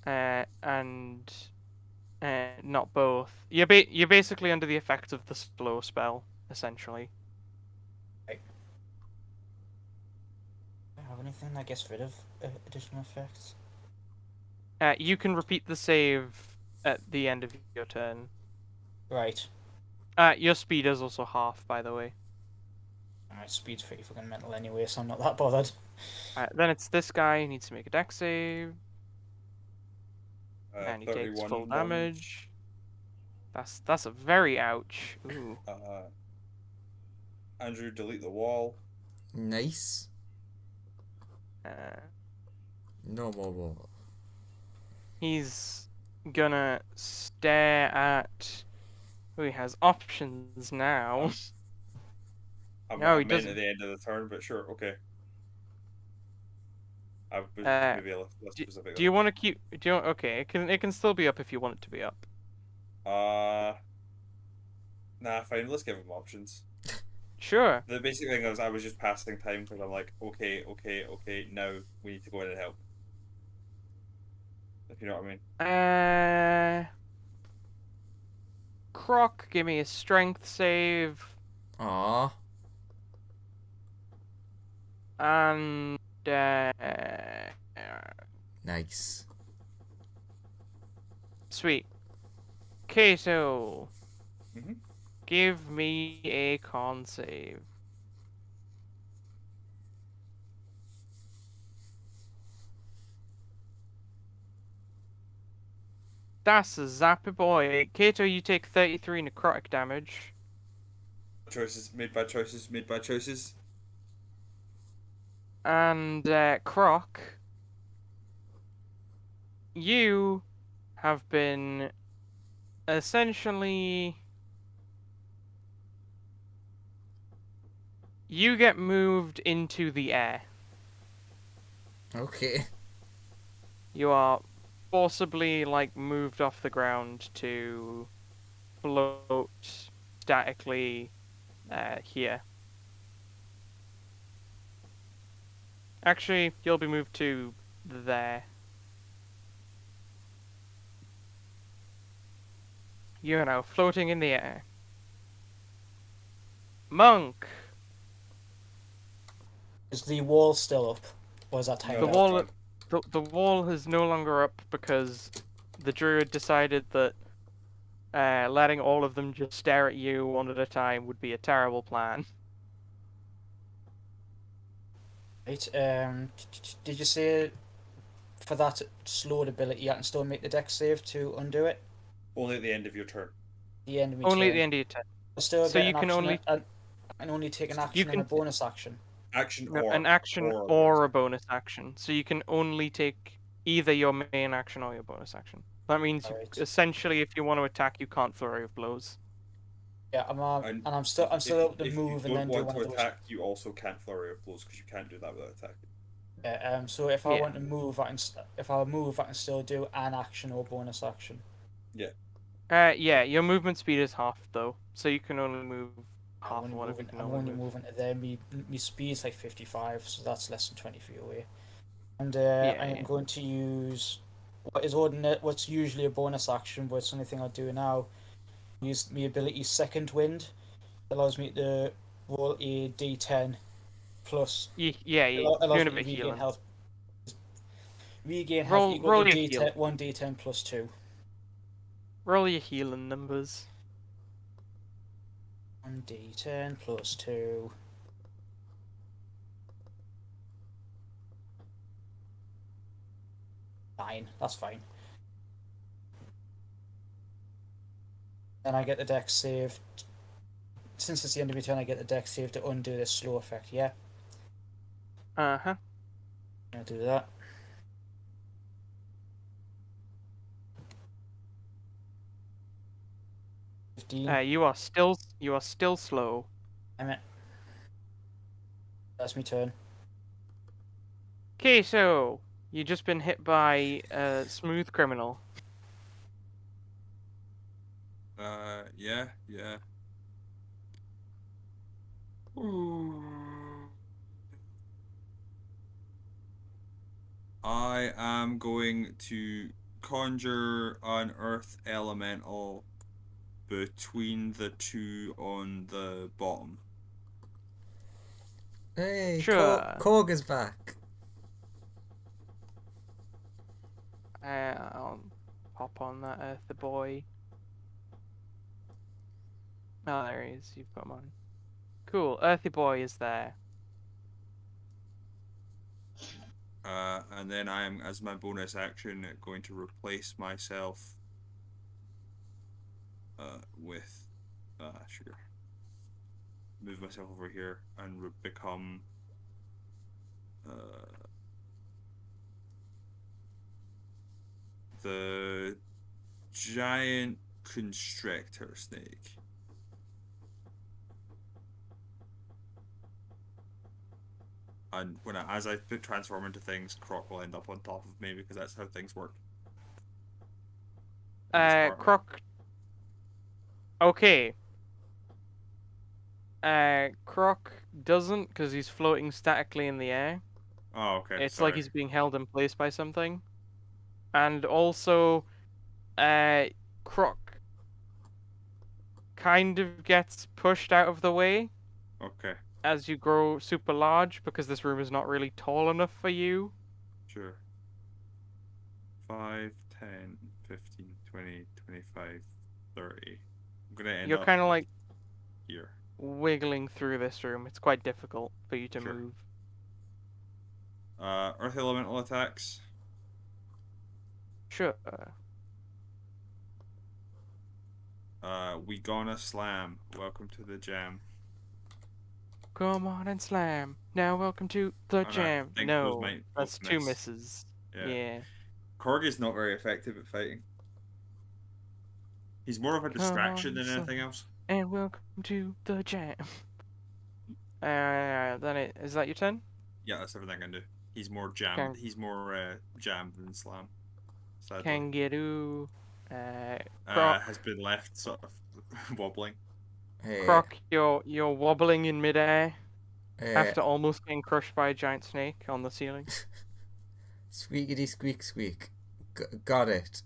And not both. You're basically under the effect of the slow spell, essentially. anything that gets rid of additional effects? You can repeat the save at the end of your turn. Right. Your speed is also half, by the way. Alright, speed's pretty fucking mental anyway, so I'm not that bothered. Then it's this guy who needs to make a dex save, and he takes 31 full damage. That's a very ouch. Ooh. Andrew, delete the wall. Nice. Uh, No more wall. he's gonna stare at. Oh, he has options now. I'm No, he meant doesn't. at the end of the turn, but sure, okay. I was maybe less specific. Do you want to keep? Okay, it can still be up if you want it to be up. Nah, fine. Let's give him options. Sure. The basic thing was I was just passing time because I'm like, okay. Now we need to go in and help. If you know what I mean. Croc, give me a strength save. Aww. And Nice. sweet. Kato, Mhm. give me a con save. That's a zappy boy. Kato, you take 33 necrotic damage. Made bad choices. And Croc, you have been essentially. You get moved into the air. Okay. You are forcibly moved off the ground to float statically here. Actually, you'll be moved to there. You're now floating in the air. Monk! Is the wall still up? Or is that tied The up? wall, the wall is no longer up because the druid decided that letting all of them just stare at you one at a time would be a terrible plan. Right, did you say for that slowed ability I can still make the dex save to undo it? Only at the end of your turn. The end of my Only at turn. the end of your turn. I still So get you an can action only and I can only take an action and a bonus action. Action no, or an action or a or a bonus. bonus action. So you can only take either your main action or your bonus action. That means Alright. essentially, if you want to attack, you can't flurry of blows. Yeah, And I'm still able to if move you and then don't do want one to of those. attack, you also can't flurry of blows because you can't do that without attacking. Yeah, so if I Yeah. want to move, I can still do an action or bonus action. Yeah, your movement speed is half though, so you can only move half of whatever you can I'm normally only move. moving to there. Me speed's like 55, so that's less than 20 feet away. And Yeah, I am yeah. going to use what's usually a bonus action, but it's the only thing I'll do now. Use my ability Second Wind. It allows me to roll a D10 plus. Yeah, Allows doing a me to bit of regain healing. health. Regain health equal Roll to your D10, heal. 1d10 plus 2. Roll your healing numbers. 1d10 plus 2. Fine, that's fine. Then I get the dex save. Since it's the end of my turn, I get the dex save to undo this slow effect, yeah? Uh-huh. I'll do that. You are still slow. Damn it. That's my turn. Okay, so you just been hit by a smooth criminal. Yeah. I am going to conjure an earth elemental between the two on the bottom. Hey, Sure. Korg is back. I'll pop on that Earthy boy. Oh, there he is. You've put him on. Cool. Earthy boy is there. And then I am, as my bonus action, going to replace myself with sure. Move myself over here and become the giant constrictor snake. And as I transform into things, Croc will end up on top of me because that's how things work. Croc. Okay. Croc doesn't because he's floating statically in the air. Oh, okay. It's sorry. like he's being held in place by something. And also, Croc kind of gets pushed out of the way. Okay. As you grow super large because this room is not really tall enough for you. Sure. 5, 10, 15, 20, 25, 30. I'm gonna end You're up kind of like here. wiggling through this room. It's quite difficult for you to Sure. move. Earth elemental attacks. Sure. We gonna slam. Welcome to the jam. Come on and slam. Now welcome to the And I jam. think No, those might that's both 2 miss. misses. Yeah. Yeah. Korg is not very effective at fighting. He's more of a distraction than anything else. And welcome to the jam. Is that your turn? Yeah, that's everything I can do. He's more jam. Can- He's more jam than slam. Sadly. Kangaroo. Croc. Has been left sort of wobbling. Hey, Croc, you're wobbling in midair hey, after almost getting crushed by a giant snake on the ceiling. squeakity squeak squeak. Got it.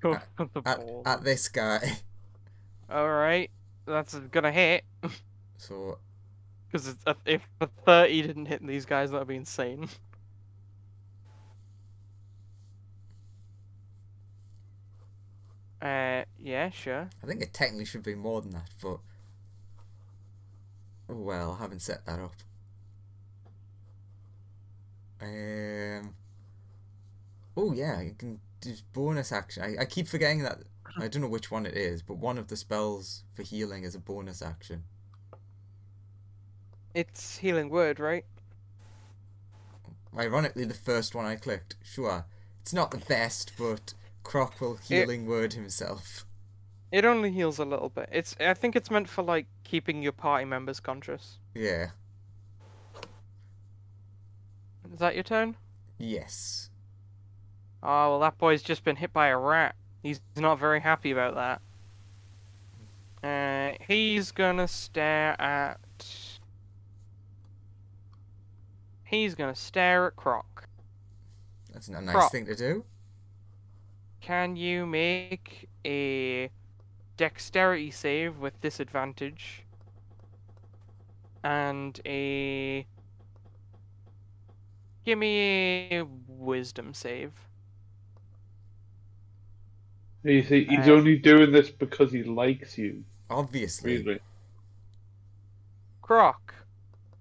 Go for the ball. At this guy. Alright, that's gonna hit. So, Because if the 30 didn't hit these guys, that would be insane. Yeah, sure. I think it technically should be more than that, but... Oh well, I haven't set that up. Oh yeah, you can do bonus action. I keep forgetting that. I don't know which one it is, but one of the spells for healing is a bonus action. It's healing word, right? Ironically, the first one I clicked. Sure, it's not the best, but Croc will healing word himself. It only heals a little bit. I think it's meant for like keeping your party members conscious. Yeah. Is that your turn? Yes. Oh, well, that boy's just been hit by a rat. He's not very happy about that. He's gonna stare at... He's gonna stare at Croc. That's a nice Croc. thing to do. Can you make a dexterity save with disadvantage? And a... Give me a wisdom save. You see, he's only doing this because he likes you. Obviously. Really. Croc,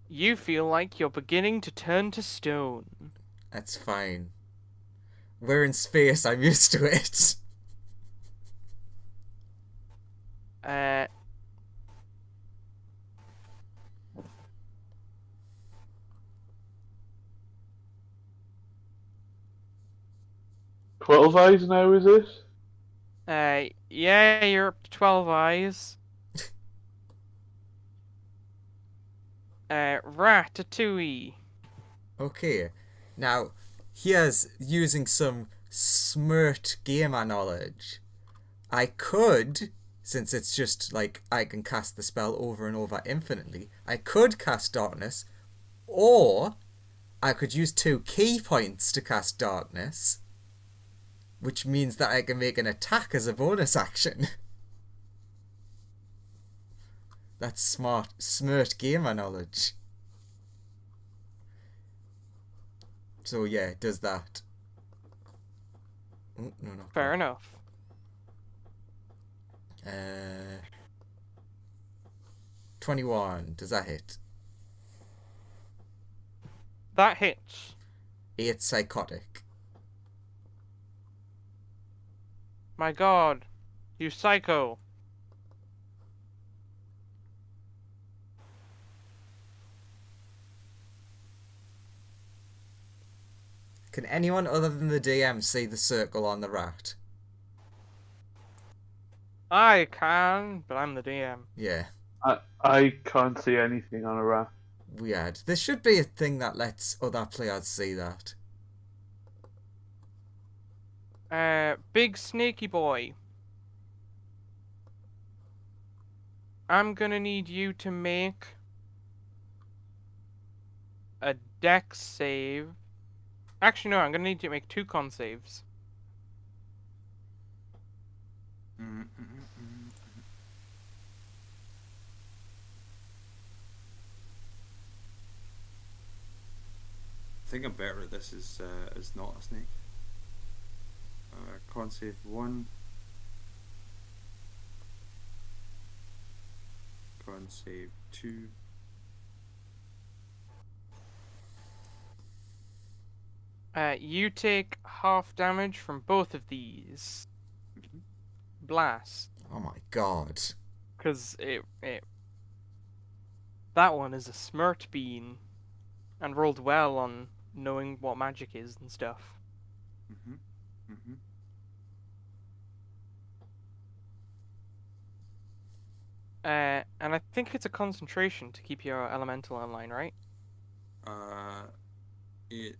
you feel like you're beginning to turn to stone. That's fine. We're in space, I'm used to it. 12 eyes now, is it? Yeah, you're up to 12 eyes. Ratatouille. Okay. Now, here's using some smart gamer knowledge. I could, since it's just like I can cast the spell over and over infinitely, I could cast darkness, or I could use 2 key points to cast darkness, which means that I can make an attack as a bonus action. That's smart gamer knowledge. So yeah, it does that. Oh, no, not Fair quite. enough. 21. Does that hit? That hits. 8 psychotic. My god. You psycho. Can anyone other than the DM see the circle on the rat? I can, but I'm the DM. Yeah, I can't see anything on a rat. weird. There should be a thing that lets other players see that. Big snaky boy. I'm gonna need you to make a dex save. Actually, no, I'm gonna need you to make 2 con saves. I think I'm better at this as not a snake. Con save 1. Con save 2. You take half damage from both of these. Blast. Oh my god. Because that one is a smart bean. And rolled well on knowing what magic is and stuff. And I think it's a concentration to keep your elemental online, right? It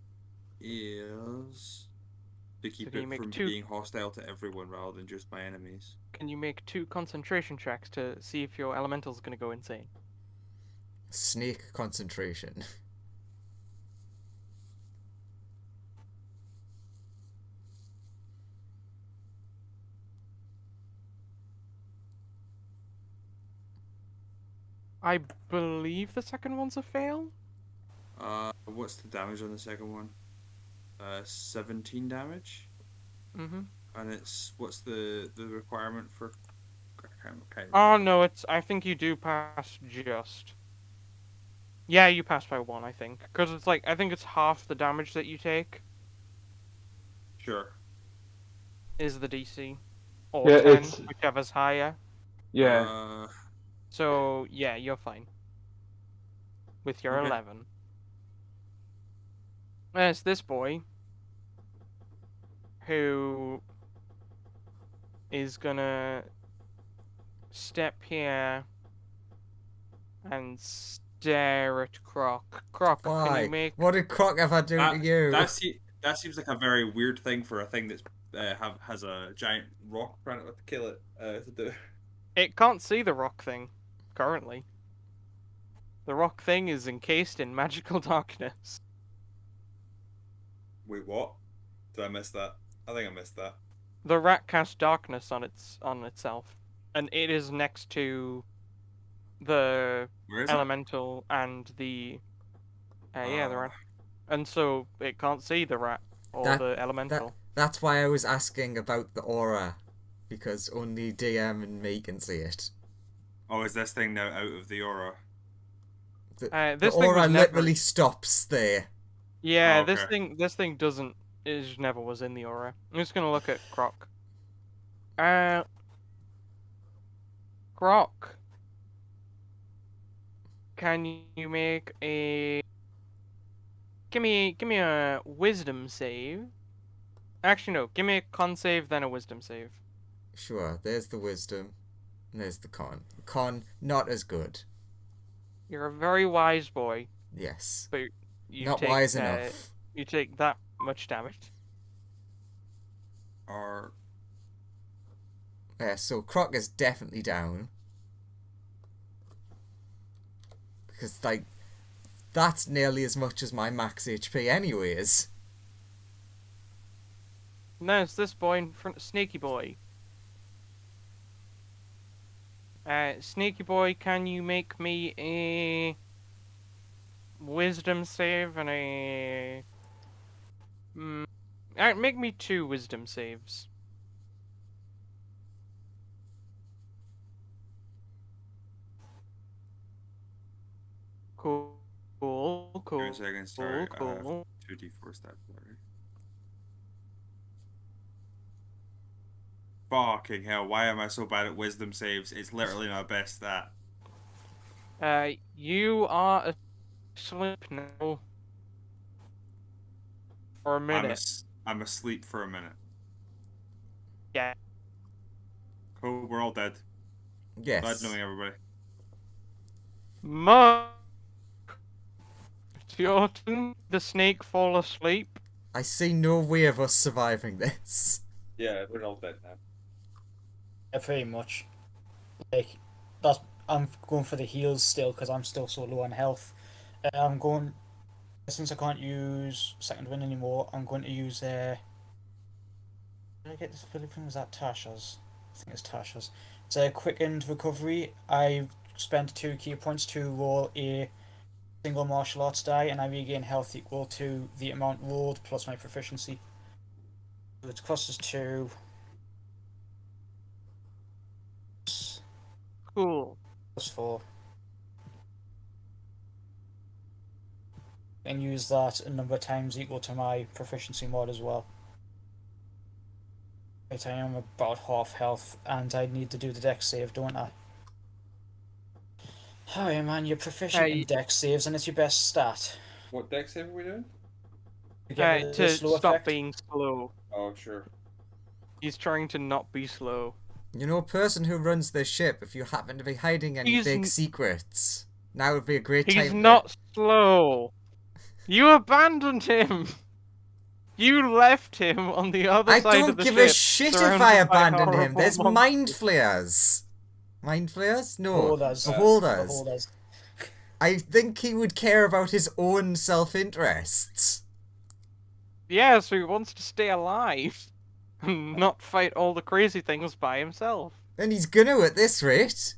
is to keep can you it make from 2? being hostile to everyone rather than just my enemies. Can you make 2 concentration checks to see if your elemental's gonna go insane? Snake concentration. I believe the second one's a fail? What's the damage on the second one? 17 damage? Mm-hmm. And it's, what's the requirement for... Oh no, I think you do pass just. Yeah, you pass by 1, I think. Because it's like, I think it's half the damage that you take Sure. is the DC. Or Yeah, 10, it's whichever's higher. yeah. So, yeah, you're fine. With your Okay. 11. There's this boy. Who is gonna step here and stare at Croc. Croc, can Why? you make... What did Croc ever do to you? That seems like a very weird thing for a thing that's has a giant rock trying to kill it to do. It can't see the rock thing, currently. The rock thing is encased in magical darkness. Wait, what? Did I miss that? I think I missed that. The rat casts darkness on itself, and it is next to the Where is elemental and the the rat, and so it can't see the rat or the elemental. That's why I was asking about the aura, because only DM and me can see it. Oh, is this thing now out of the aura? The aura literally stops there. Yeah, Oh, okay. this thing doesn't. It never was in the aura. I'm just gonna look at Croc. Croc, can you make a... Give me a wisdom save. Actually, no. Give me a con save, then a wisdom save. Sure, there's the wisdom, and there's the con. Con, not as good. You're a very wise boy, Yes. but you Not take, wise enough. You take that much damage. Yeah, so Croc is definitely down. Because, like, that's nearly as much as my max HP anyways. No, it's this boy in front of Sneaky Boy. Sneaky Boy, can you make me a wisdom save and a Make me 2 wisdom saves. Cool. Cool. Give me a second, sorry. Cool. 2d4 stat flurry. Fucking hell, why am I so bad at wisdom saves? It's literally my best stat. You are asleep now. For a minute. I'm asleep for a minute. Yeah. Cool, we're all dead. Yes. Glad knowing everybody. Mark! It's your turn. The snake fall asleep. I see no way of us surviving this. Yeah, we're all dead now. Yeah, pretty much. Like, I'm going for the heals still because I'm still so low on health. I'm going, since I can't use second wind anymore. I'm going to use did I get this Philippine? Was that Tasha's? I think it's Tasha's. It's a quickened recovery. I spent 2 key points to roll a single martial arts die, and I regain health equal to the amount rolled plus my proficiency. So it costs us 2. Cool. Plus 4. And use that a number of times equal to my proficiency mod as well. Right, I am about half health, and I need to do the dex save, don't I? Oh yeah, man, you're proficient in dex saves, and it's your best stat. What dex save are we doing? To stop effect. being slow. Oh, sure. He's trying to not be slow. You know, person who runs this ship, if you happen to be hiding any big secrets, now would be a great time. He's not slow. You abandoned him. You left him on the other side of the ship. I don't give a shit if I abandon him. There's mind flayers. Mind flayers? No. Beholders. I think he would care about his own self-interests. Yeah, so he wants to stay alive. And not fight all the crazy things by himself. And he's gonna at this rate.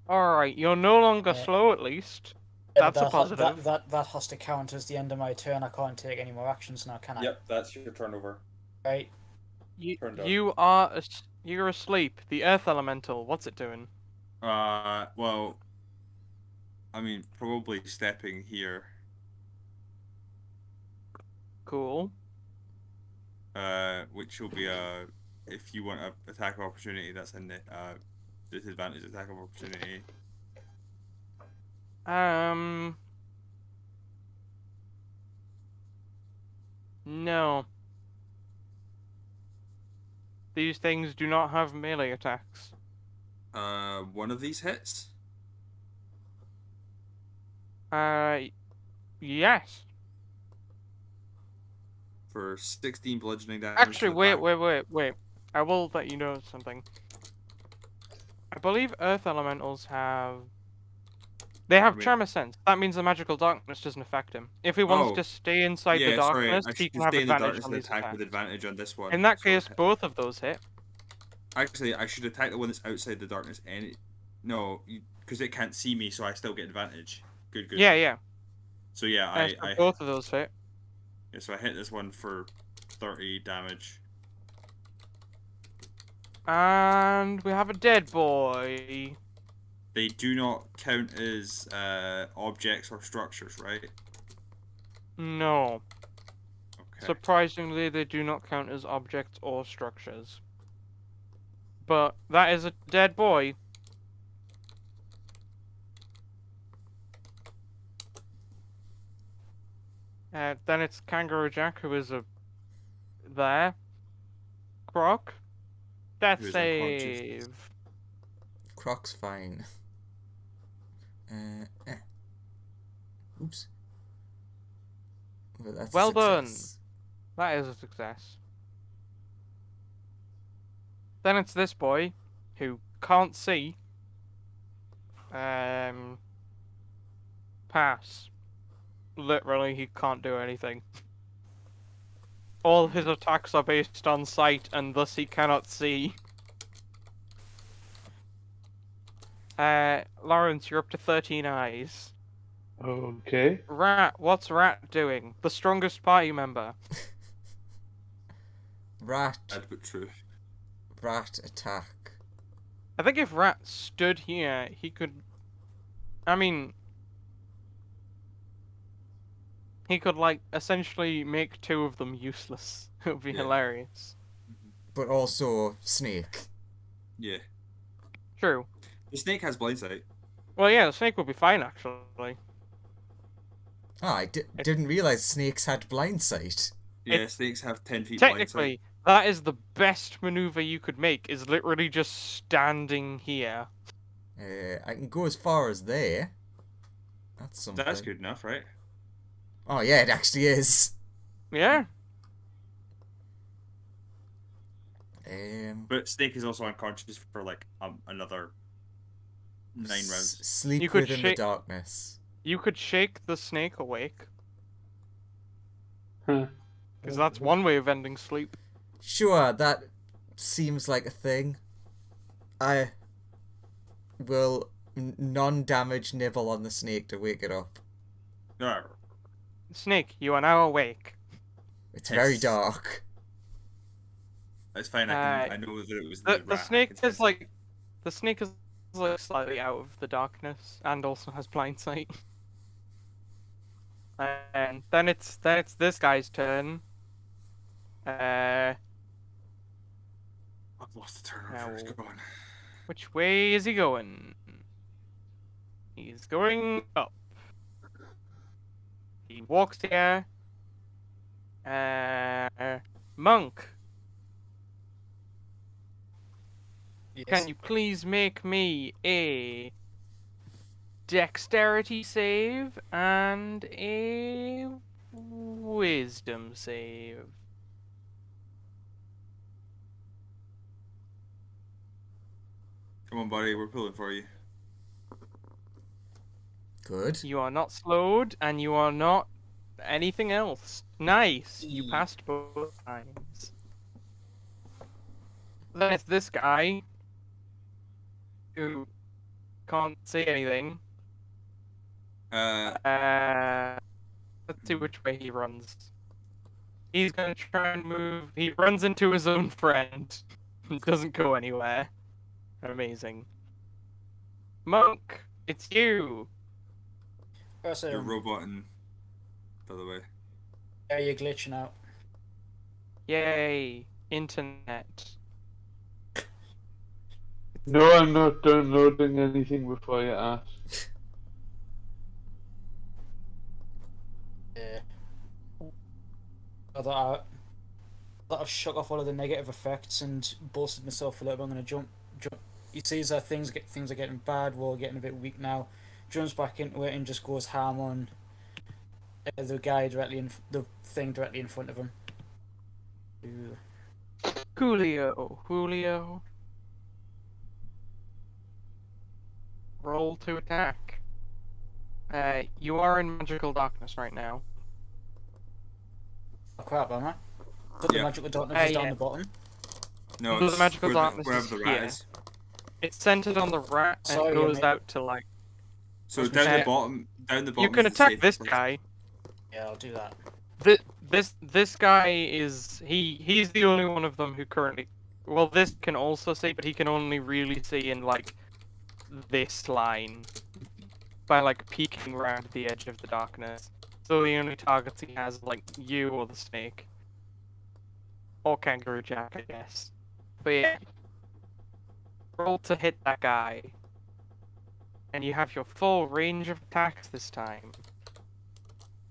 Alright, you're no longer slow at least. Yeah, That's a positive. That has to count as the end of my turn. I can't take any more actions now, can I? Yep, that's your turnover. Right. You're asleep. The earth elemental, what's it doing? Well, I mean, probably stepping here. Cool. Which will be if you want an attack of opportunity, that's a disadvantage attack of opportunity. No. These things do not have melee attacks. One of these hits? Yes. For 16 bludgeoning damage. Actually, wait. I will let you know something. I believe earth elementals have... They have tremor sense. That means the magical darkness doesn't affect him. If he wants to stay inside the darkness, he can have advantage on these attacks. With advantage on this one. In that case, both of those hit. Actually, I should attack the one that's outside the darkness. No, because it can't see me, so I still get advantage. Good. Yeah. So yeah, both of those hit. Yeah, so I hit this one for 30 damage. And we have a dead boy. They do not count as objects or structures, right? No. Okay. Surprisingly, they do not count as objects or structures. But that is a dead boy. Then it's Kangaroo Jack, who is there. Croc. Death save. Croc's fine. Oops. But that's well a done. success. That is a success. Then it's this boy, who can't see. Pass. Literally, he can't do anything. All his attacks are based on sight, and thus he cannot see. Lawrence, you're up to 13 eyes. Okay. Rat, what's Rat doing? The strongest party member. Rat. Sad but true. Rat attack. I think if Rat stood here, he could. I mean, he could like essentially make two of them useless. It would be Yeah. hilarious. But also Snake. Yeah. True. The snake has blind sight. Well, yeah, the snake would be fine actually. Ah, I didn't realize snakes had blind sight. Yeah, It's- snakes have 10 feet blind Technically, sight. that is the best maneuver you could make. Is literally just standing here. I can go as far as there. That's something. That's good enough, right? Oh yeah, it actually is. Yeah. But snake is also unconscious for like another 9 rounds. Sleep You could within the shake- darkness. You could shake the snake awake, Huh. because that's one way of ending sleep. Sure, that seems like a thing. I will non-damage nibble on the snake to wake it up. No, Snake, you are now awake. It's very Yes. dark. it's fine. I know that it was The rat. I snake can sense is like, the snake is like slightly out of the darkness and also has blind sight. And then it's this guy's turn. I've lost the turn Now- order. Go on. Which way is he going? He's going up. He walks here. Monk, Yes. can you please make me a dexterity save and a wisdom save? Come on, buddy. We're pulling for you. Good. You are not slowed, and you are not anything else. Nice. You passed both times. Then it's this guy who can't say anything. Uh, Let's see which way he runs. He's gonna try and move. He runs into his own friend. He doesn't go anywhere. Amazing. Monk, it's you. Also, you're roboting, by the way. yeah, you're glitching out. Yay, internet. No, I'm not downloading anything before you ask. Yeah. I thought I've shook off all of the negative effects and bolstered myself a little bit. I'm gonna jump. He sees that things are getting bad. We're getting a bit weak now. Jumps back into it and just goes ham on the guy the thing directly in front of him. Ooh. Julio. Roll to attack. You are in magical darkness right now. Oh crap, am I? But the Yeah. magical darkness is down yeah. the bottom. No, The it's magical where darkness wherever is the rat here. is. It's centered on the rat and Sorry, goes mate. out to like. So That's down mistake. the bottom, You can is the attack safe this place. guy. Yeah, I'll do that. This guy is he's the only one of them who currently. Well, this can also see, but he can only really see in like this line by like peeking around the edge of the darkness. So the only targets he has are, like you or the snake, or Kangaroo Jack, I guess. But yeah, roll to hit that guy, and you have your full range of attacks this time.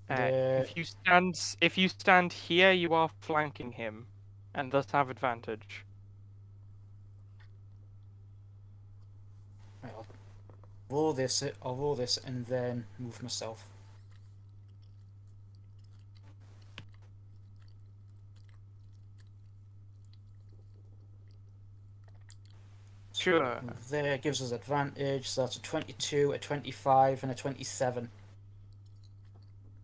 The- If you stand here, you are flanking him, and thus have advantage. Right, I'll roll this and then move myself. Sure. Move there gives us advantage. So that's a 22, a 25, and a 27.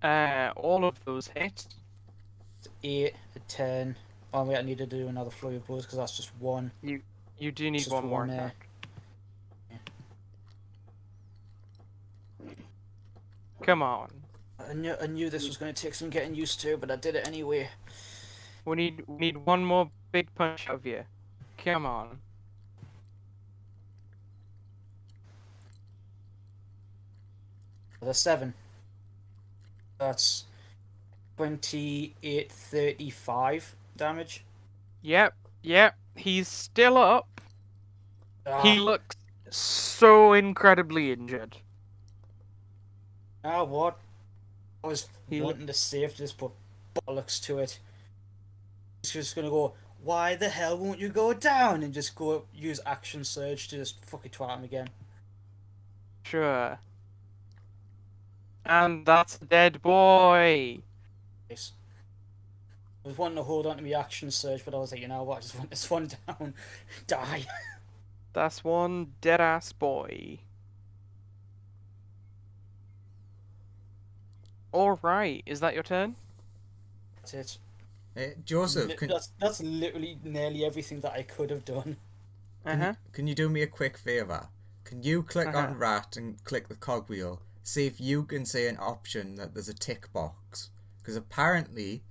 All of those hit. 8, a 10. Oh wait, I need to do another flurry of blows because that's just one. You do need Just one more one there. attack. Come on. I knew this was going to take some getting used to, but I did it anyway. We need one more big punch of you. Come on. The 7. That's 2835 damage. Yep. He's still up. He Ah, looks so incredibly injured. now what? I was He wanting to save this, but bollocks to it. He's just gonna go, why the hell won't you go down? And just go use action surge to just fucking twat him again. Sure. And that's a dead boy. Nice. I was wanting to hold on to my action surge, but I was like, you know what? I just want this one down. Die. That's one dead ass boy. Alright, is that your turn? That's it. Joseph, That's literally nearly everything that I could have done. can you do me a quick favour? Can you click on rat and click the cogwheel? See if you can see an option that there's a tick box. Because apparently,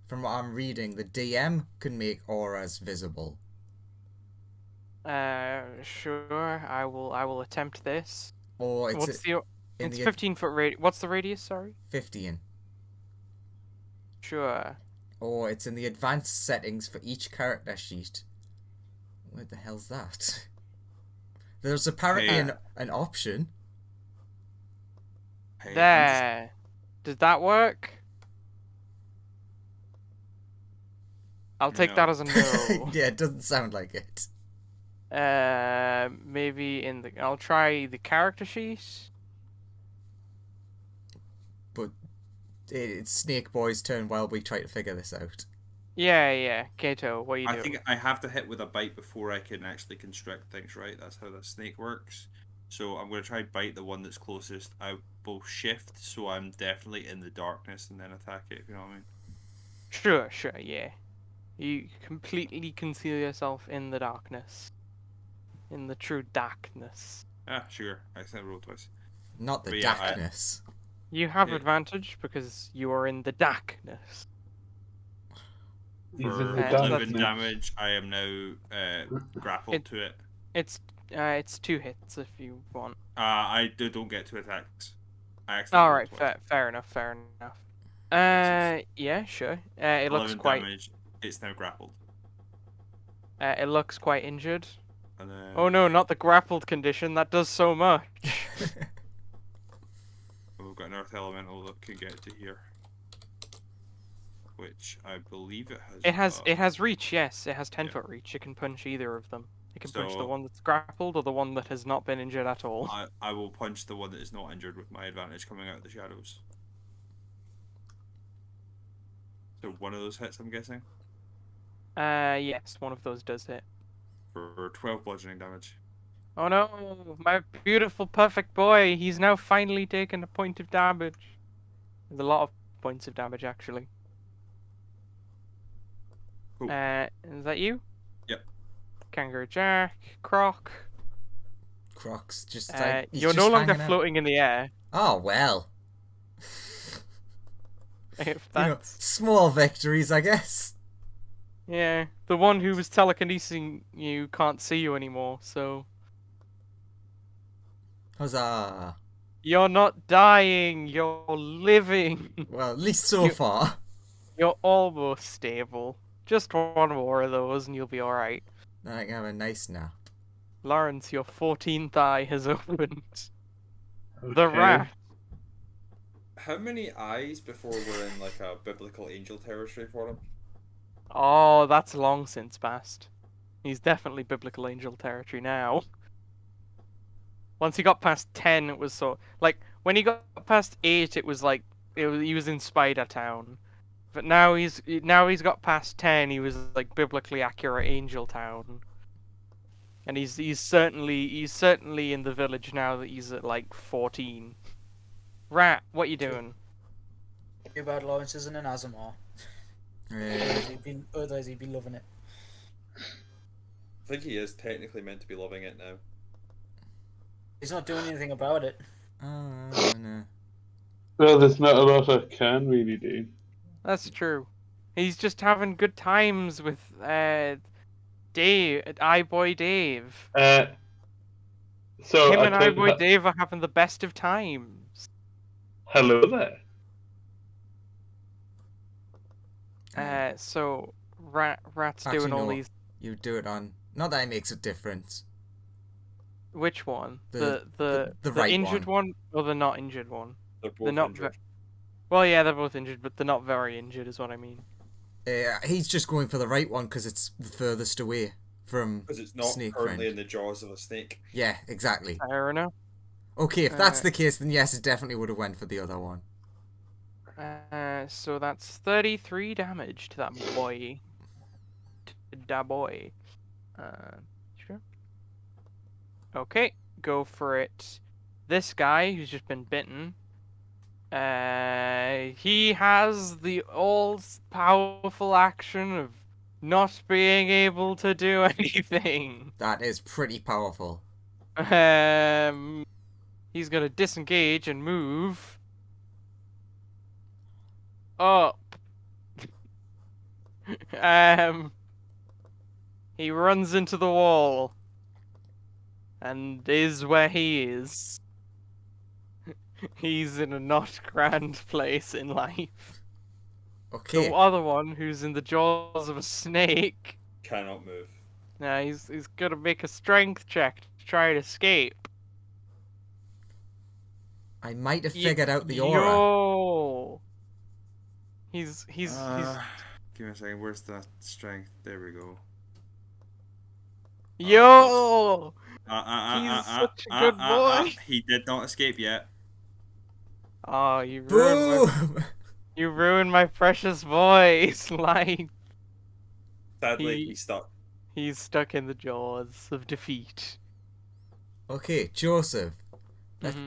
from what I'm reading, the DM can make auras visible. Sure. I will attempt this. Or it's What's the? It's the 15-foot radius. What's the radius? Sorry. 15. Sure. Or it's in the advanced settings for each character sheet. Where the hell's that? There's apparently an option. Hey, There. Does that work? I'll take that No. as a no. Yeah, it doesn't sound like it. Maybe in the. I'll try the character sheet. But it's Snake Boy's turn while we try to figure this out. Yeah. Kato, what are you I doing? think I have to hit with a bite before I can actually construct things, right? That's how the snake works. So I'm going to try bite the one that's closest. I will shift, so I'm definitely in the darkness, and then attack it, if you know what I mean. Sure, yeah. You completely conceal yourself in the darkness. In the true darkness. Ah, sure. I think I rolled twice. Not the But yeah, darkness. You have Yeah. advantage because you are in the darkness. He's For in the 11 darkness. damage, I am now grappled to it. It's 2 hits if you want. I don't get 2 attacks. I actually rolled Alright, twice. fair enough. Yeah, sure. It looks 11 quite damage. It's now grappled. it looks quite injured. And then Oh no, not the grappled condition. That does so much. we've got an earth elemental that can get to here, which I believe it has. It has reach, yes. It has 10-foot reach. It can punch either of them. It can punch the So- one that's grappled or the one that has not been injured at all. I will punch the one that is not injured with my advantage coming out of the shadows. So one of those hits, I'm guessing, Yes, one of those does hit. for 12 bludgeoning damage. Oh no, my beautiful perfect boy. He's now finally taken a point of damage. There's a lot of points of damage actually. Cool. Is that you? Yep. Kangaroo Jack, Croc. Croc's just like he's You're just no longer hanging out. floating in the air. Oh well. If You know, that's small victories, I guess. yeah, the one who was telekinesing you can't see you anymore, so Huzzah. you're not dying. You're living. Well, at least so far. You're almost stable. Just one more of those, and you'll be all right. I can have a nice nap. Lawrence, your 14th eye has opened. The Okay. rat. How many eyes before we're in like a biblical angel territory for him? Oh, that's long since passed. He's definitely biblical angel territory now. Once he got past 10, it was so like when he got past 8, it was like he was in Spider Town. But now he's got past 10, he was like biblically accurate Angel Town. And he's certainly in the village now that he's at like 14. Rat, what you doing? Too bad Lawrence isn't an Azamar. Otherwise he'd be loving it. I think he is technically meant to be loving it now. He's not doing anything about it. Oh no. Well, there's not a lot I can really do. That's true. He's just having good times with Dave, iBoy Dave. So Him I and can. iBoy Dave are having the best of times. Hello there. So Rat's Actually, doing all no. these. You do it on. Not that it makes a difference. Which one? The The right injured one or the not injured one? They're They're both not. injured. Well, yeah, they're both injured, but they're not very injured, is what I mean. He's just going for the right one because it's the furthest away from Because it's not Snake currently Friend. in the jaws of a snake. Yeah, exactly. Fair enough. Okay, if that's the case, then yes, it definitely would have went for the other one. So that's 33 damage to that boy. To that boy. Sure. Okay, go for it. This guy who's just been bitten. He has the all-powerful action of not being able to do anything. That is pretty powerful. He's gonna disengage and move up. He runs into the wall and is where he is. He's in a not grand place in life. Okay. The other one, who's in the jaws of a snake, Cannot move. now he's gonna make a strength check to try and escape. I might have figured out the aura. Yo! He's Give me a second. Where's that strength? There we go. Yo! He's such a good boy. He did not escape yet. Oh, you Boom! ruined my precious boy's life. Sadly, he's stuck. He's stuck in the jaws of defeat. Okay, Joseph.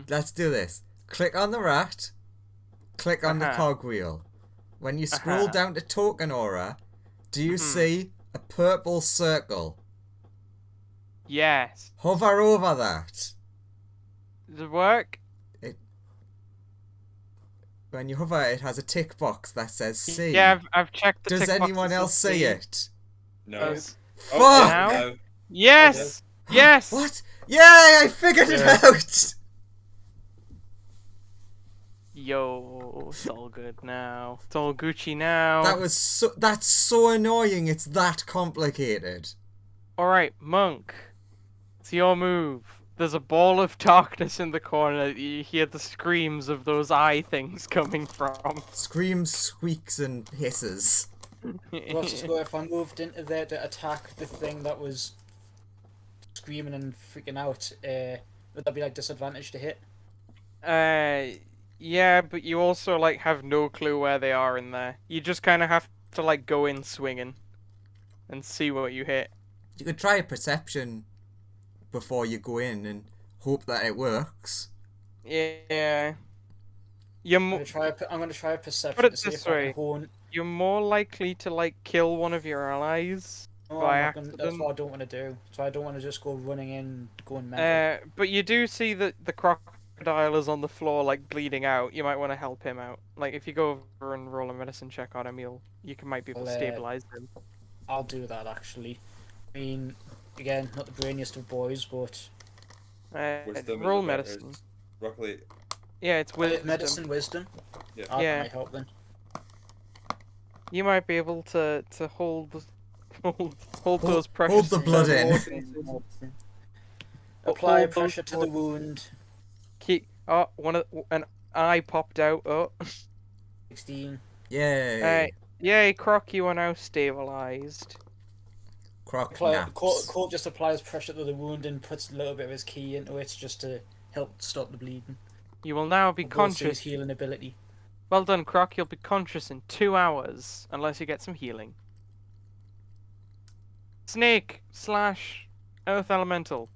Let's do this. Click on the rat. Click on the cogwheel. When you scroll down to token aura, do you see a purple circle? Yes. Hover over that. Does it work? When you hover, it has a tick box that says C. Yeah, I've checked the Does tick anyone boxes else to see it? No. Fuck! Now? No. Yes! Yes! What? Yay! I figured it out! Yo, it's all good now. It's all Gucci now. That's so annoying. It's that complicated. Alright, Monk. It's your move. There's a ball of darkness in the corner. You hear the screams of those eye things coming from. Screams, squeaks, and hisses. What's the score if I moved into there to attack the thing that was screaming and freaking out? Would that be like disadvantage to hit? Yeah, but you also like have no clue where they are in there. You just kind of have to like go in swinging and see what you hit. You could try a perception before you go in and hope that it works. Yeah. I'm gonna try a perception Put it to see this if I way. can hone. You're more likely to like kill one of your allies No, by I'm not gonna, that's accident. what I don't want to do. So I don't want to just go running in, going mental. But you do see that the crocodile is on the floor, like bleeding out. You might want to help him out. Like if you go over and roll a medicine check on him, might be able to stabilize him. I'll do that actually. I mean, again, not the brainiest of boys, but Wisdom roll is medicine. Roughly. Yeah, it's wisdom. wisdom. Yeah. That Yeah. might help then. You might be able to hold those precious. Hold the blood in. Apply Hold pressure those to the wound. An eye popped out. Oh. 16. Yay. Yay, Croc, you are now stabilized. Croc naps. Colt just applies pressure to the wound and puts a little bit of his key into it just to help stop the bleeding. You will now be His conscious. healing ability. Well done, Croc. You'll be conscious in 2 hours, unless you get some healing. Snake / Earth Elemental.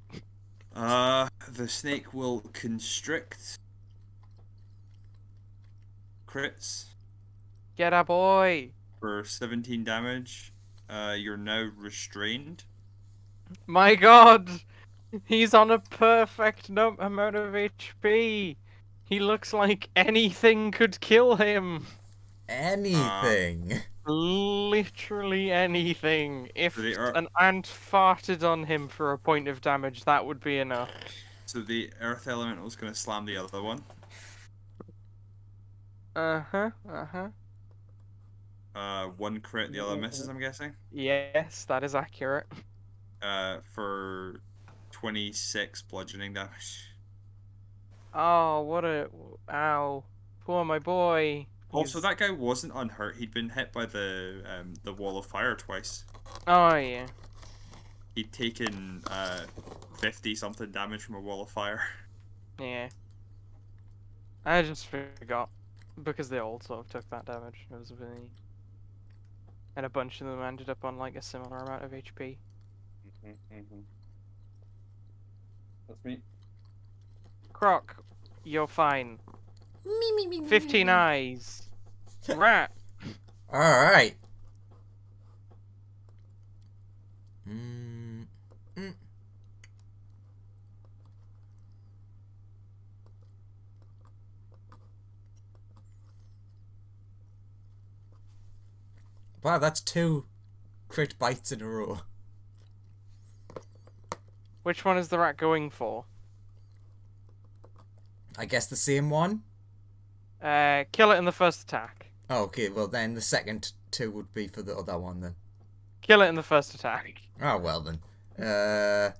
The snake will constrict. Crits Get a boy. for 17 damage. You're now restrained. My God, he's on a perfect amount of HP. He looks like anything could kill him. Anything. Literally anything. If They are- an ant farted on him for a point of damage, that would be enough. So the Earth Elemental's gonna slam the other one. One crit, the other misses, I'm guessing. Yes, that is accurate. For 26 bludgeoning damage. Oh, what a... Ow. Poor my boy. Also, He's- that guy wasn't unhurt. He'd been hit by the wall of fire twice. Oh, yeah. He'd taken 50 something damage from a wall of fire. Yeah. I just forgot. Because they all sort of took that damage. It was really... And a bunch of them ended up on like a similar amount of HP. That's me. Croc, you're fine. 15 eyes. Rat. Alright. Wow, that's 2 crit bites in a row. Which one is the rat going for? I guess the same one? Kill it in the first attack. Oh, okay, well then the second 2 would be for the other one then. Kill it in the first attack. Oh, well then.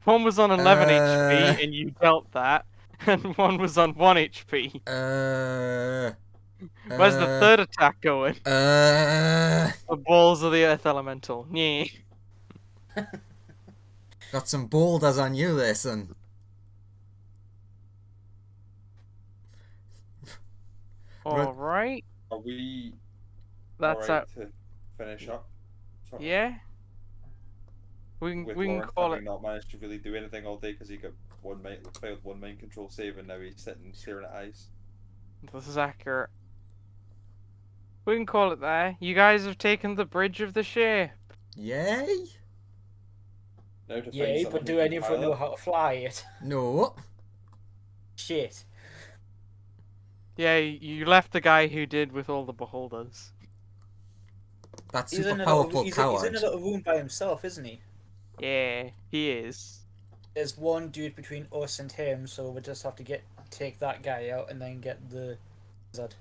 One was on 11 HP and you dealt that, and one was on 1 HP. Where's the third attack going? The balls of the Earth Elemental. Yeah. Got some boulders on you there, son. Alright. Are we That's alright out. to finish up? Sort of? Yeah. We can With call Lawrence it. not managed to really do anything all day because he got failed one mind control save and now he's sitting staring at eyes. This is accurate. We can call it there. You guys have taken the bridge of the ship. Yay? Now to find Yay, someone but who do can any of you pilot. know how to fly it? No. Shit. Yeah, you left the guy who did with all the beholders. That He's super in a powerful he's coward. in a little room by himself, isn't he? Yeah, he is. There's one dude between us and him, so we just have to take that guy out and then get the wizard.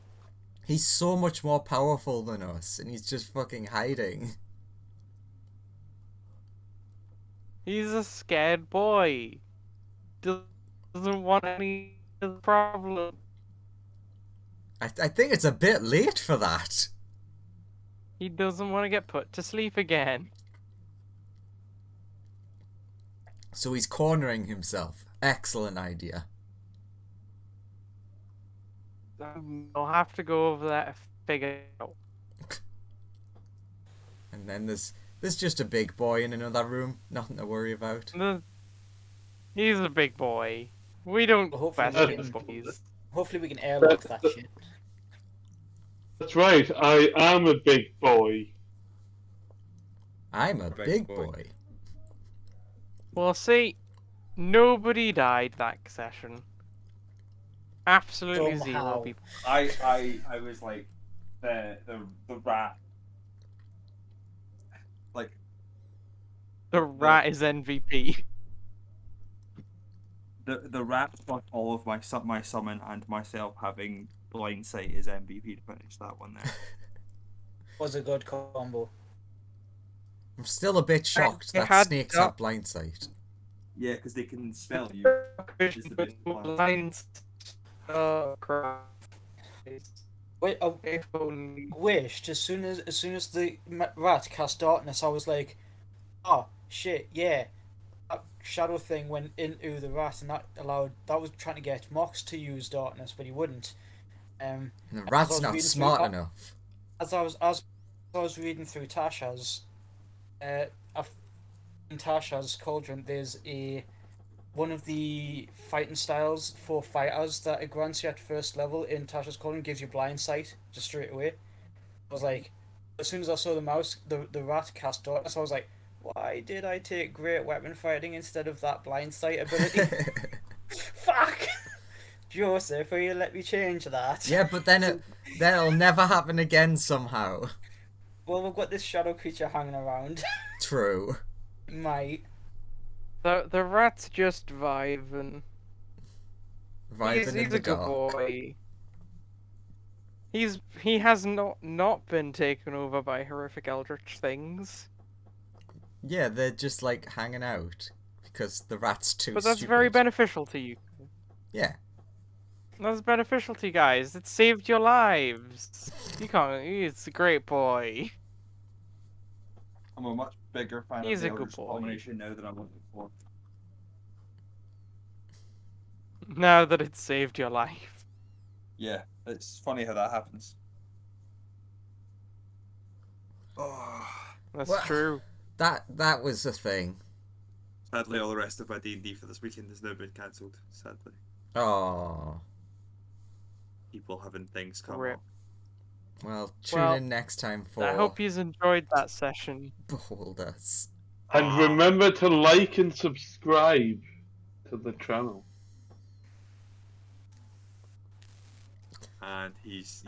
He's so much more powerful than us, and he's just fucking hiding. He's a scared boy. Doesn't want any of the problem. I think it's a bit late for that. He doesn't want to get put to sleep again. So he's cornering himself. Excellent idea. I'll have to go over that and figure it out. And then there's just a big boy in another room. Nothing to worry about. He's a big boy. We don't Well, hopefully best we with can- boys. Hopefully we can airlock that shit. That's right, I am a big boy. I'm a big Big boy. boy. Well, see, nobody died that session. Absolutely zero Somehow. people. I was like the rat. Like The rat is MVP. the rat plus all of my summon and myself having blind sight is MVP to finish that one there. Was a good combo. I'm still a bit shocked I that had snakes that- have blindsight. Yeah, because they can smell you. With the big one. lines. Oh crap! Wait, I If only. wished as soon as the rat cast darkness, I was like, oh shit, yeah. That shadow thing went into the rat, and that was trying to get Mox to use darkness, but he wouldn't. And the was rat's not reading through smart that- enough. As I was reading through Tasha's, in Tasha's Cauldron, there's one of the fighting styles for fighters that it grants you at first level in Tasha's Cauldron gives you blind sight just straight away. I was like, as soon as I saw the rat cast darkness, I was like, why did I take great weapon fighting instead of that blind sight ability? Fuck! Joseph, will you let me change that? Yeah, but then it'll never happen again somehow. Well, we've got this shadow creature hanging around. True. Might. The rat's just vibing. He's Vibing in a the good dark. boy. He has not been taken over by horrific eldritch things. Yeah, they're just like hanging out because the rat's too But that's stupid. very beneficial to you. Yeah. That's beneficial to you guys. It saved your lives. You can't. It's a great boy. I'm a much bigger fan He's of the a good Eldritch boy. Abomination now than I'm looking for. Now that it saved your life. Yeah, it's funny how that happens. Oh, That's Well, true. That was a thing. sadly, all the rest of my D&D for this weekend has now been cancelled. Sadly, Oh. people having things come Rip. up. Well, tune Well, in next time for I hope you enjoyed that session. Boulders. And remember to like and subscribe to the channel. And he's